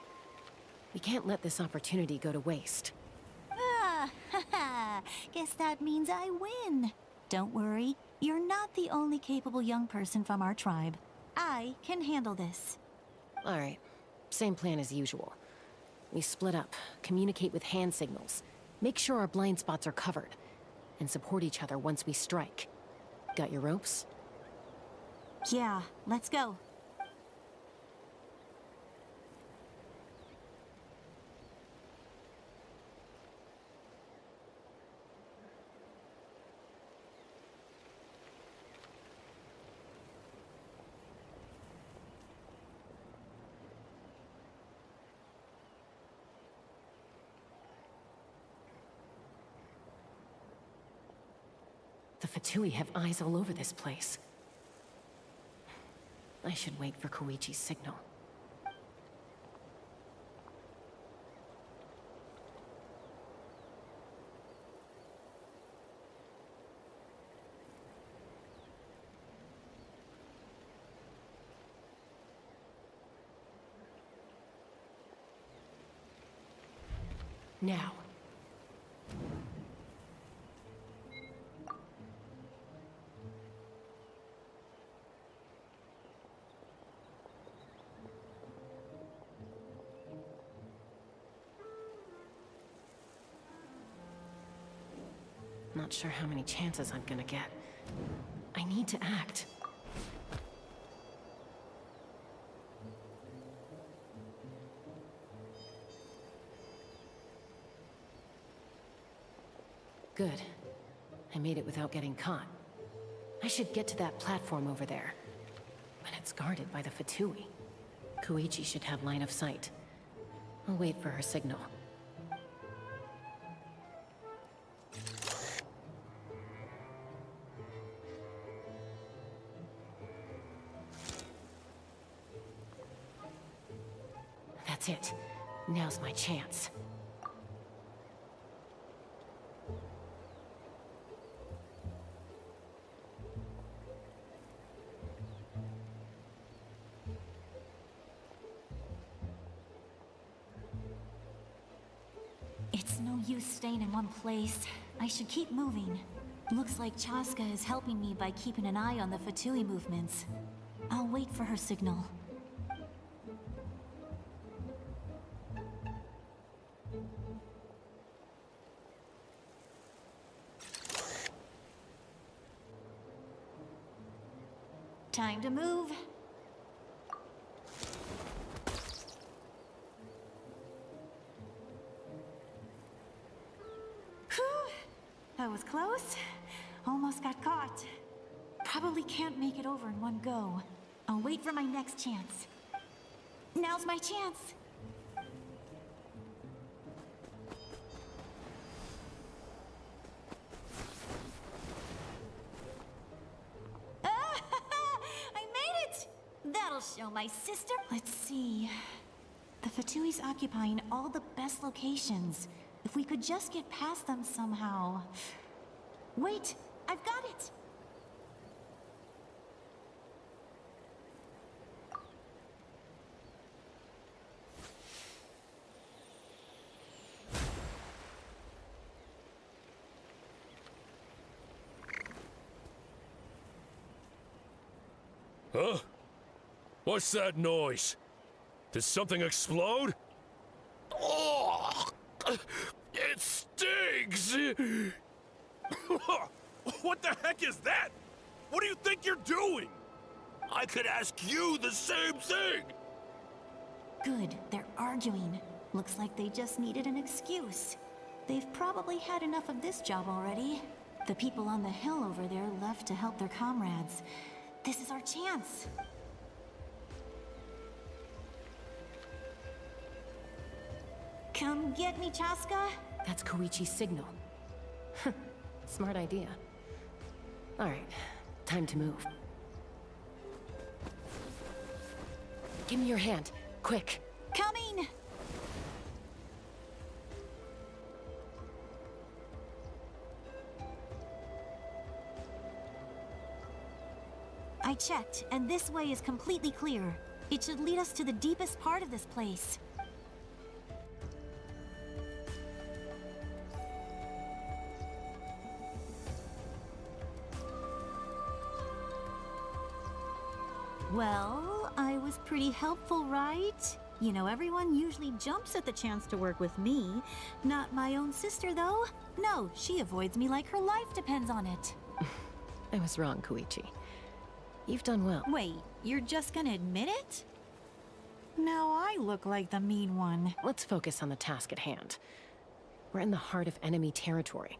We can't let this opportunity go to waste. Guess that means I win. Don't worry, you're not the only capable young person from our tribe. I can handle this. All right, same plan as usual. We split up, communicate with hand signals, make sure our blind spots are covered, and support each other once we strike. Got your ropes? Yeah, let's go. The Fatui have eyes all over this place. I should wait for Koichi's signal. Now. Not sure how many chances I'm gonna get. I need to act. Good. I made it without getting caught. I should get to that platform over there. But it's guarded by the Fatui. Koichi should have line of sight. I'll wait for her signal. That's it. Now's my chance. It's no use staying in one place. I should keep moving. Looks like Chaska is helping me by keeping an eye on the Fatui movements. I'll wait for her signal. Time to move. Whew. That was close. Almost got caught. Probably can't make it over in one go. I'll wait for my next chance. Now's my chance. I made it! That'll show my sister. Let's see. The Fatui's occupying all the best locations. If we could just get past them somehow. Wait, I've got it! Huh? What's that noise? Did something explode? Oh! It stings! What the heck is that? What do you think you're doing? I could ask you the same thing! Good, they're arguing. Looks like they just needed an excuse. They've probably had enough of this job already. The people on the hill over there left to help their comrades. This is our chance. Come get me, Chaska. That's Koichi's signal. Smart idea. All right, time to move. Give me your hand, quick. Coming! I checked, and this way is completely clear. It should lead us to the deepest part of this place. Well, I was pretty helpful, right? You know, everyone usually jumps at the chance to work with me. Not my own sister, though. No, she avoids me like her life depends on it. I was wrong, Koichi. You've done well. Wait, you're just gonna admit it? Now I look like the mean one. Let's focus on the task at hand. We're in the heart of enemy territory.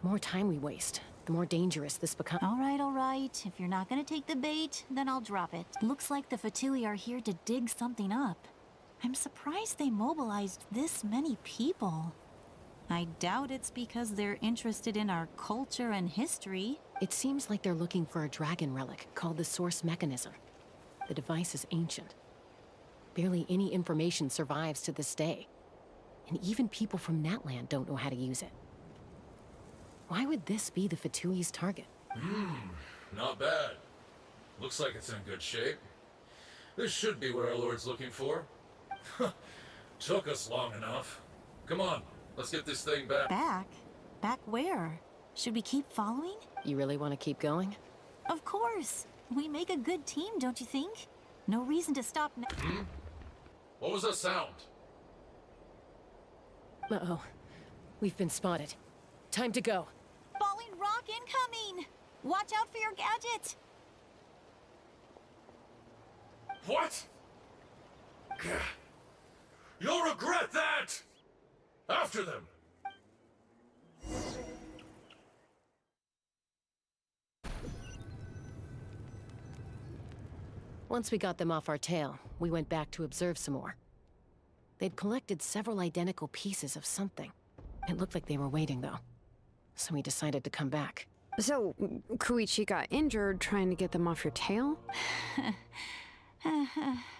The more time we waste, the more dangerous this becomes. All right. If you're not gonna take the bait, then I'll drop it. Looks like the Fatui are here to dig something up. I'm surprised they mobilized this many people. I doubt it's because they're interested in our culture and history. It seems like they're looking for a dragon relic called the Source Mechanism. The device is ancient. Barely any information survives to this day. And even people from Natlan don't know how to use it. Why would this be the Fatui's target? Not bad. Looks like it's in good shape. This should be what our Lord's looking for. Took us long enough. Come on, let's get this thing back. Back? Back where? Should we keep following? You really want to keep going? Of course. We make a good team, don't you think? No reason to stop now. What was that sound? Uh-oh. We've been spotted. Time to go. Falling rock incoming! Watch out for your gadget! What? You'll regret that! After them! Once we got them off our tail, we went back to observe some more. They'd collected several identical pieces of something. It looked like they were waiting, though. So we decided to come back. So, Koichi got injured trying to get them off your tail?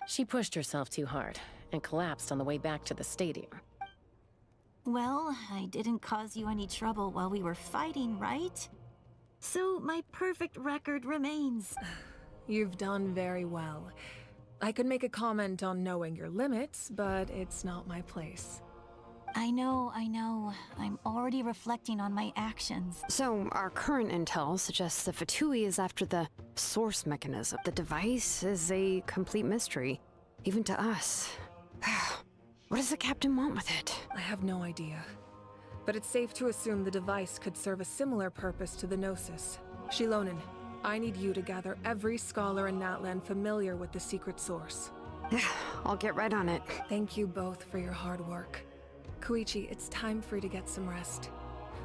She pushed herself too hard and collapsed on the way back to the stadium. Well, I didn't cause you any trouble while we were fighting, right? So my perfect record remains. You've done very well. I could make a comment on knowing your limits, but it's not my place. I know. I'm already reflecting on my actions. So, our current intel suggests the Fatui is after the source mechanism. The device is a complete mystery, even to us. What does the captain want with it? I have no idea. But it's safe to assume the device could serve a similar purpose to the Gnosis. Xilonen, I need you to gather every scholar in Natlan familiar with the secret source. I'll get right on it. Thank you both for your hard work. Koichi, it's time for you to get some rest.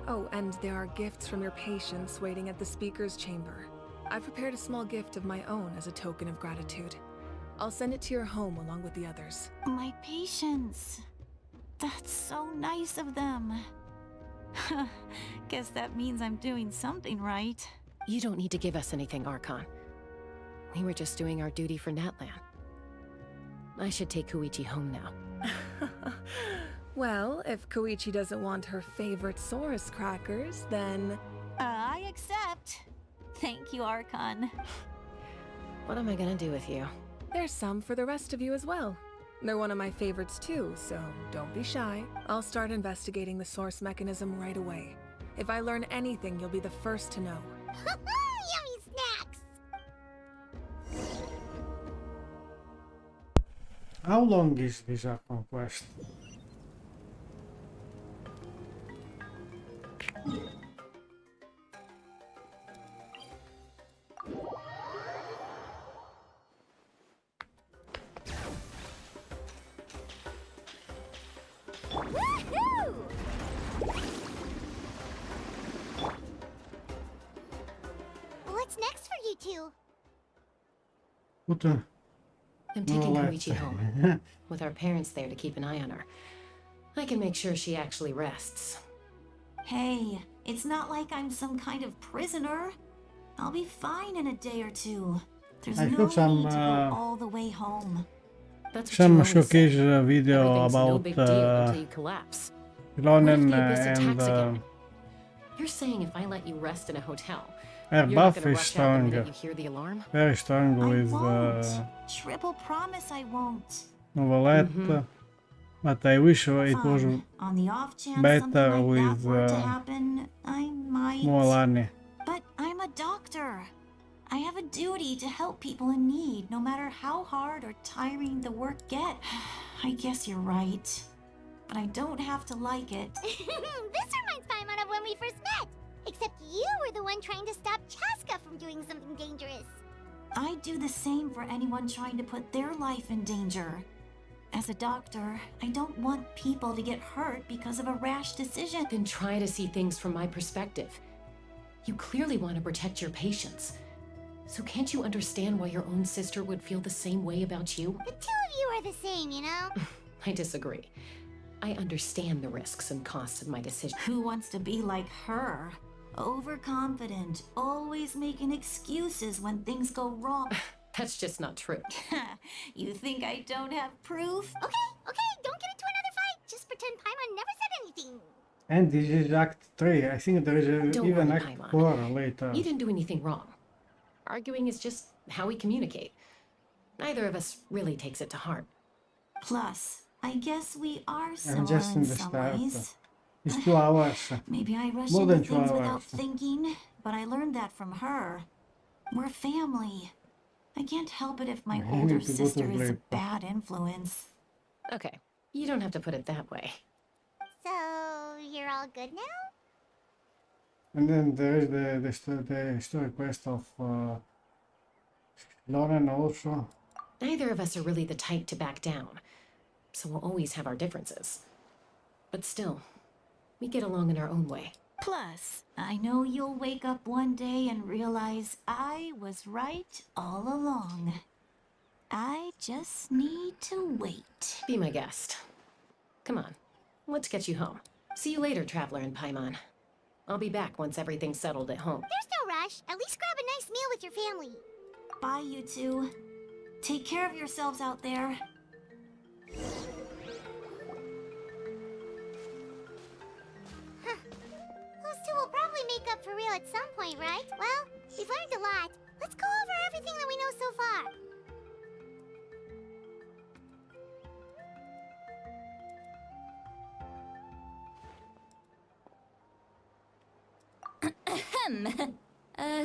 Oh, and there are gifts from your patients waiting at the speaker's chamber. I've prepared a small gift of my own as a token of gratitude. I'll send it to your home along with the others. My patience. That's so nice of them. Guess that means I'm doing something right. You don't need to give us anything, Archon. We were just doing our duty for Natlan. I should take Koichi home now. Well, if Koichi doesn't want her favorite Saurus crackers, then... I accept. Thank you, Archon. What am I gonna do with you? There's some for the rest of you as well. They're one of my favorites too, so don't be shy. I'll start investigating the source mechanism right away. If I learn anything, you'll be the first to know. Yummy snacks! How long is this Archon Quest? Woohoo! What's next for you two? What the? I'm taking No, Koichi home, with our parents there to keep an eye on her. I can make sure she actually rests. Hey, it's not like I'm some kind of prisoner. I'll be fine in a day or two. There's I no took need some, to go all the way home. That's what some you always say. showcase video Everything's no about big deal until you collapse. Xilonen What if the abyss attacks and again? You're saying if I let you rest in a hotel, her you're not buff gonna is rush out the minute strong, you hear the alarm? very strong I with won't. Triple promise I won't. Novelette, but I wish it was Fine. On the off chance better something like with that were to happen, I might. Mualani. But I'm a doctor. I have a duty to help people in need, no matter how hard or tiring the work gets. I guess you're right. But I don't have to like it. This reminds Paimon of when we first met. Except you were the one trying to stop Chaska from doing something dangerous. I'd do the same for anyone trying to put their life in danger. As a doctor, I don't want people to get hurt because of a rash decision. Then try to see things from my perspective. You clearly want to protect your patients. So can't you understand why your own sister would feel the same way about you? The two of you are the same, you know? I disagree. I understand the risks and costs of my decision. Who wants to be like her? Overconfident, always making excuses when things go wrong. That's just not true. You think I don't have proof? Okay, don't get into another fight. Just pretend Paimon never said anything. And this is Act 3. I think there is Don't even worry, Act Paimon. 4 later. You didn't do anything wrong. Arguing is just how we communicate. Neither of us really takes it to heart. Plus, I guess we are I'm similar just in in the some start. ways. It's 2 hours. Maybe I rush More into than 2 things hours. without thinking, but I learned that from her. We're family. I can't help it if my I older need to go to sister is a sleep. bad influence. Okay, you don't have to put it that way. So, you're all good now? And then there is the story quest of Xilonen also. Neither of us are really the type to back down, so we'll always have our differences. But still, we get along in our own way. Plus, I know you'll wake up one day and realize I was right all along. I just need to wait. Be my guest. Come on, let's get you home. See you later, Traveler and Paimon. I'll be back once everything's settled at home. There's no rush. At least grab a nice meal with your family. Bye, you two. Take care of yourselves out there. Those two will probably make up for real at some point, right? Well, we've learned a lot. Let's go over everything that we know so far. Ahem.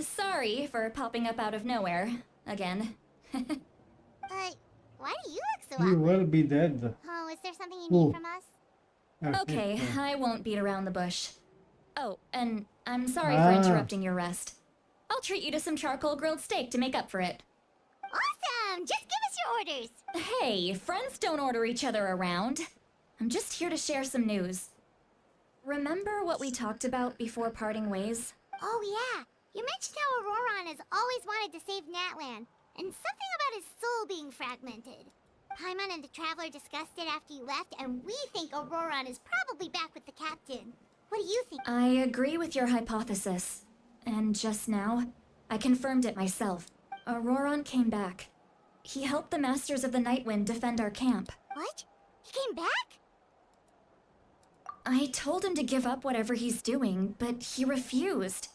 Sorry for popping up out of nowhere. Again. Why do you look so He awkward? will be dead. Oh, is there something you Ooh. need from us? Okay, I won't beat around the bush. Oh, and I'm sorry for interrupting your rest. I'll treat you to some charcoal grilled steak to make up for it. Awesome! Just give us your orders. Hey, friends don't order each other around. I'm just here to share some news. Remember what we talked about before parting ways? Oh yeah, You mentioned how Ororon has always wanted to save Natlan, and something about his soul being fragmented. Paimon and the Traveler discussed it after you left, and we think Ororon is probably back with the captain. What do you think? I agree with your hypothesis. And just now, I confirmed it myself. Ororon came back. He helped the Masters of the Nightwind defend our camp. What? He came back? I told him to give up whatever he's doing, but he refused.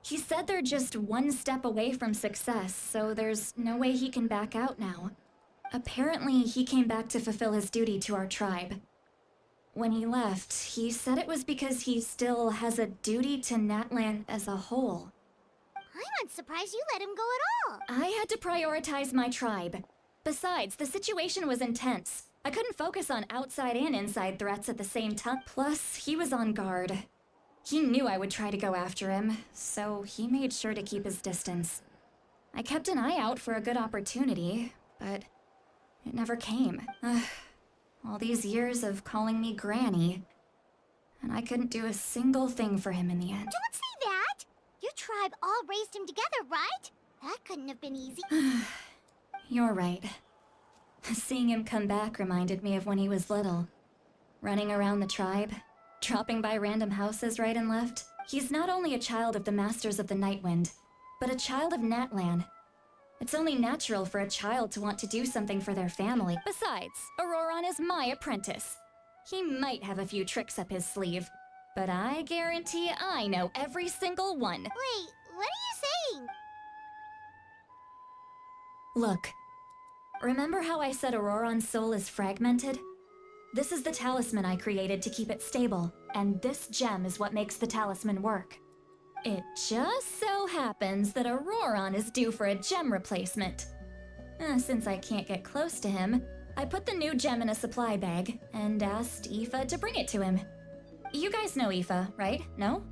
He said they're just one step away from success, so there's no way he can back out now. Apparently, he came back to fulfill his duty to our tribe. When he left, he said it was because he still has a duty to Natlan as a whole. I'm surprised you let him go at all. I had to prioritize my tribe. Besides, the situation was intense. I couldn't focus on outside and inside threats at the same time. Plus, he was on guard. He knew I would try to go after him, so he made sure to keep his distance. I kept an eye out for a good opportunity, but it never came. All these years of calling me Granny, and I couldn't do a single thing for him in the end. Don't say that! Your tribe all raised him together, right? That couldn't have been easy. You're right. Seeing him come back reminded me of when he was little. Running around the tribe, dropping by random houses right and left. He's not only a child of the Masters of the Nightwind, but a child of Natlan. It's only natural for a child to want to do something for their family. Besides, Ororon is my apprentice. He might have a few tricks up his sleeve, but I guarantee I know every single one. Wait, what are you saying? Look, remember how I said Ororon's soul is fragmented? This is the talisman I created to keep it stable, and this gem is what makes the talisman work. It just so happens that Ororon is due for a gem replacement. Since I can't get close to him, I put the new gem in a supply bag and asked Aoife to bring it to him. You guys know Aoife, right? No?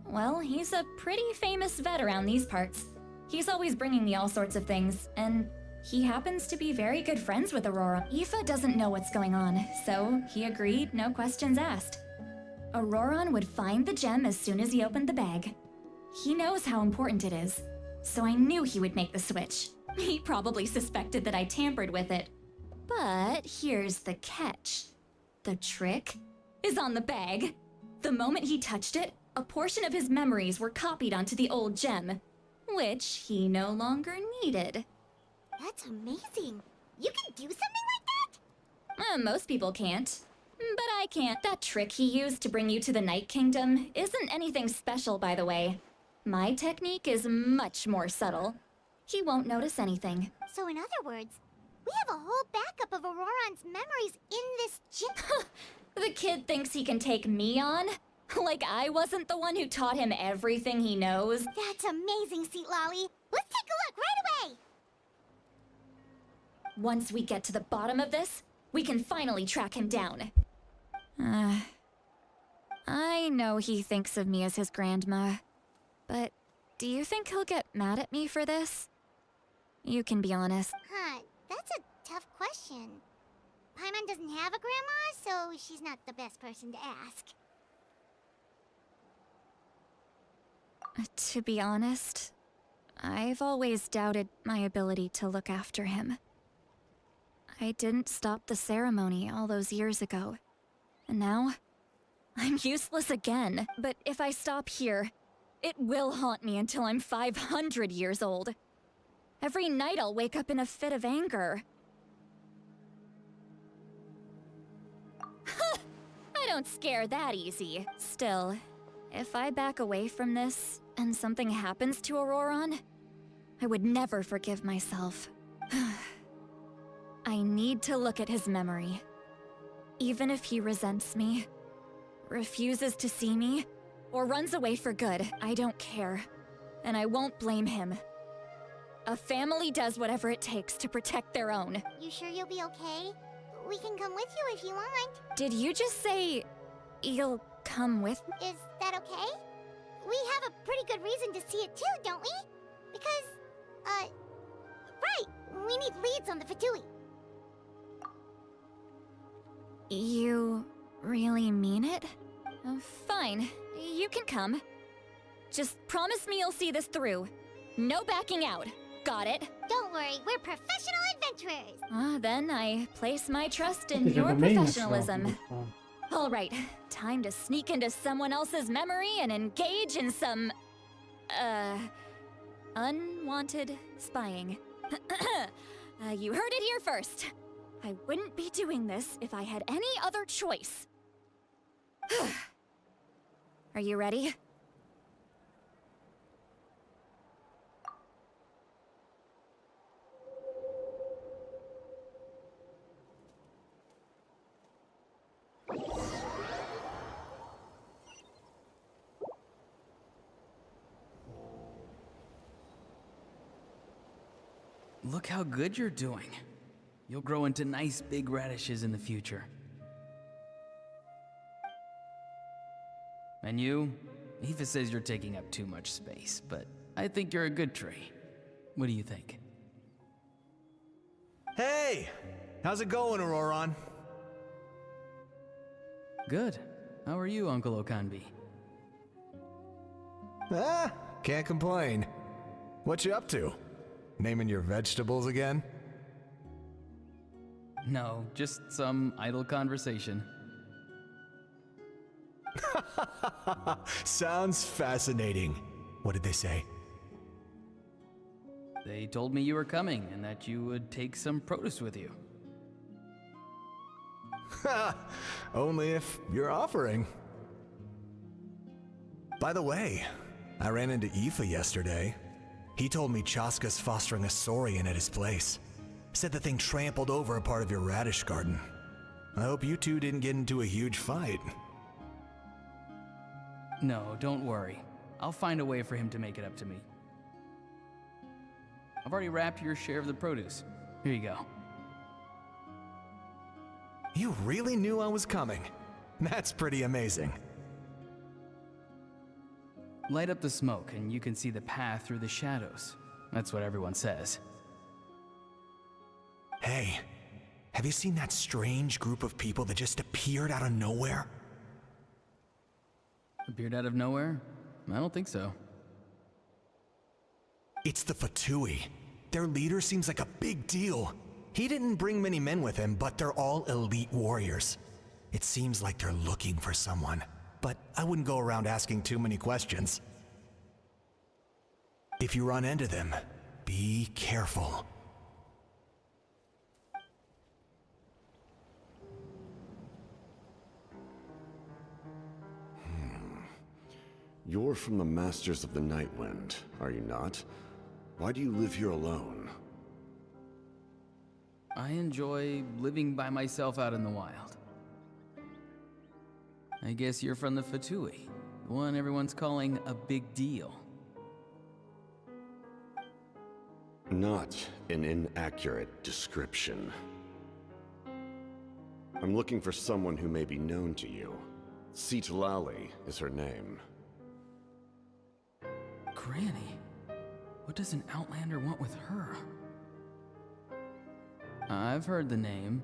Well, he's a pretty famous vet around these parts. He's always bringing me all sorts of things, and he happens to be very good friends with Aurora. Aoife doesn't know what's going on, so he agreed, no questions asked. Ororon would find the gem as soon as he opened the bag. He knows how important it is, so I knew he would make the switch. He probably suspected that I tampered with it. But here's the catch. The trick is on the bag. The moment he touched it, a portion of his memories were copied onto the old gem, which he no longer needed. That's amazing. You can do something like that? Most people can't. But I can't. That trick he used to bring you to the Night Kingdom isn't anything special, by the way. My technique is much more subtle. He won't notice anything. So in other words, we have a whole backup of Ororon's memories in this gem. The kid thinks he can take me on? Like I wasn't the one who taught him everything he knows? That's amazing, Citlali. Let's take a look right away. Once we get to the bottom of this, we can finally track him down. I know he thinks of me as his grandma, but do you think he'll get mad at me for this? You can be honest. That's a tough question. Paimon doesn't have a grandma, so she's not the best person to ask. To be honest, I've always doubted my ability to look after him. I didn't stop the ceremony all those years ago, and now I'm useless again. But if I stop here, it will haunt me until I'm 500 years old. Every night I'll wake up in a fit of anger. I don't scare that easy. Still, if I back away from this and something happens to Ororon, I would never forgive myself. I need to look at his memory. Even if he resents me, refuses to see me, or runs away for good, I don't care. And I won't blame him. A family does whatever it takes to protect their own. You sure you'll be okay? We can come with you if you want. Did you just say you'll come with me? Is that okay? We have a pretty good reason to see it too, don't we? Because, right, we need leads on the Fatui. You really mean it? Oh, fine, you can come. Just promise me you'll see this through. No backing out. Got it? Don't worry, we're professional adventurers. Then I place my trust in Think of your the main professionalism. itself. All right, time to sneak into someone else's memory and engage in some, unwanted spying. You heard it here first. I wouldn't be doing this if I had any other choice. Are you ready? Look how good you're doing. You'll grow into nice big radishes in the future. And you? Aoife says you're taking up too much space, but I think you're a good tree. What do you think? Hey! How's it going, Ororon? Good. How are you, Uncle Okanbi? Ah, can't complain. What you up to? Naming your vegetables again? No, just some idle conversation. Sounds fascinating. What did they say? They told me you were coming and that you would take some produce with you. Ha! Only if you're offering. By the way, I ran into Aoife yesterday. He told me Chaska's fostering a Saurian at his place. Said the thing trampled over a part of your radish garden. I hope you two didn't get into a huge fight. No, don't worry. I'll find a way for him to make it up to me. I've already wrapped your share of the produce. Here you go. You really knew I was coming. That's pretty amazing. Light up the smoke and you can see the path through the shadows. That's what everyone says. Hey, have you seen that strange group of people that just appeared out of nowhere? Appeared out of nowhere? I don't think so. It's the Fatui. Their leader seems like a big deal. He didn't bring many men with him, but they're all elite warriors. It seems like they're looking for someone, but I wouldn't go around asking too many questions. If you run into them, be careful. You're from the Masters of the Nightwind, are you not? Why do you live here alone? I enjoy living by myself out in the wild. I guess you're from the Fatui, the one everyone's calling a big deal. Not an inaccurate description. I'm looking for someone who may be known to you. Citlali is her name. Granny? What does an Outlander want with her? I've heard the name.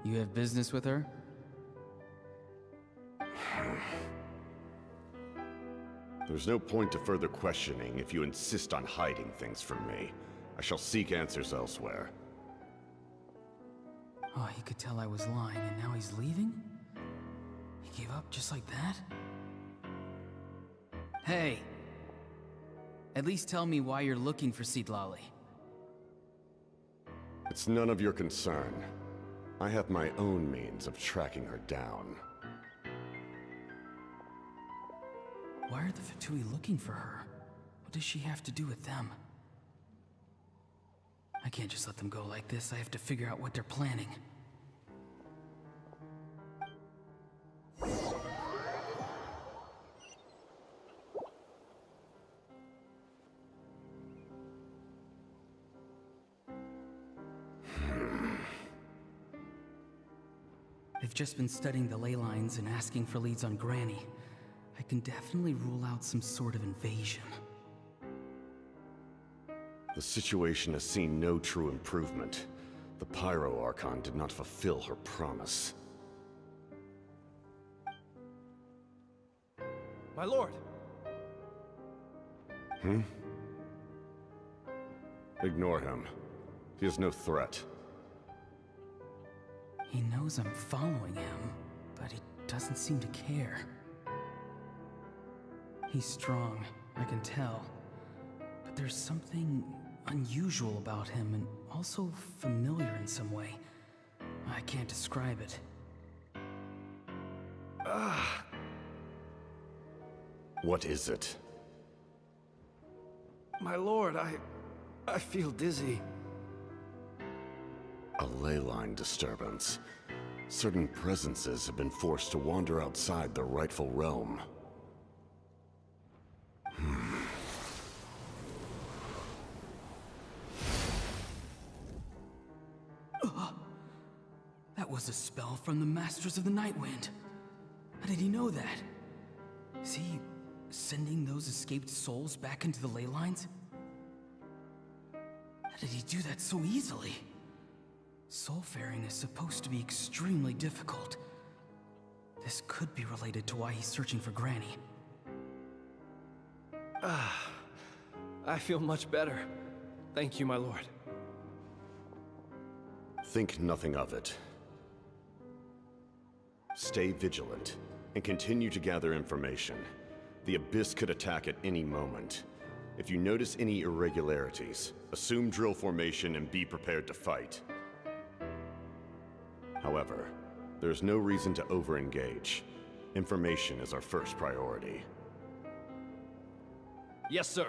You have business with her? There's no point to further questioning if you insist on hiding things from me. I shall seek answers elsewhere. Oh, he could tell I was lying and now he's leaving? He gave up just like that? Hey! At least tell me why you're looking for Citlali. It's none of your concern. I have my own means of tracking her down. Why are the Fatui looking for her? What does she have to do with them? I can't just let them go like this. I have to figure out what they're planning. I've just been studying the ley lines and asking for leads on Granny. I can definitely rule out some sort of invasion. The situation has seen no true improvement. The Pyro Archon did not fulfill her promise. My lord! Ignore him. He is no threat. He knows I'm following him, but he doesn't seem to care. He's strong, I can tell. But there's something unusual about him and also familiar in some way. I can't describe it. What is it? My lord, I feel dizzy. A ley line disturbance. Certain presences have been forced to wander outside their rightful realm. That was a spell from the Masters of the Nightwind. How did he know that? Is he sending those escaped souls back into the ley lines? How did he do that so easily? Soulfaring is supposed to be extremely difficult. This could be related to why he's searching for Granny. I feel much better. Thank you, my lord. Think nothing of it. Stay vigilant, and continue to gather information. The Abyss could attack at any moment. If you notice any irregularities, assume drill formation and be prepared to fight. However, there's no reason to over-engage. Information is our first priority. Yes, sir.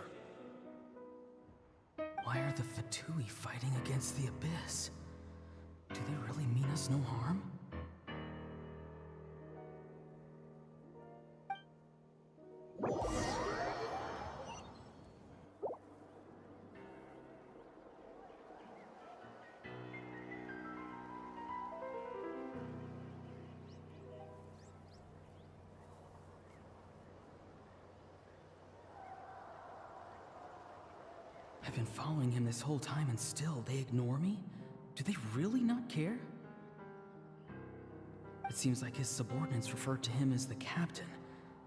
Why are the Fatui fighting against the Abyss? Do they really mean us no harm? I've been following him this whole time and still they ignore me? Do they really not care? It seems like his subordinates refer to him as the captain.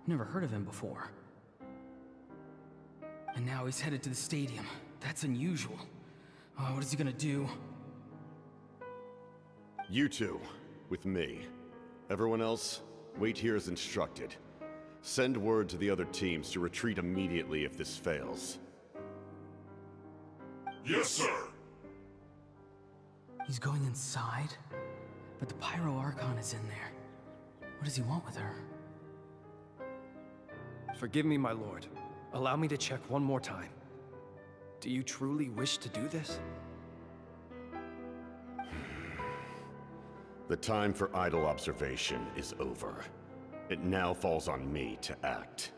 Never heard of him before. And now he's headed to the stadium. That's unusual. Oh, what is he gonna do? You two, with me. Everyone else, wait here as instructed. Send word to the other teams to retreat immediately if this fails. Yes, sir! He's going inside? But the Pyro Archon is in there. What does he want with her? Forgive me, my lord. Allow me to check one more time. Do you truly wish to do this? The time for idle observation is over. It now falls on me to act.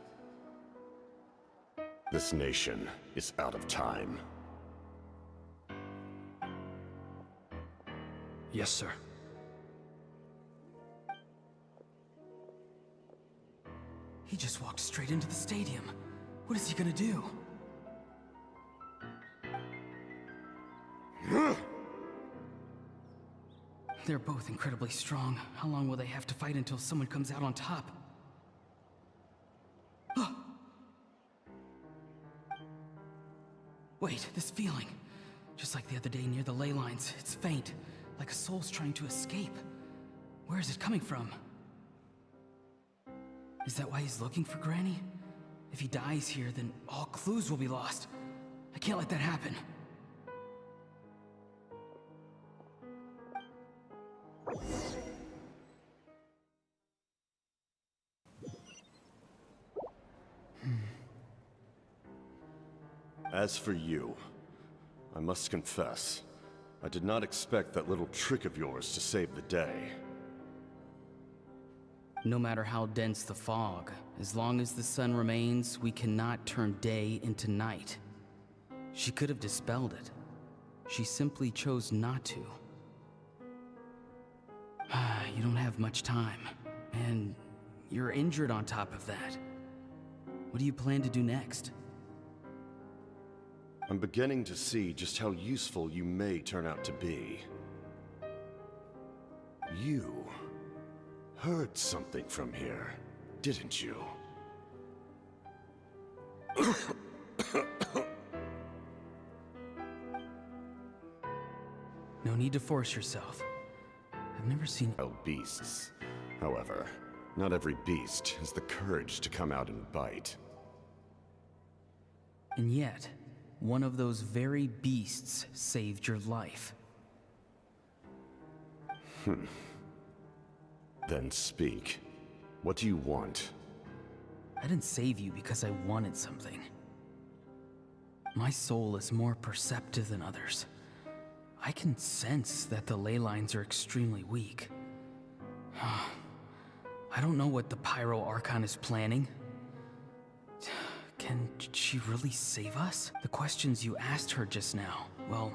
This nation is out of time. Yes, sir. He just walked straight into the stadium. What is he gonna do? They're both incredibly strong. How long will they have to fight until someone comes out on top? Wait, this feeling. Just like the other day near the ley lines, it's faint, like a soul's trying to escape. Where is it coming from? Is that why he's looking for Granny? If he dies here, then all clues will be lost. I can't let that happen. As for you, I must confess, I did not expect that little trick of yours to save the day. No matter how dense the fog, as long as the sun remains, we cannot turn day into night. She could have dispelled it. She simply chose not to. You don't have much time, and you're injured on top of that. What do you plan to do next? I'm beginning to see just how useful you may turn out to be. You heard something from here, didn't you? need to force yourself. I've never seen wild beasts. However, not every beast has the courage to come out and bite. And yet, one of those very beasts saved your life. Then speak. What do you want? I didn't save you because I wanted something. My soul is more perceptive than others. I can sense that the ley lines are extremely weak. I don't know what the Pyro Archon is planning. Can she really save us? The questions you asked her just now, well,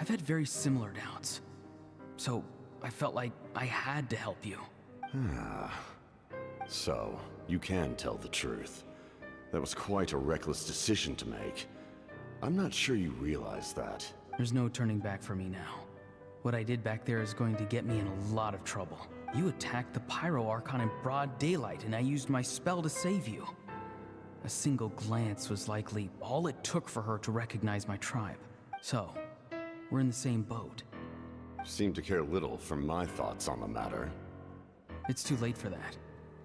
I've had very similar doubts. So I felt like I had to help you. So, you can tell the truth. That was quite a reckless decision to make. I'm not sure you realize that. There's no turning back for me now. What I did back there is going to get me in a lot of trouble. You attacked the Pyro Archon in broad daylight, and I used my spell to save you. A single glance was likely all it took for her to recognize my tribe. So, we're in the same boat. Seem to care little for my thoughts on the matter. It's too late for that.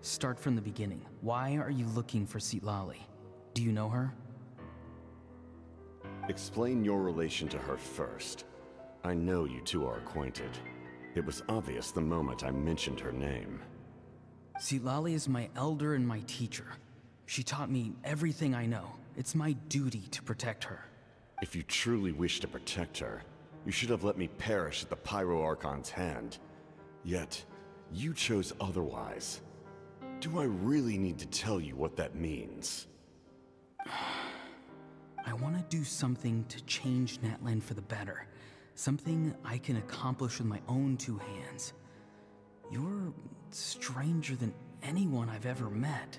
Start from the beginning. Why are you looking for Citlali? Do you know her? Explain your relation to her first. I know you two are acquainted. It was obvious the moment I mentioned her name. Citlali is my elder and my teacher. She taught me everything I know. It's my duty to protect her. If you truly wish to protect her, you should have let me perish at the Pyro Archon's hand. Yet, you chose otherwise. Do I really need to tell you what that means? I want to do something to change Natlan for the better. Something I can accomplish with my own two hands. You're stranger than anyone I've ever met.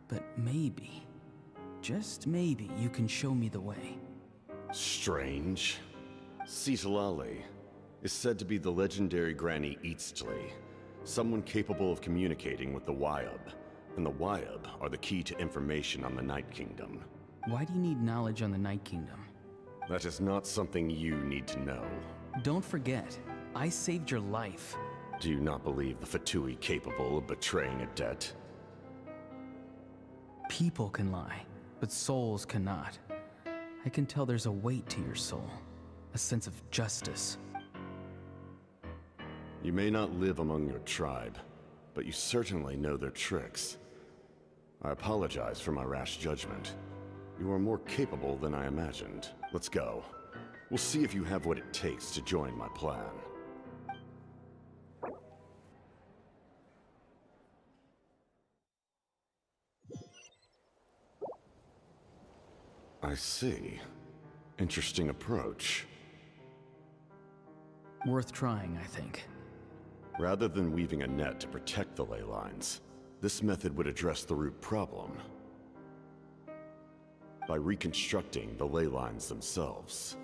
But maybe, just maybe, you can show me the way. Strange? Citlali is said to be the legendary Granny Eastli, someone capable of communicating with the Wyub, and the Wyub are the key to information on the Night Kingdom. Why do you need knowledge on the Night Kingdom? That is not something you need to know. Don't forget, I saved your life. Do you not believe the Fatui capable of betraying a debt? People can lie, but souls cannot. I can tell there's a weight to your soul, a sense of justice. You may not live among your tribe, but you certainly know their tricks. I apologize for my rash judgment. You are more capable than I imagined. Let's go. We'll see if you have what it takes to join my plan. I see. Interesting approach. Worth trying, I think. Rather than weaving a net to protect the ley lines, this method would address the root problem by reconstructing the ley lines themselves.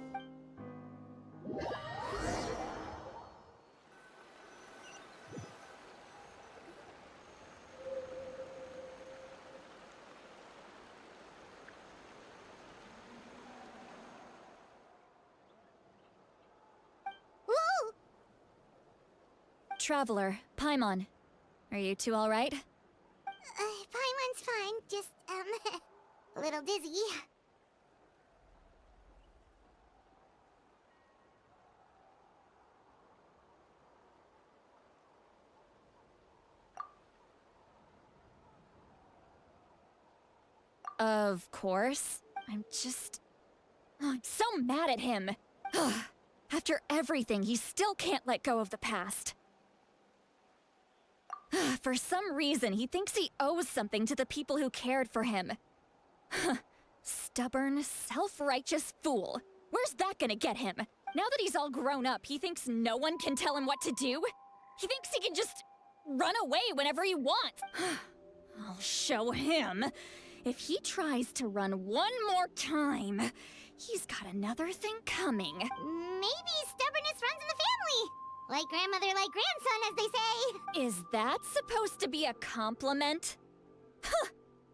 Traveler, Paimon. Are you two alright? Paimon's fine, just, a little dizzy. Of course. I'm so mad at him. After everything, he still can't let go of the past. For some reason, he thinks he owes something to the people who cared for him. Stubborn, self-righteous fool. Where's that gonna get him? Now that he's all grown up, he thinks no one can tell him what to do? He thinks he can just run away whenever he wants. I'll show him. If he tries to run one more time, he's got another thing coming. Maybe stubbornness runs in the family. Like grandmother, like grandson, as they say. Is that supposed to be a compliment? Huh!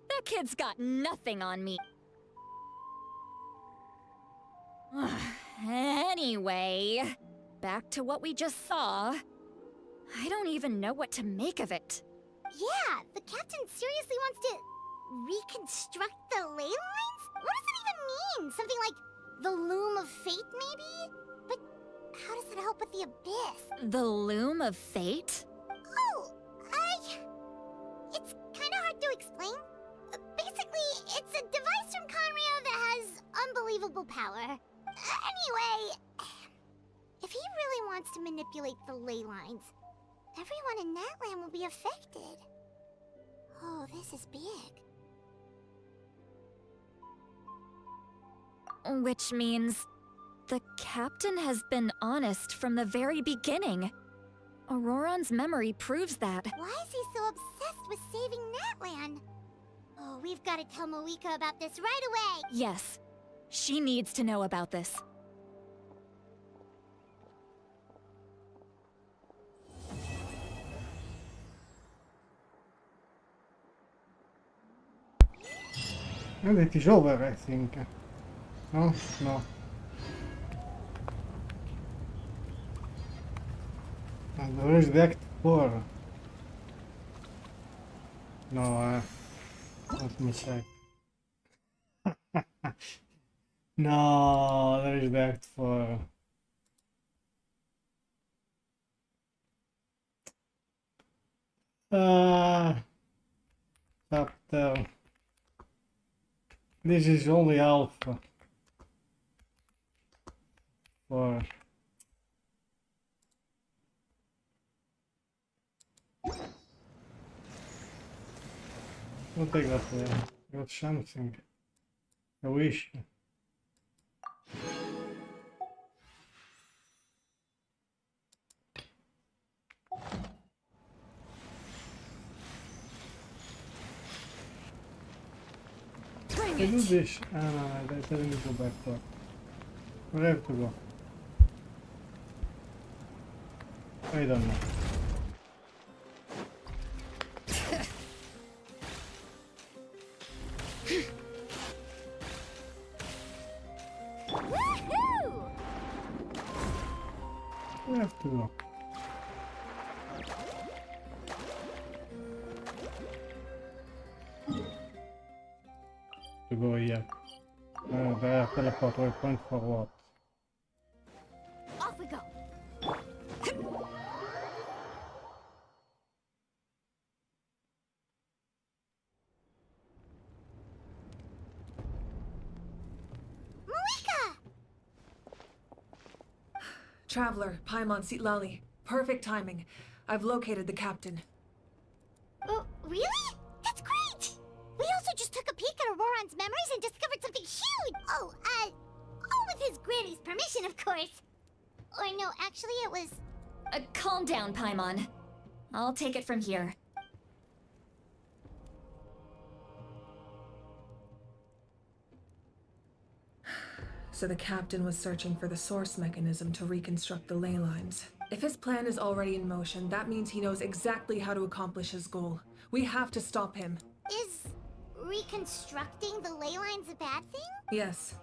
That kid's got nothing on me. Anyway, back to what we just saw, I don't even know what to make of it. Yeah, the captain seriously wants to reconstruct the ley lines? What does it even mean? Something like the loom of fate, maybe? But how does that help with the abyss? The loom of fate? Oh, it's kind of hard to explain. Basically, it's a device from Conrio that has unbelievable power. Anyway, if he really wants to manipulate the ley lines, everyone in Natlan will be affected. Oh, this is big. Which means the captain has been honest from the very beginning. Ororon's memory proves that. Why is he so obsessed with saving Natlan? Oh, we've got to tell Moika about this right away! Yes, she needs to know about this. And it is over, I think. No? No. And where is the Act 4? No, let me check. No, there is the Act 4. Chapter. This is only alpha. For I'll take that there. Got something. A wish. I do this. No, I didn't go back for. Where I have to go? I don't know. Where I have to go? To go here. There, teleport waypoint for what? Off we go. Moika! Traveler, Paimon, Citlali. Perfect timing. I've located the captain. Oh, really? That's great! We also just took a peek at Ororon's memories and discovered something huge! Oh, all with his granny's permission, of course. Or no, actually it was... Calm down, Paimon. I'll take it from here. So the captain was searching for the source mechanism to reconstruct the ley lines. If his plan is already in motion, that means he knows exactly how to accomplish his goal. We have to stop him. Is reconstructing the ley lines a bad thing? Yes.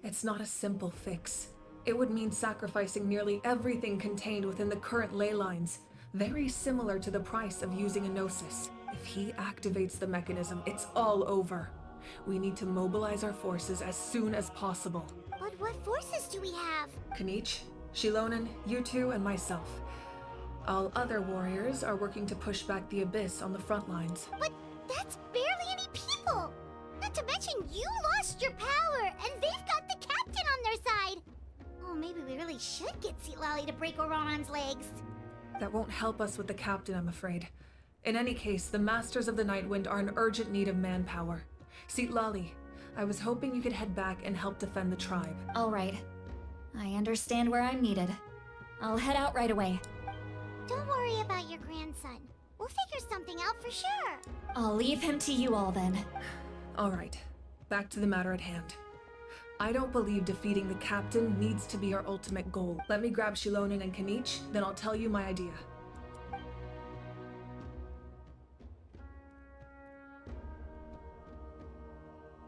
It's not a simple fix. It would mean sacrificing nearly everything contained within the current ley lines. Very similar to the price of using a Gnosis. If he activates the mechanism, it's all over. We need to mobilize our forces as soon as possible. But what forces do we have? Kanich, Xilonen, you two, and myself. All other warriors are working to push back the Abyss on the front lines. But that's barely any people! Not to mention you lost your power, and they've got the captain on their side! Oh, maybe we really should get Citlali to break Ororon's legs. That won't help us with the captain, I'm afraid. In any case, the Masters of the Nightwind are in urgent need of manpower. Citlali, I was hoping you could head back and help defend the tribe. All right. I understand where I'm needed. I'll head out right away. Don't worry about your grandson. We'll figure something out for sure. I'll leave him to you all then. All right, back to the matter at hand. I don't believe defeating the captain needs to be our ultimate goal. Let me grab Xilonen and Kanich, then I'll tell you my idea.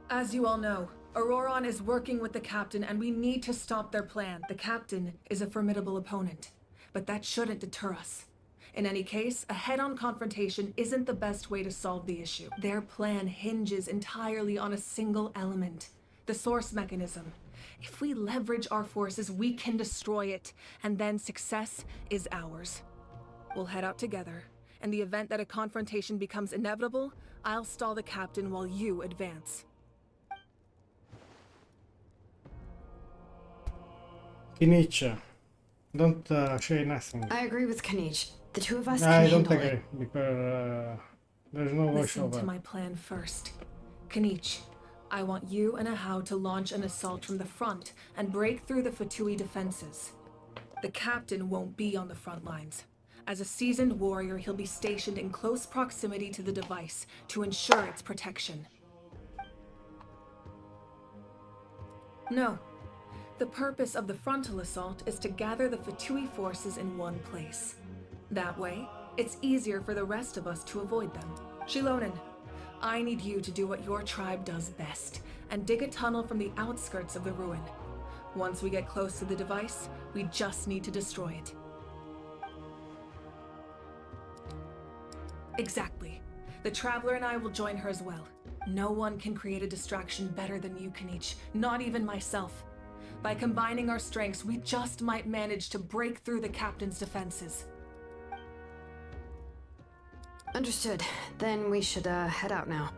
As you all know, Ororon is working with the captain, and we need to stop their plan. The captain is a formidable opponent, but that shouldn't deter us. In any case, a head-on confrontation isn't the best way to solve the issue. Their plan hinges entirely on a single element, the source mechanism. If we leverage our forces, we can destroy it, and then success is ours. We'll head out together. In the event that a confrontation becomes inevitable, I'll stall the captain while you advance. Kinich, don't say nothing. I agree with Kanich. The two of us I can don't handle agree it. because there's no Listen to voiceover. my plan first. Kanich, I want you and Ahau to launch an assault from the front and break through the Fatui defenses. The captain won't be on the front lines. As a seasoned warrior, he'll be stationed in close proximity to the device to ensure its protection. No. The purpose of the frontal assault is to gather the Fatui forces in one place. That way, it's easier for the rest of us to avoid them. Xilonen, I need you to do what your tribe does best, and dig a tunnel from the outskirts of the ruin. Once we get close to the device, we just need to destroy it. Exactly. The Traveler and I will join her as well. No one can create a distraction better than you, Kanich, not even myself. By combining our strengths, we just might manage to break through the captain's defenses. Understood. Then we should head out now.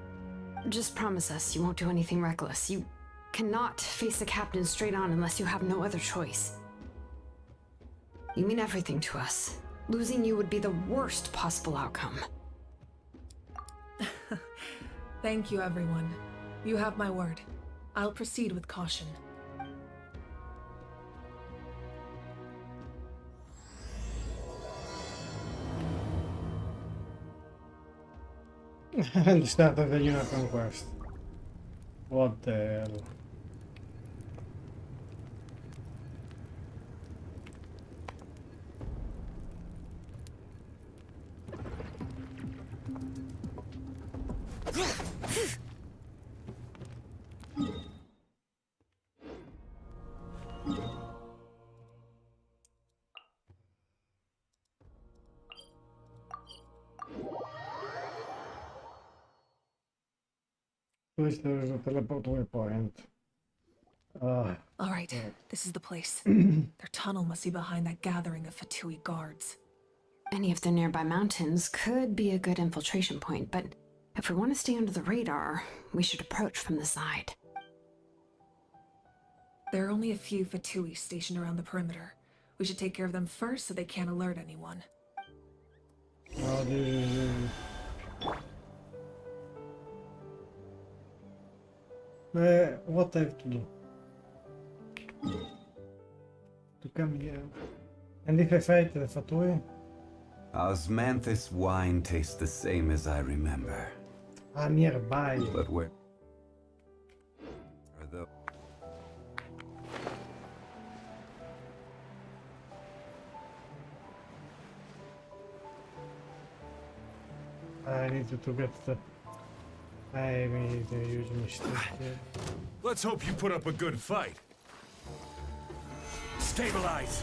Just promise us you won't do anything reckless. You cannot face the captain straight on unless you have no other choice. You mean everything to us. Losing you would be the worst possible outcome. Thank you, everyone. You have my word. I'll proceed with caution. And the start of the new Archon Quest. What the hell? There is a teleport waypoint. All right, this is the place. Their tunnel must be behind that gathering of Fatui guards. Any of the nearby mountains could be a good infiltration point, but if we want to stay under the radar, we should approach from the side. There are only a few Fatui stationed around the perimeter. We should take care of them first so they can't alert anyone. Oh, this is... what I have to do? To come here. And if I fight the Fatui? Osmanthus wine tastes the same as I remember. Ah, nearby. But where are the... I need to get the... I made a huge mistake here. Let's hope you put up a good fight. Stabilize!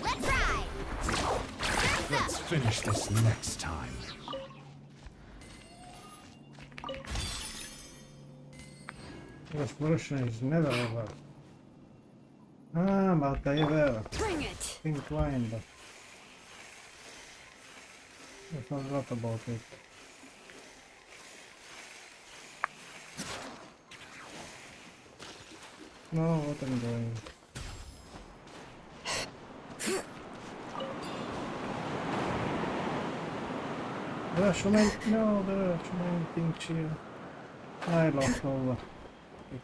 Let's ride! Let's finish this next time. The exploration is never over. Ah, but I ever Bring it! think blind. I forgot about it. No, what I'm doing. There are so many, no, there are so many things here. I lost all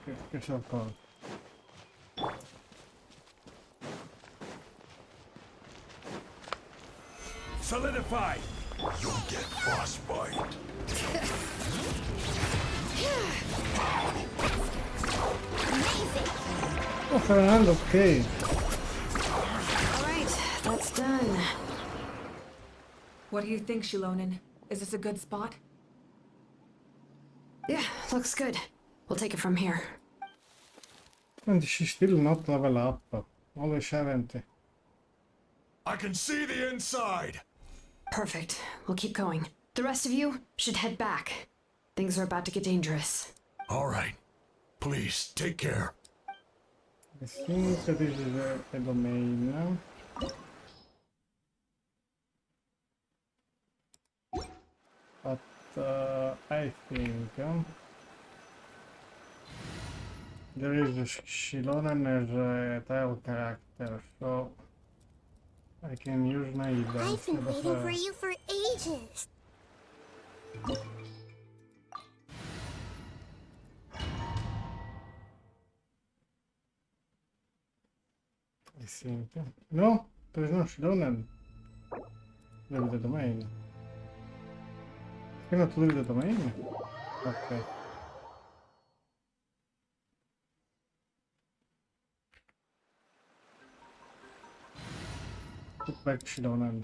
the special card. Solidify! You'll get frostbite. Oh, Fernando, okay. Alright, that's done. What do you think, Xilonen? Is this a good spot? Yeah, looks good. We'll take it from here. And she's still not level up. Only 70. I can see the inside! Perfect. We'll keep going. The rest of you should head back. Things are about to get dangerous. Alright. Please, take care. I think that this is a domain now. But I think there is a Xilonen as a tile character, so I can use my I've been waiting for you for ages. I think. No, there is no Xilonen. Leave the domain. Cannot leave the domain? Okay. Put back Xilonen.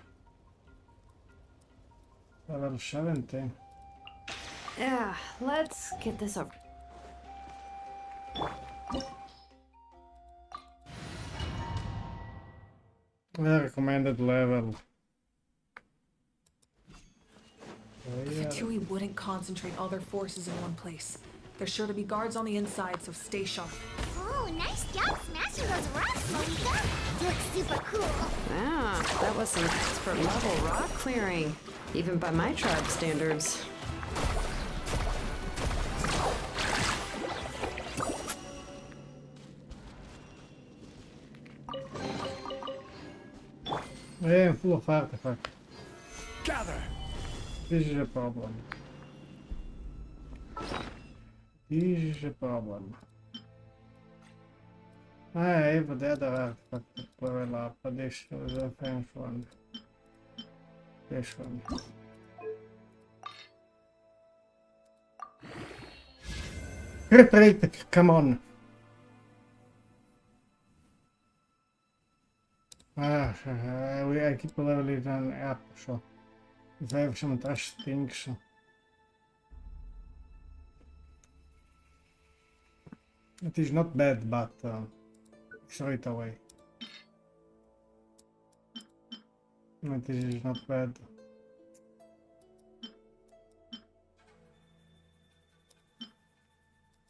Level 70. Yeah, let's get this over. The recommended level. The Fatui wouldn't concentrate all their forces in one place. There's sure to be guards on the inside, so stay sharp. Oh, nice job smashing those rocks, Monica. Looks super cool. Ah, that was some expert level rock clearing, even by my tribe standards. Yeah, full of artifacts. Gather! This is a problem. This is a problem. I have the other artifact to level up, but this is a French one. This one. Retreat, come on! I keep leveling up, so if I have some trash things. It is not bad, but throw it away. It is not bad.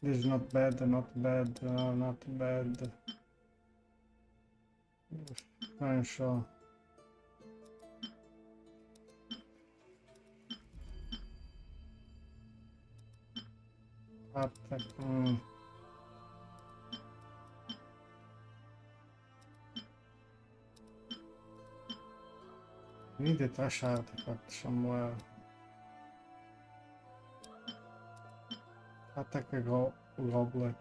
This is not bad, not bad, not bad. I'm sure. Attack. Need a trash artifact somewhere. Attack a goblet.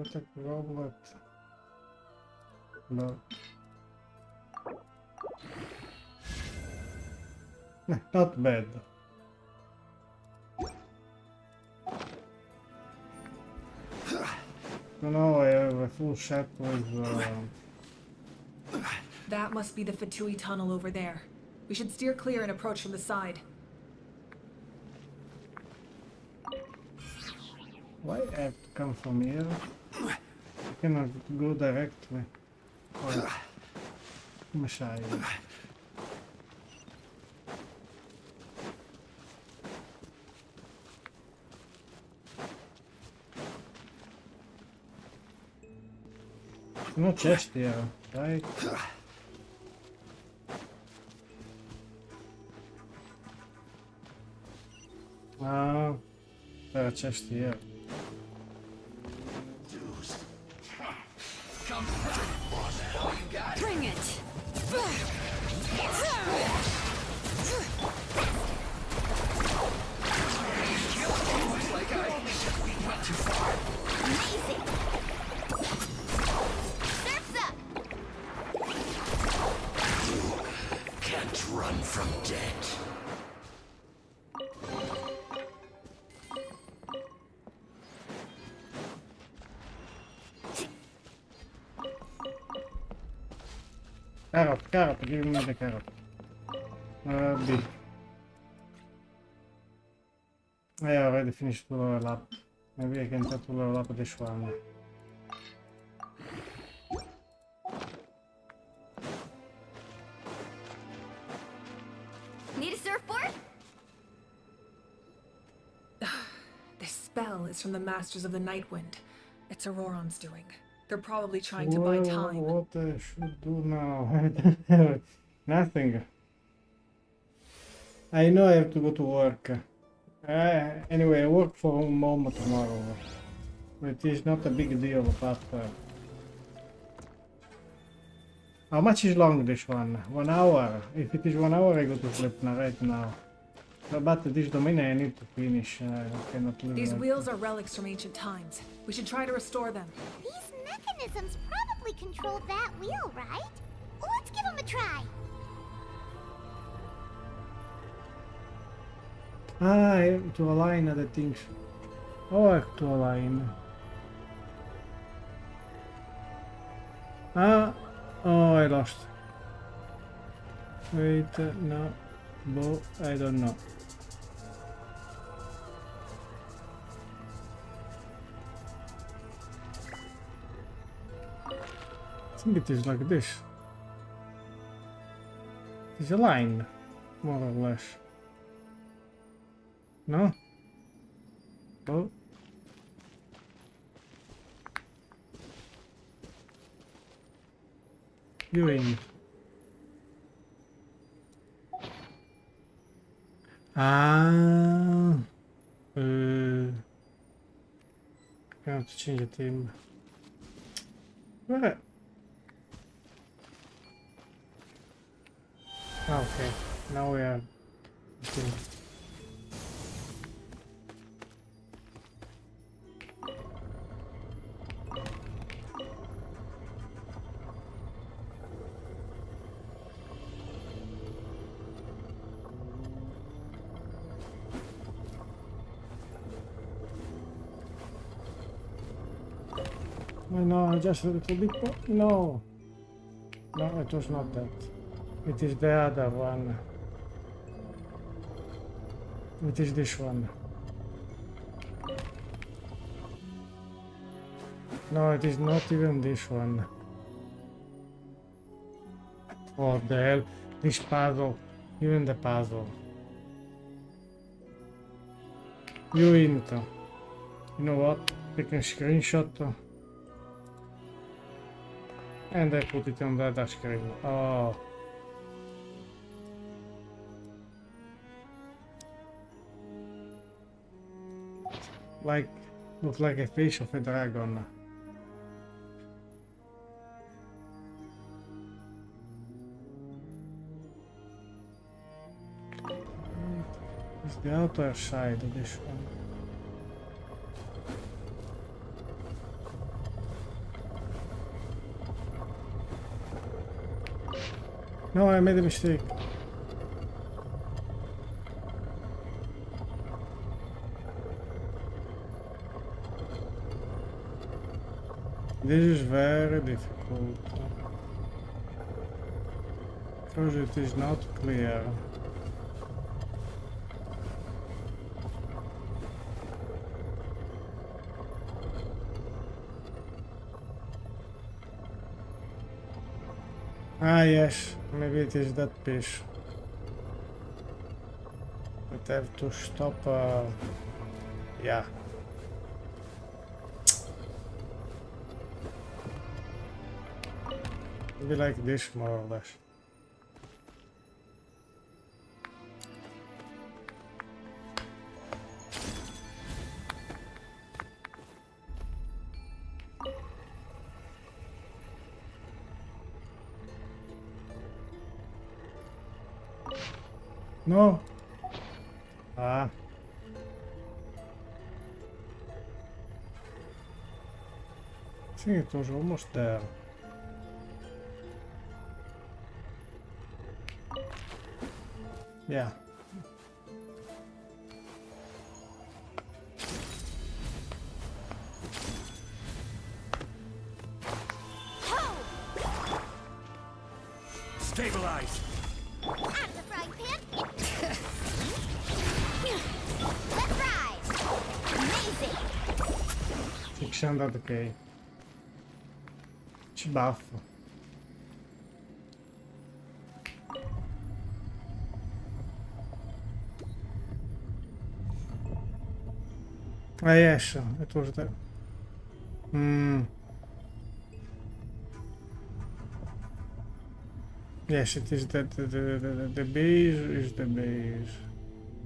Attack a goblet. No. Not bad. No, I have a full set with That must be the Fatui tunnel over there. We should steer clear and approach from the side. Why I have to come from here? I cannot go directly. Messiah. No chest here, right? Ah, there are chest here. Bring it! Amazing! Surf's up! Can't run from death. Carrot, give me the carrot. B. I already finished to level up. Maybe I can try to level up this one. Need a surfboard? This spell is from the Masters of the Night Wind. It's Ororon's doing. They're probably trying to buy time. What I should do now? I don't have nothing. I know I have to go to work. Anyway, I work for Momo tomorrow. It is not a big deal, but... how much is long this one? 1 hour? If it is 1 hour, I go to sleep right now. But this domain I need to finish. I cannot leave. These wheels are relics from ancient times. We should try to restore them. These mechanisms probably control that wheel, right? Let's give them a try. Ah, I have to align other things. Oh, I have to align. Ah, oh, I lost. Wait, no. Bow, I don't know. I think it is like this. It is a line, more or less. No? Oh. Viewing. Ah. I have to change the theme. Where? Okay, now we are. No, just a little bit more. No. No, it was not that. It is the other one. It is this one. No, it is not even this one. What the hell? This puzzle. Even the puzzle. You into. You know what? Take a screenshot. And I put it on the other screen. Oh. Like, looks like a face of a dragon. It's the outer side of this one. No, I made a mistake. This is very difficult because it is not clear. Ah yes, maybe it is that piece. But I have to stop, yeah. Maybe like this, more or less. No. Ah. I think it was almost there. Yeah. Stabilize. Out of the frying pan, Lascia andare ok. Ci baffo. Yes, it was there. Yes, it is that the base is the base.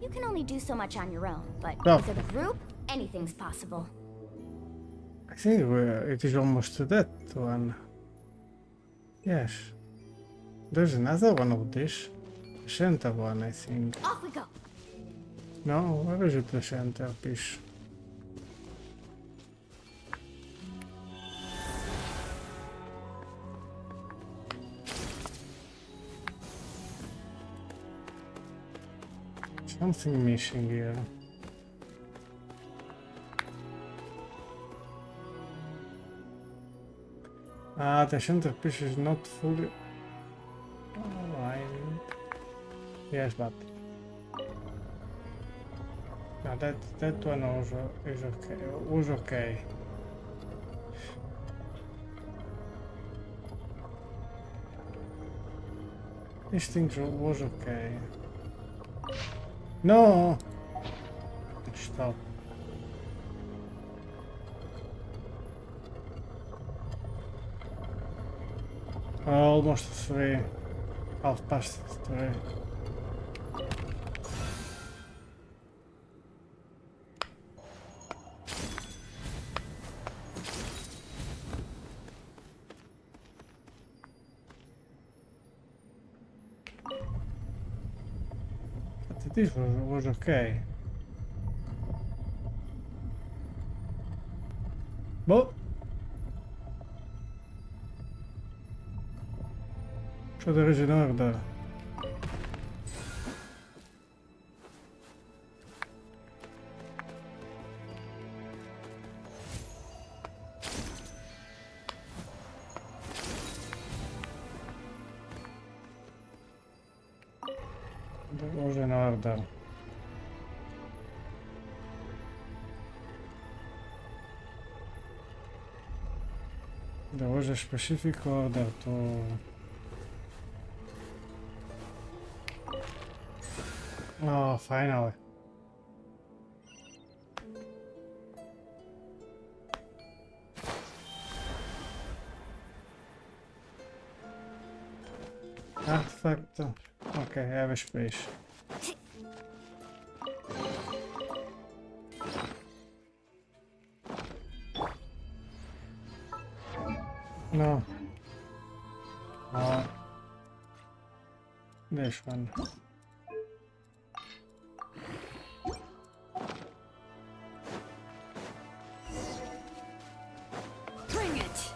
You can only do so much on your own, but Oh. with a group, anything's possible. I think it is almost to that one. Yes. There's another one of this. The center one, I think. Off we go. No, where is it, the center piece? Something missing here. Ah, the centerpiece is not fully aligned. Yes, but no, that one also is okay. Was okay. This thing was okay. No! Stop. Almost 3. Half past 3. But this was okay. But so there is an order. There was an order. There was a specific order to... Oh, finally. Artifact. Okay, I have a space. No. This one. Bring it!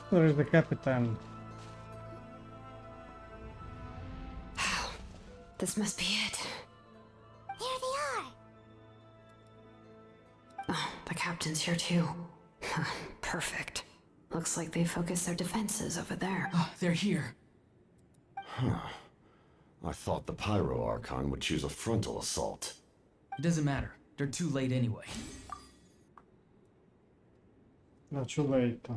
Where is the Captain? This must be it. Here they are. Oh, the captain's here too. Perfect. Looks like they focused their defenses over there. Oh, they're here. Huh. I thought the Pyro Archon would choose a frontal assault. It doesn't matter. They're too late anyway. Not too late.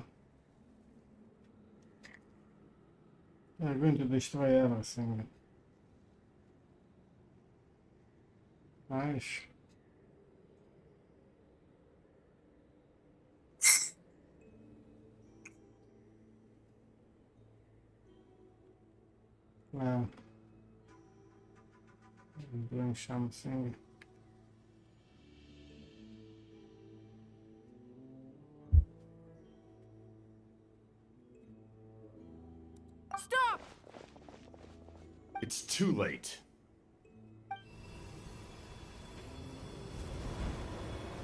They're going to destroy everything. Nice. Well, I'm doing something. Stop! It's too late.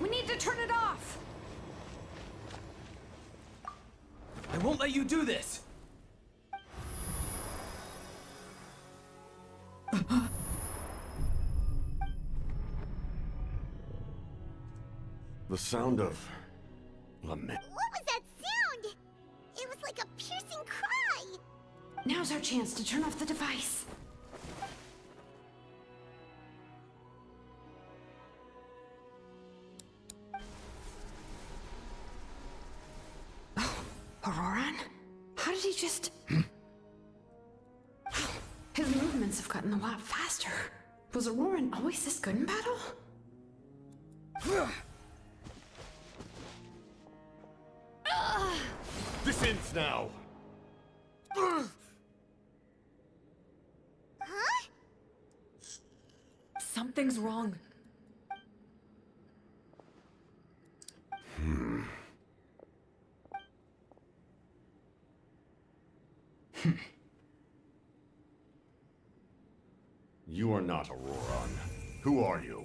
We need to turn it off! I won't let you do this! The sound of lament. What was that sound? It was like a piercing cry. Now's our chance to turn off the device. Ororon? How did he just... His movements have gotten a lot faster. Was Ororon always this good in battle? This ends now. Huh? Something's wrong. You are not Ororon. Who are you?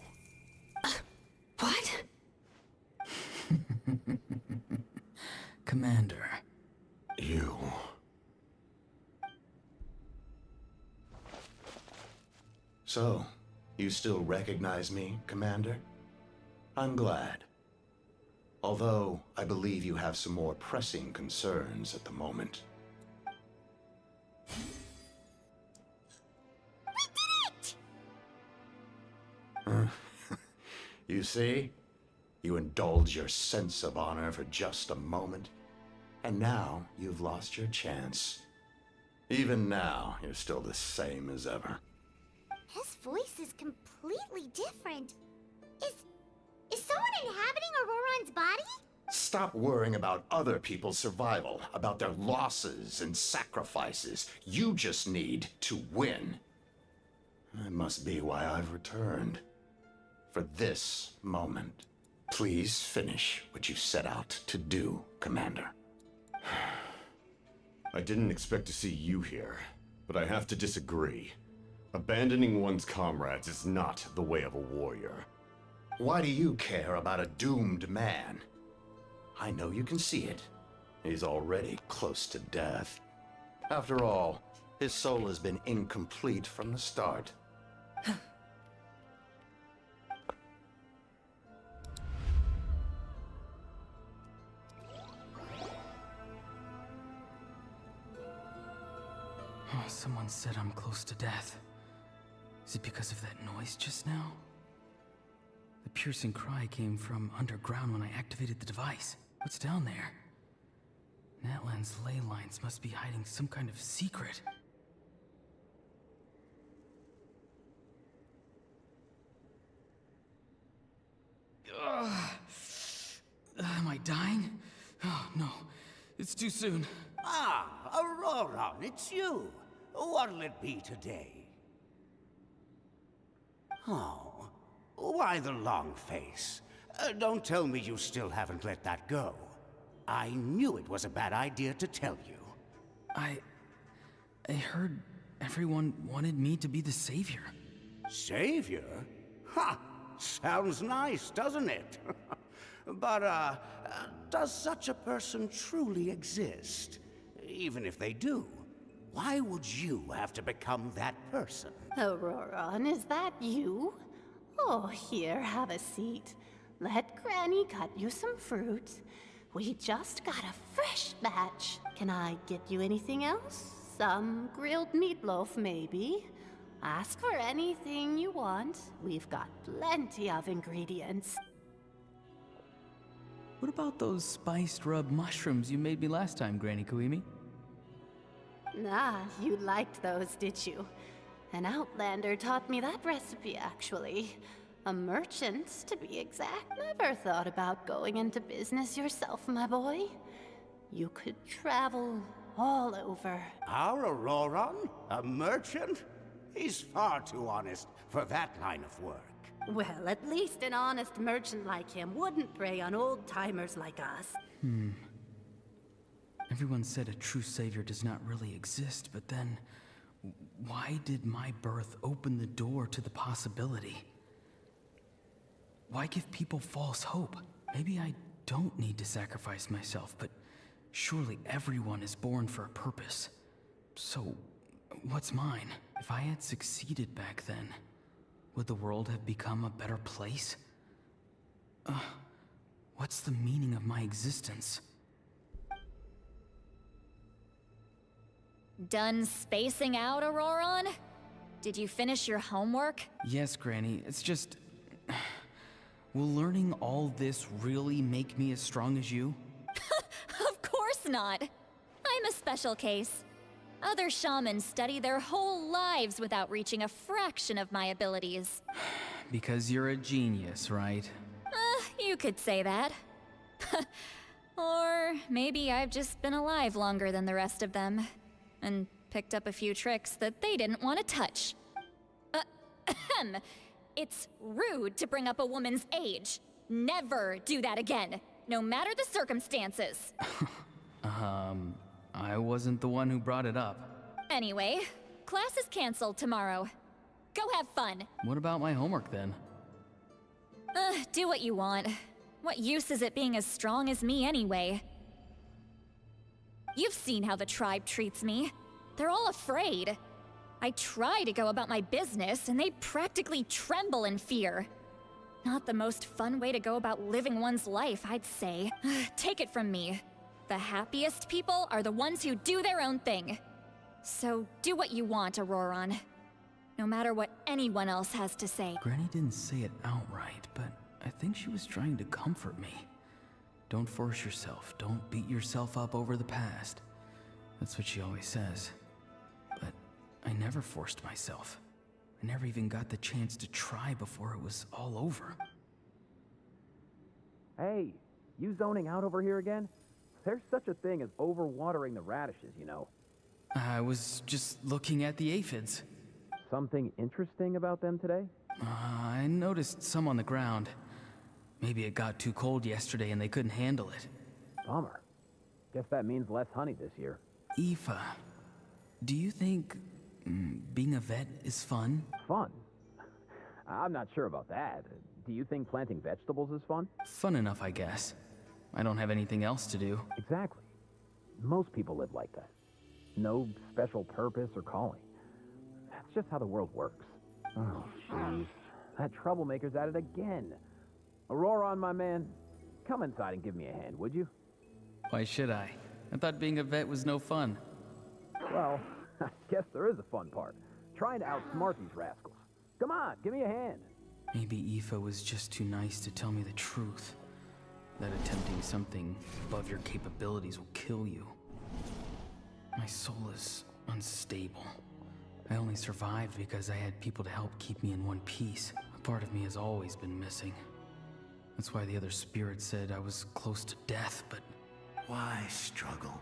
What? Commander. You. So, you still recognize me, Commander? I'm glad. Although, I believe you have some more pressing concerns at the moment. You see? You indulge your sense of honor for just a moment, and now you've lost your chance. Even now, you're still the same as ever. His voice is completely different. Is someone inhabiting Ororon's body? Stop worrying about other people's survival, about their losses and sacrifices. You just need to win. That must be why I've returned. For this moment. Please finish what you set out to do, Commander. I didn't expect to see you here, but I have to disagree. Abandoning one's comrades is not the way of a warrior. Why do you care about a doomed man? I know you can see it. He's already close to death. After all, his soul has been incomplete from the start. Oh, someone said I'm close to death. Is it because of that noise just now? The piercing cry came from underground when I activated the device. What's down there? Natlan's ley lines must be hiding some kind of secret. Am I dying? Oh, no. It's too soon. Ah, Ororon, it's you. What'll it be today? Oh, why the long face? Don't tell me you still haven't let that go. I knew it was a bad idea to tell you. I heard everyone wanted me to be the savior. Savior? Ha! Sounds nice, doesn't it? But, does such a person truly exist? Even if they do, why would you have to become that person? Ororon, is that you? Oh, here, have a seat. Let Granny cut you some fruit. We just got a fresh batch. Can I get you anything else? Some grilled meatloaf, maybe? Ask for anything you want. We've got plenty of ingredients. What about those spiced rub mushrooms you made me last time, Granny Koimi? Ah, you liked those, did you? An outlander taught me that recipe, actually. A merchant, to be exact. Never thought about going into business yourself, my boy. You could travel all over. Our Ororon? A merchant? He's far too honest for that line of work. Well, at least an honest merchant like him wouldn't prey on old-timers like us. Everyone said a true savior does not really exist, but then why did my birth open the door to the possibility? Why give people false hope? Maybe I don't need to sacrifice myself, but surely everyone is born for a purpose. So, what's mine? If I had succeeded back then, would the world have become a better place? What's the meaning of my existence? Done spacing out, Ororon? Did you finish your homework? Yes, Granny, it's just... Will learning all this really make me as strong as you? Of course course not. I'm a special case. Other shamans study their whole lives without reaching a fraction of my abilities. Because you're a genius, right? You could say that. Or maybe I've just been alive longer than the rest of them, and picked up a few tricks that they didn't want to touch. It's rude to bring up a woman's age. Never do that again, no matter the circumstances. I wasn't the one who brought it up. Anyway, class is canceled tomorrow. Go have fun. What about my homework then? Do what you want. What use is it being as strong as me anyway? You've seen how the tribe treats me. They're all afraid. I try to go about my business, and they practically tremble in fear. Not the most fun way to go about living one's life, I'd say. Take it from me. The happiest people are the ones who do their own thing. So do what you want, Ororon. No matter what anyone else has to say. Granny didn't say it outright, but I think she was trying to comfort me. Don't force yourself. Don't beat yourself up over the past. That's what she always says. But I never forced myself. I never even got the chance to try before it was all over. Hey, you zoning out over here again? There's such a thing as overwatering the radishes, you know. I was just looking at the aphids. Something interesting about them today? I noticed some on the ground. Maybe it got too cold yesterday and they couldn't handle it. Bummer. Guess that means less honey this year. Aoife, do you think being a vet is fun? Fun? I'm not sure about that. Do you think planting vegetables is fun? Fun enough, I guess. I don't have anything else to do. Exactly. Most people live like that. No special purpose or calling. That's just how the world works. Oh, jeez. That troublemaker's at it again. Ororon, my man, come inside and give me a hand, would you? Why should I? I thought being a vet was no fun. Well, I guess there is a fun part. Trying to outsmart these rascals. Come on, give me a hand. Maybe Aoife was just too nice to tell me the truth. That attempting something above your capabilities will kill you. My soul is unstable. I only survived because I had people to help keep me in one piece. A part of me has always been missing. That's why the other spirits said I was close to death, but... Why struggle?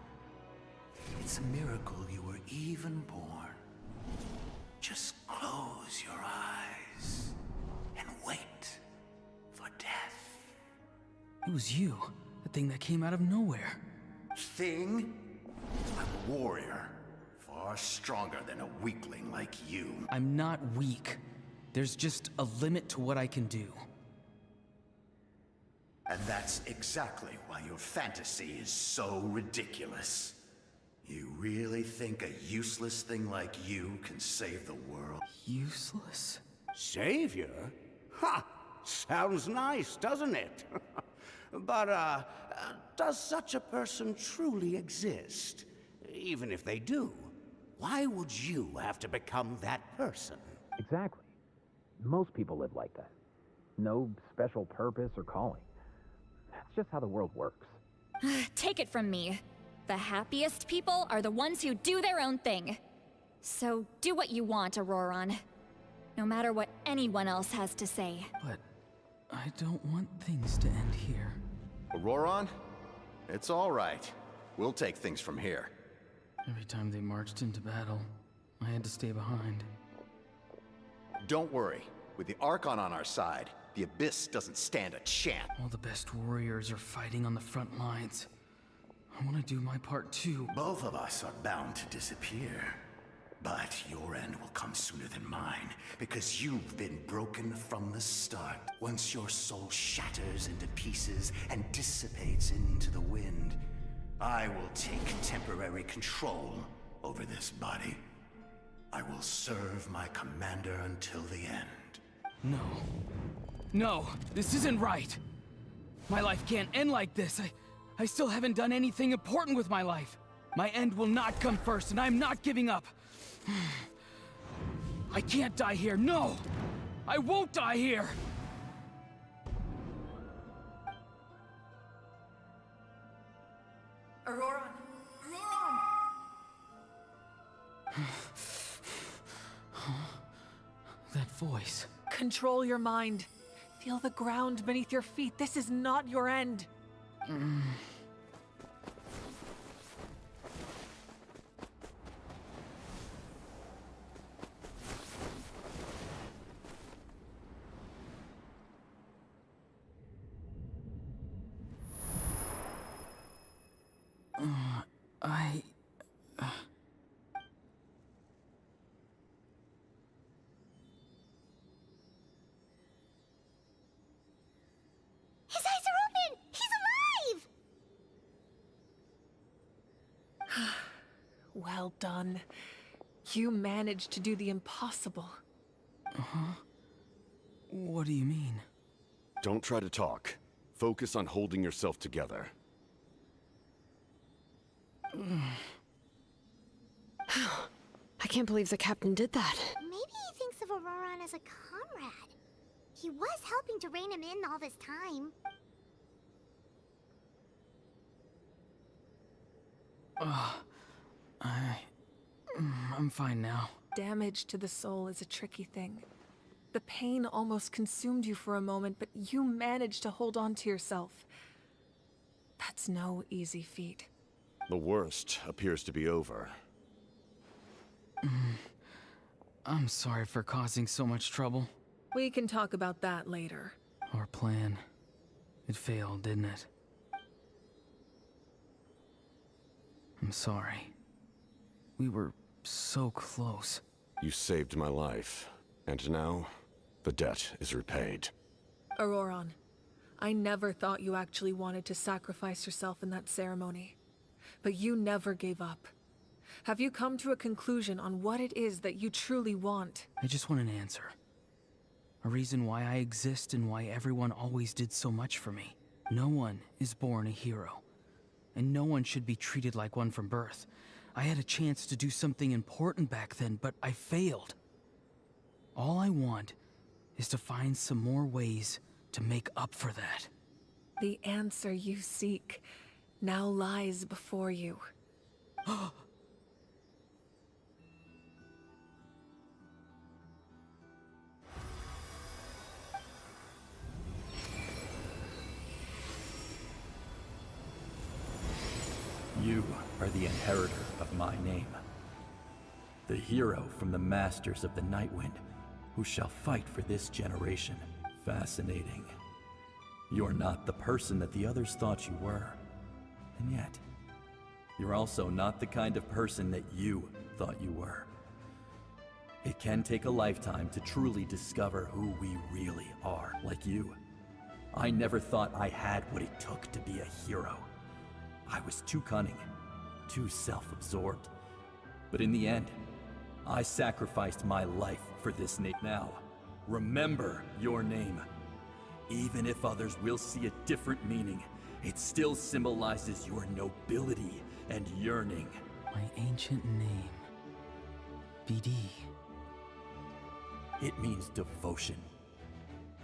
It's a miracle you were even born. Just close your eyes and wait for death. It was you, the thing that came out of nowhere. Thing? I'm a warrior. Far stronger than a weakling like you. I'm not weak. There's just a limit to what I can do. And that's exactly why your fantasy is so ridiculous. You really think a useless thing like you can save the world? Useless? Savior? Ha! Sounds nice, doesn't it? But, does such a person truly exist? Even if they do, why would you have to become that person? Exactly. Most people live like that. No special purpose or calling. That's just how the world works. Take it from me. The happiest people are the ones who do their own thing. So do what you want, Ororon. No matter what anyone else has to say. But I don't want things to end here. Ororon? It's all right. We'll take things from here. Every time they marched into battle, I had to stay behind. Don't worry. With the Archon on our side, the Abyss doesn't stand a chance. All the best warriors are fighting on the front lines. I want to do my part too. Both of us are bound to disappear. But your end will come sooner than mine, because you've been broken from the start. Once your soul shatters into pieces and dissipates into the wind, I will take temporary control over this body. I will serve my commander until the end. No. No, this isn't right. My life can't end like this. I still haven't done anything important with my life. My end will not come first, and I'm not giving up. I can't die here, no! I won't die here! Ororon. Control your mind. Feel the ground beneath your feet. This is not your end. His eyes are open! He's alive! Well done. You managed to do the impossible. Uh-huh. What do you mean? Don't try to talk. Focus on holding yourself together. I can't believe the captain did that. Maybe he thinks of Ororon as a comrade. He was helping to rein him in all this time. I'm fine now. Damage to the soul is a tricky thing. The pain almost consumed you for a moment, but you managed to hold on to yourself. That's no easy feat. The worst appears to be over. I'm sorry for causing so much trouble. We can talk about that later. Our plan. It failed, didn't it? I'm sorry. We were so close. You saved my life, and now the debt is repaid. Ororon, I never thought you actually wanted to sacrifice yourself in that ceremony. But you never gave up. Have you come to a conclusion on what it is that you truly want? I just want an answer. A reason why I exist and why everyone always did so much for me. No one is born a hero. And no one should be treated like one from birth. I had a chance to do something important back then, but I failed. All I want is to find some more ways to make up for that. The answer you seek now lies before you. You are the inheritor of my name. The hero from the Masters of the Nightwind, who shall fight for this generation. Fascinating. You're not the person that the others thought you were. And yet, you're also not the kind of person that you thought you were. It can take a lifetime to truly discover who we really are, like you. I never thought I had what it took to be a hero. I was too cunning, too self-absorbed. But in the end, I sacrificed my life for this name. Now, remember your name. Even if others will see a different meaning, it still symbolizes your nobility and yearning. My ancient name. BD. It means devotion.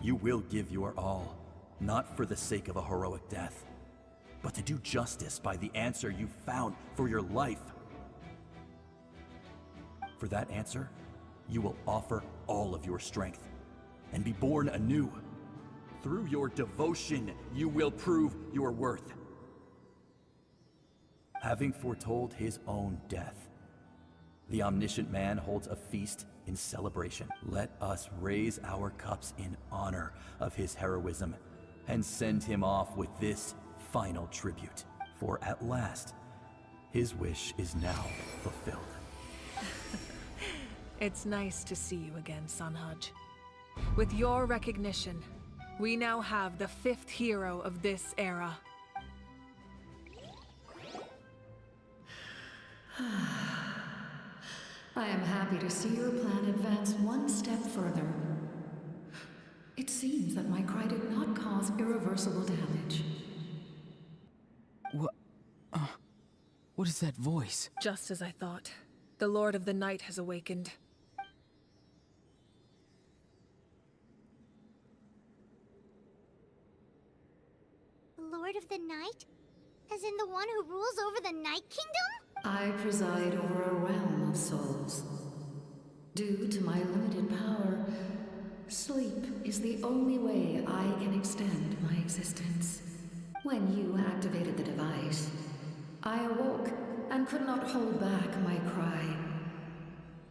You will give your all, not for the sake of a heroic death, but to do justice by the answer you found for your life. For that answer, you will offer all of your strength and be born anew. Through your devotion, you will prove your worth. Having foretold his own death, the omniscient man holds a feast in celebration. Let us raise our cups in honor of his heroism and send him off with this final tribute. For at last, his wish is now fulfilled. It's nice to see you again, Sanhaj. With your recognition, we now have the 5th hero of this era. I am happy to see your plan advance one step further. It seems that my cry did not cause irreversible damage. What is that voice? Just as I thought. The Lord of the Night has awakened. The Lord of the Night? As in the one who rules over the Night Kingdom? I preside over a realm of souls. Due to my limited power, Sleep is the only way I can extend my existence. When you activated the device, I awoke and could not hold back my cry.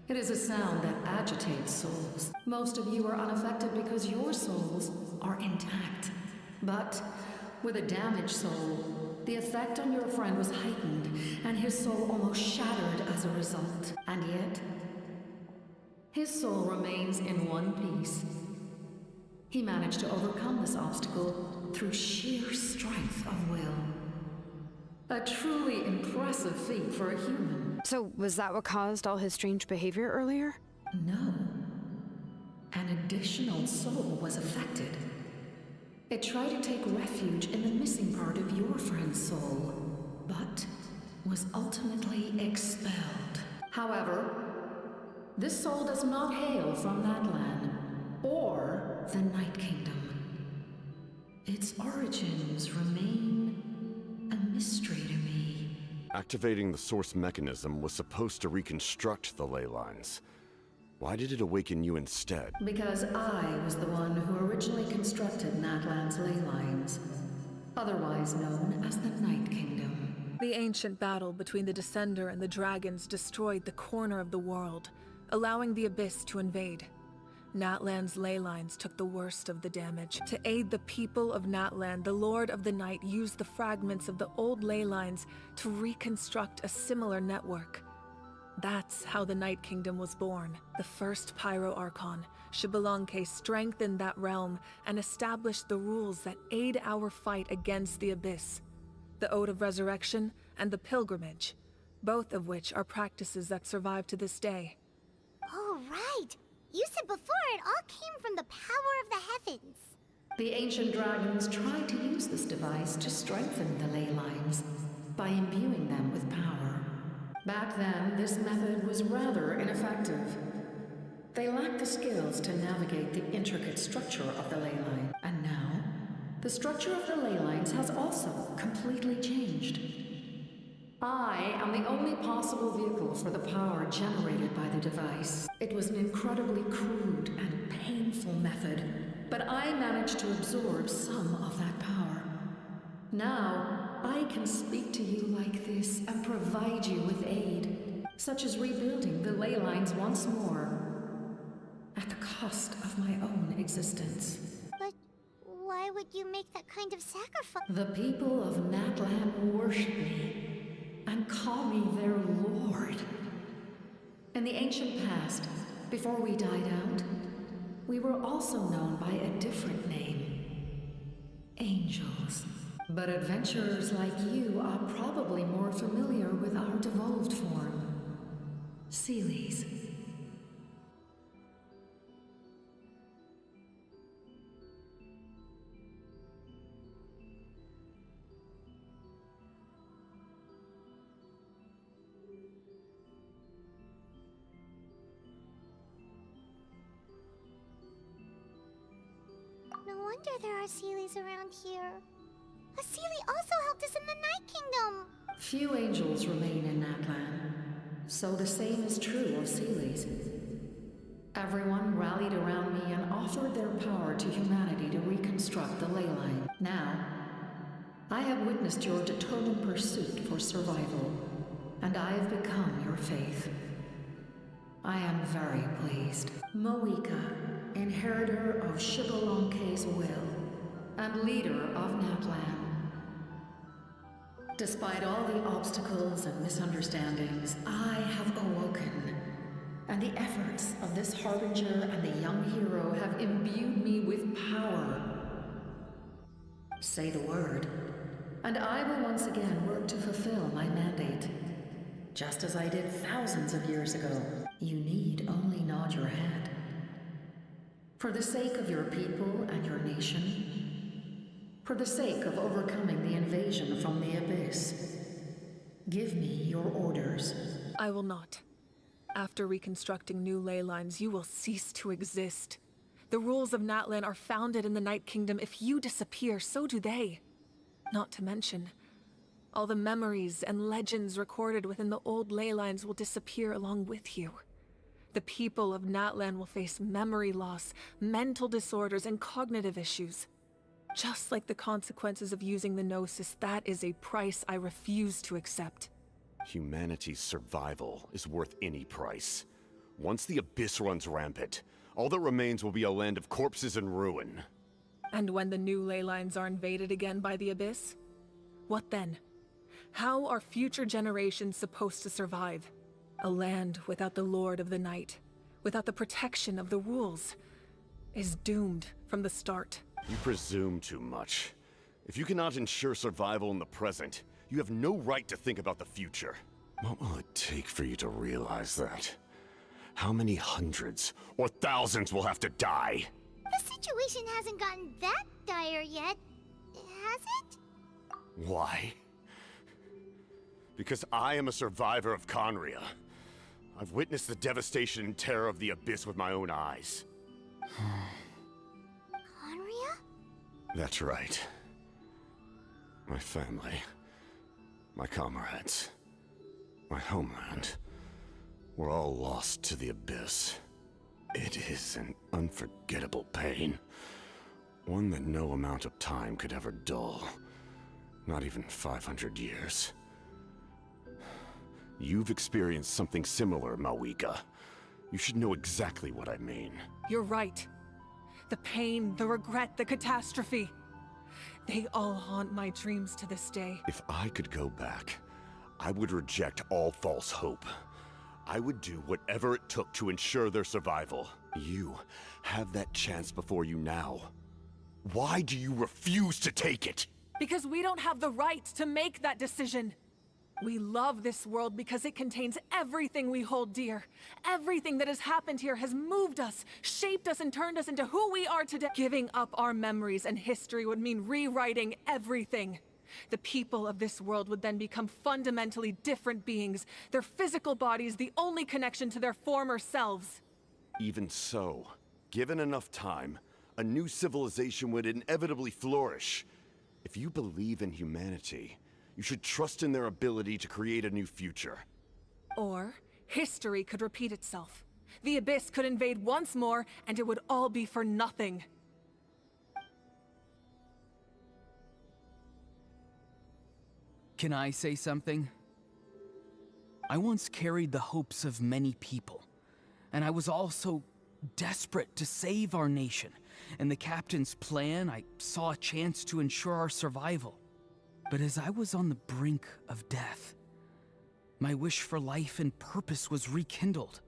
It is a sound that agitates souls. Most of you are unaffected because your souls are intact. But with a damaged soul, the effect on your friend was heightened, and his soul almost shattered as a result. And yet, his soul remains in one piece. He managed to overcome this obstacle through sheer strength of will. A truly impressive feat for a human. So, was that what caused all his strange behavior earlier? No. An additional soul was affected. It tried to take refuge in the missing part of your friend's soul, but was ultimately expelled. However, this soul does not hail from Natlan or the Night Kingdom. Its origins remain a mystery to me. Activating the source mechanism was supposed to reconstruct the ley lines. Why did it awaken you instead? Because I was the one who originally constructed Natlan's ley lines, otherwise known as the Night Kingdom. The ancient battle between the Descender and the dragons destroyed the corner of the world, allowing the Abyss to invade. Natlan's ley lines took the worst of the damage. To aid the people of Natlan, the Lord of the Night used the fragments of the old ley lines to reconstruct a similar network. That's how the Night Kingdom was born. The first Pyro Archon, Xilonen, strengthened that realm and established the rules that aid our fight against the Abyss. The Ode of Resurrection and the Pilgrimage, both of which are practices that survive to this day. Oh, right! You said before it all came from the power of the heavens. The ancient dragons tried to use this device to strengthen the ley lines by imbuing them with power. Back then, this method was rather ineffective. They lacked the skills to navigate the intricate structure of the ley line. And now, the structure of the ley lines has also completely changed. I am the only possible vehicle for the power generated by the device. It was an incredibly crude and painful method, but I managed to absorb some of that power. Now, I can speak to you like this and provide you with aid, such as rebuilding the ley lines once more, at the cost of my own existence. But why would you make that kind of sacrifice? The people of Natlan worship me and call me their lord. In the ancient past, before we died out, we were also known by a different name. Angels. But adventurers like you are probably more familiar with our devolved form. Seelies. No wonder there are Seelies around here. A Seelie also helped us in the Night Kingdom! Few angels remain in Natlan, so the same is true of Seelies. Everyone rallied around me and offered their power to humanity to reconstruct the ley line. Now, I have witnessed your determined pursuit for survival, and I have become your faith. I am very pleased. Moika, inheritor of Xilolen's will, and leader of Natlan. Despite all the obstacles and misunderstandings, I have awoken, and the efforts of this Harbinger and the young hero have imbued me with power. Say the word, and I will once again work to fulfill my mandate, just as I did thousands of years ago. You need only nod your head. For the sake of your people and your nation, for the sake of overcoming the invasion from the Abyss, give me your orders. I will not. After reconstructing new ley lines, you will cease to exist. The rules of Natlan are founded in the Night Kingdom. If you disappear, so do they. Not to mention, all the memories and legends recorded within the old ley lines will disappear along with you. The people of Natlan will face memory loss, mental disorders, and cognitive issues. Just like the consequences of using the Gnosis, that is a price I refuse to accept. Humanity's survival is worth any price. Once the Abyss runs rampant, all that remains will be a land of corpses and ruin. And when the new ley lines are invaded again by the Abyss? What then? How are future generations supposed to survive? A land without the Lord of the Night, without the protection of the rules, is doomed from the start. You presume too much. If you cannot ensure survival in the present, you have no right to think about the future. What will it take for you to realize that? How many hundreds or thousands will have to die? The situation hasn't gotten that dire yet, has it? Why? Because I am a survivor of Conria. I've witnessed the devastation and terror of the Abyss with my own eyes. Conria? That's right. My family, my comrades, my homeland, were all lost to the Abyss. It is an unforgettable pain. One that no amount of time could ever dull. Not even 500 years. You've experienced something similar, Mawika. You should know exactly what I mean. You're right. The pain, the regret, the catastrophe. They all haunt my dreams to this day. If I could go back, I would reject all false hope. I would do whatever it took to ensure their survival. You have that chance before you now. Why do you refuse to take it? Because we don't have the right to make that decision. We love this world because it contains everything we hold dear. Everything that has happened here has moved us, shaped us, and turned us into who we are today. Giving up our memories and history would mean rewriting everything. The people of this world would then become fundamentally different beings, their physical bodies the only connection to their former selves. Even so, given enough time, a new civilization would inevitably flourish. If you believe in humanity, you should trust in their ability to create a new future. Or, history could repeat itself. The Abyss could invade once more, and it would all be for nothing. Can I say something? I once carried the hopes of many people, and I was also desperate to save our nation. In the captain's plan, I saw a chance to ensure our survival. But as I was on the brink of death, my wish for life and purpose was rekindled.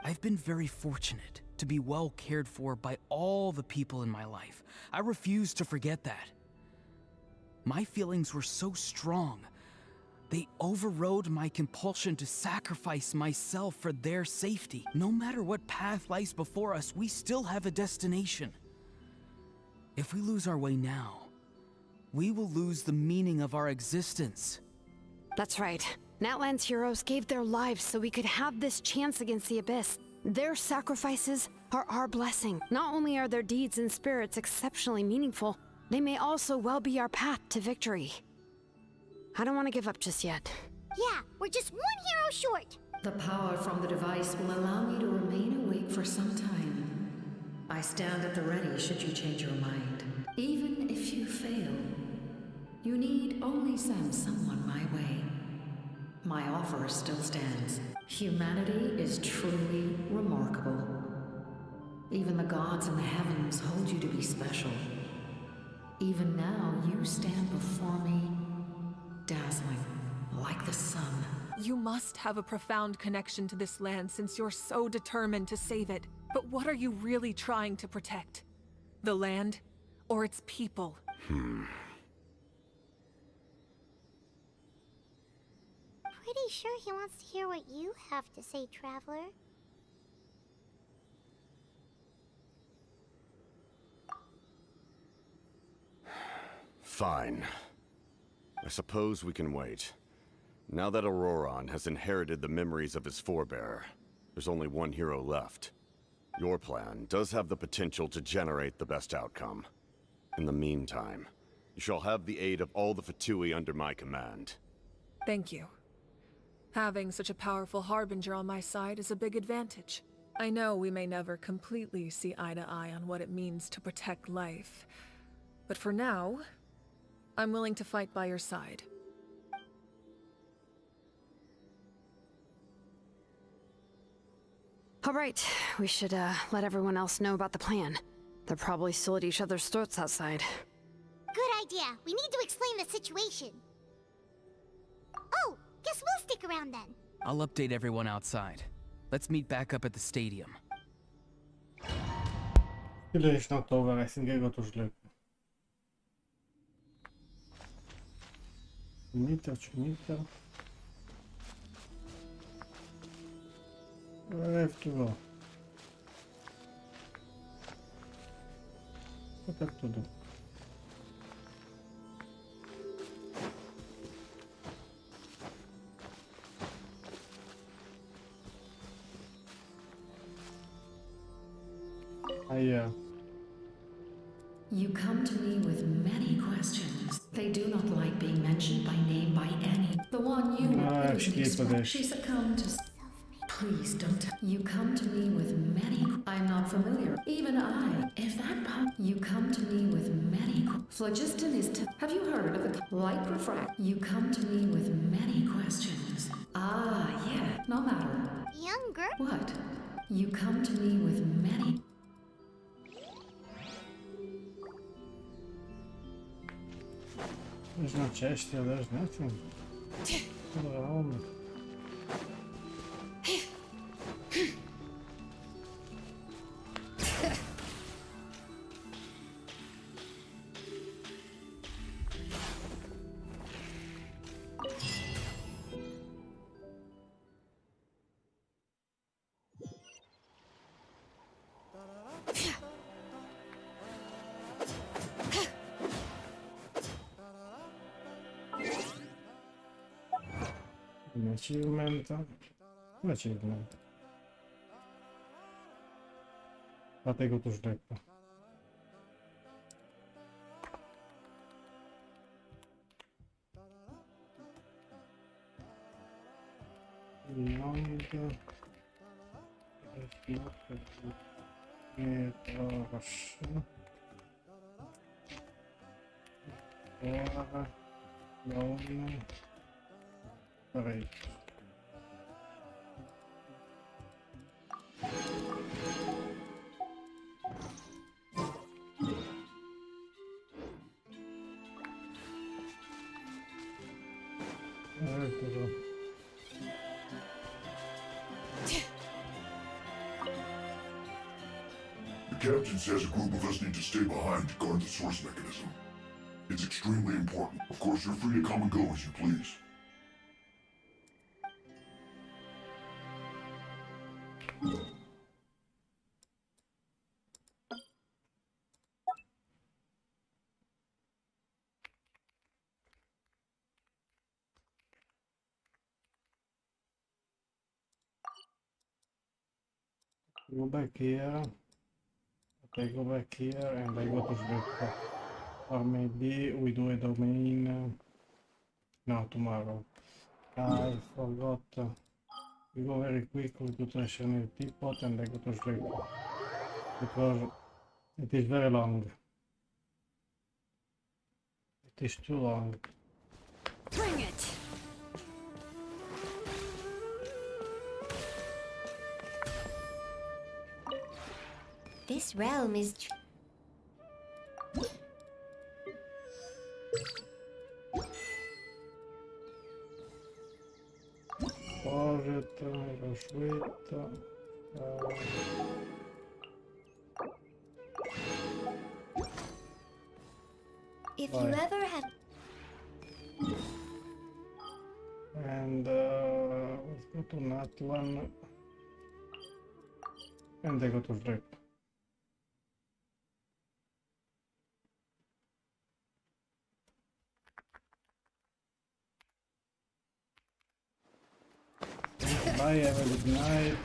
I've been very fortunate to be well cared for by all the people in my life. I refuse to forget that. My feelings were so strong, they overrode my compulsion to sacrifice myself for their safety. No matter what path lies before us, we still have a destination. If we lose our way now, we will lose the meaning of our existence. That's right. Natlan's heroes gave their lives so we could have this chance against the Abyss. Their sacrifices are our blessing. Not only are their deeds and spirits exceptionally meaningful, they may also well be our path to victory. I don't want to give up just yet. Yeah, we're just one hero short. The power from the device will allow me to remain awake for some time. I stand at the ready should you change your mind. Even if you fail, you need only send someone my way. My offer still stands. Humanity is truly remarkable. Even the gods in the heavens hold you to be special. Even now, you stand before me, dazzling, like the sun. You must have a profound connection to this land since you're so determined to save it. But what are you really trying to protect? The land, or its people? Pretty sure he wants to hear what you have to say, Traveler. Fine. I suppose we can wait. Now that Ororon has inherited the memories of his forebearer, there's only one hero left. Your plan does have the potential to generate the best outcome. In the meantime, you shall have the aid of all the Fatui under my command. Thank you. Having such a powerful harbinger on my side is a big advantage. I know we may never completely see eye to eye on what it means to protect life, but for now, I'm willing to fight by your side. All right, we should let everyone else know about the plan. They're probably still at each other's throats outside. Good idea. We need to explain the situation. Oh, guess we'll stick around then. I'll update everyone outside. Let's meet back up at the stadium. Still is not over, I think I got to sleep. Meter. Where I have to go? What I have to do? Yeah. You come to me with many questions. They do not like being mentioned by name by any. The one you she succumbed to. Please don't. You come to me with many. I'm not familiar. Even I. If that pop. You come to me with many. Phlogiston is to. Have you heard of the light refract? You come to me with many questions. Ah, yeah. No matter. Younger? What? You come to me with many. There's no chest here, there's nothing. What around? Achievement. Achievement. Dlatego to już lekko. Nie proszę. Dolny. Right. The captain says a group of us need to stay behind to guard the source mechanism. It's extremely important. Of course, you're free to come and go as you please. Go back here. Okay, go back here and I go to sleep. Or maybe we do a domain. No, tomorrow. I forgot. We go very quickly to Treasure Teapot and I go to sleep. Because it is very long. It is too long. Bring it! This realm is if you ever had... And let's go to Natlan. And I go to sleep. Bye, have a good night.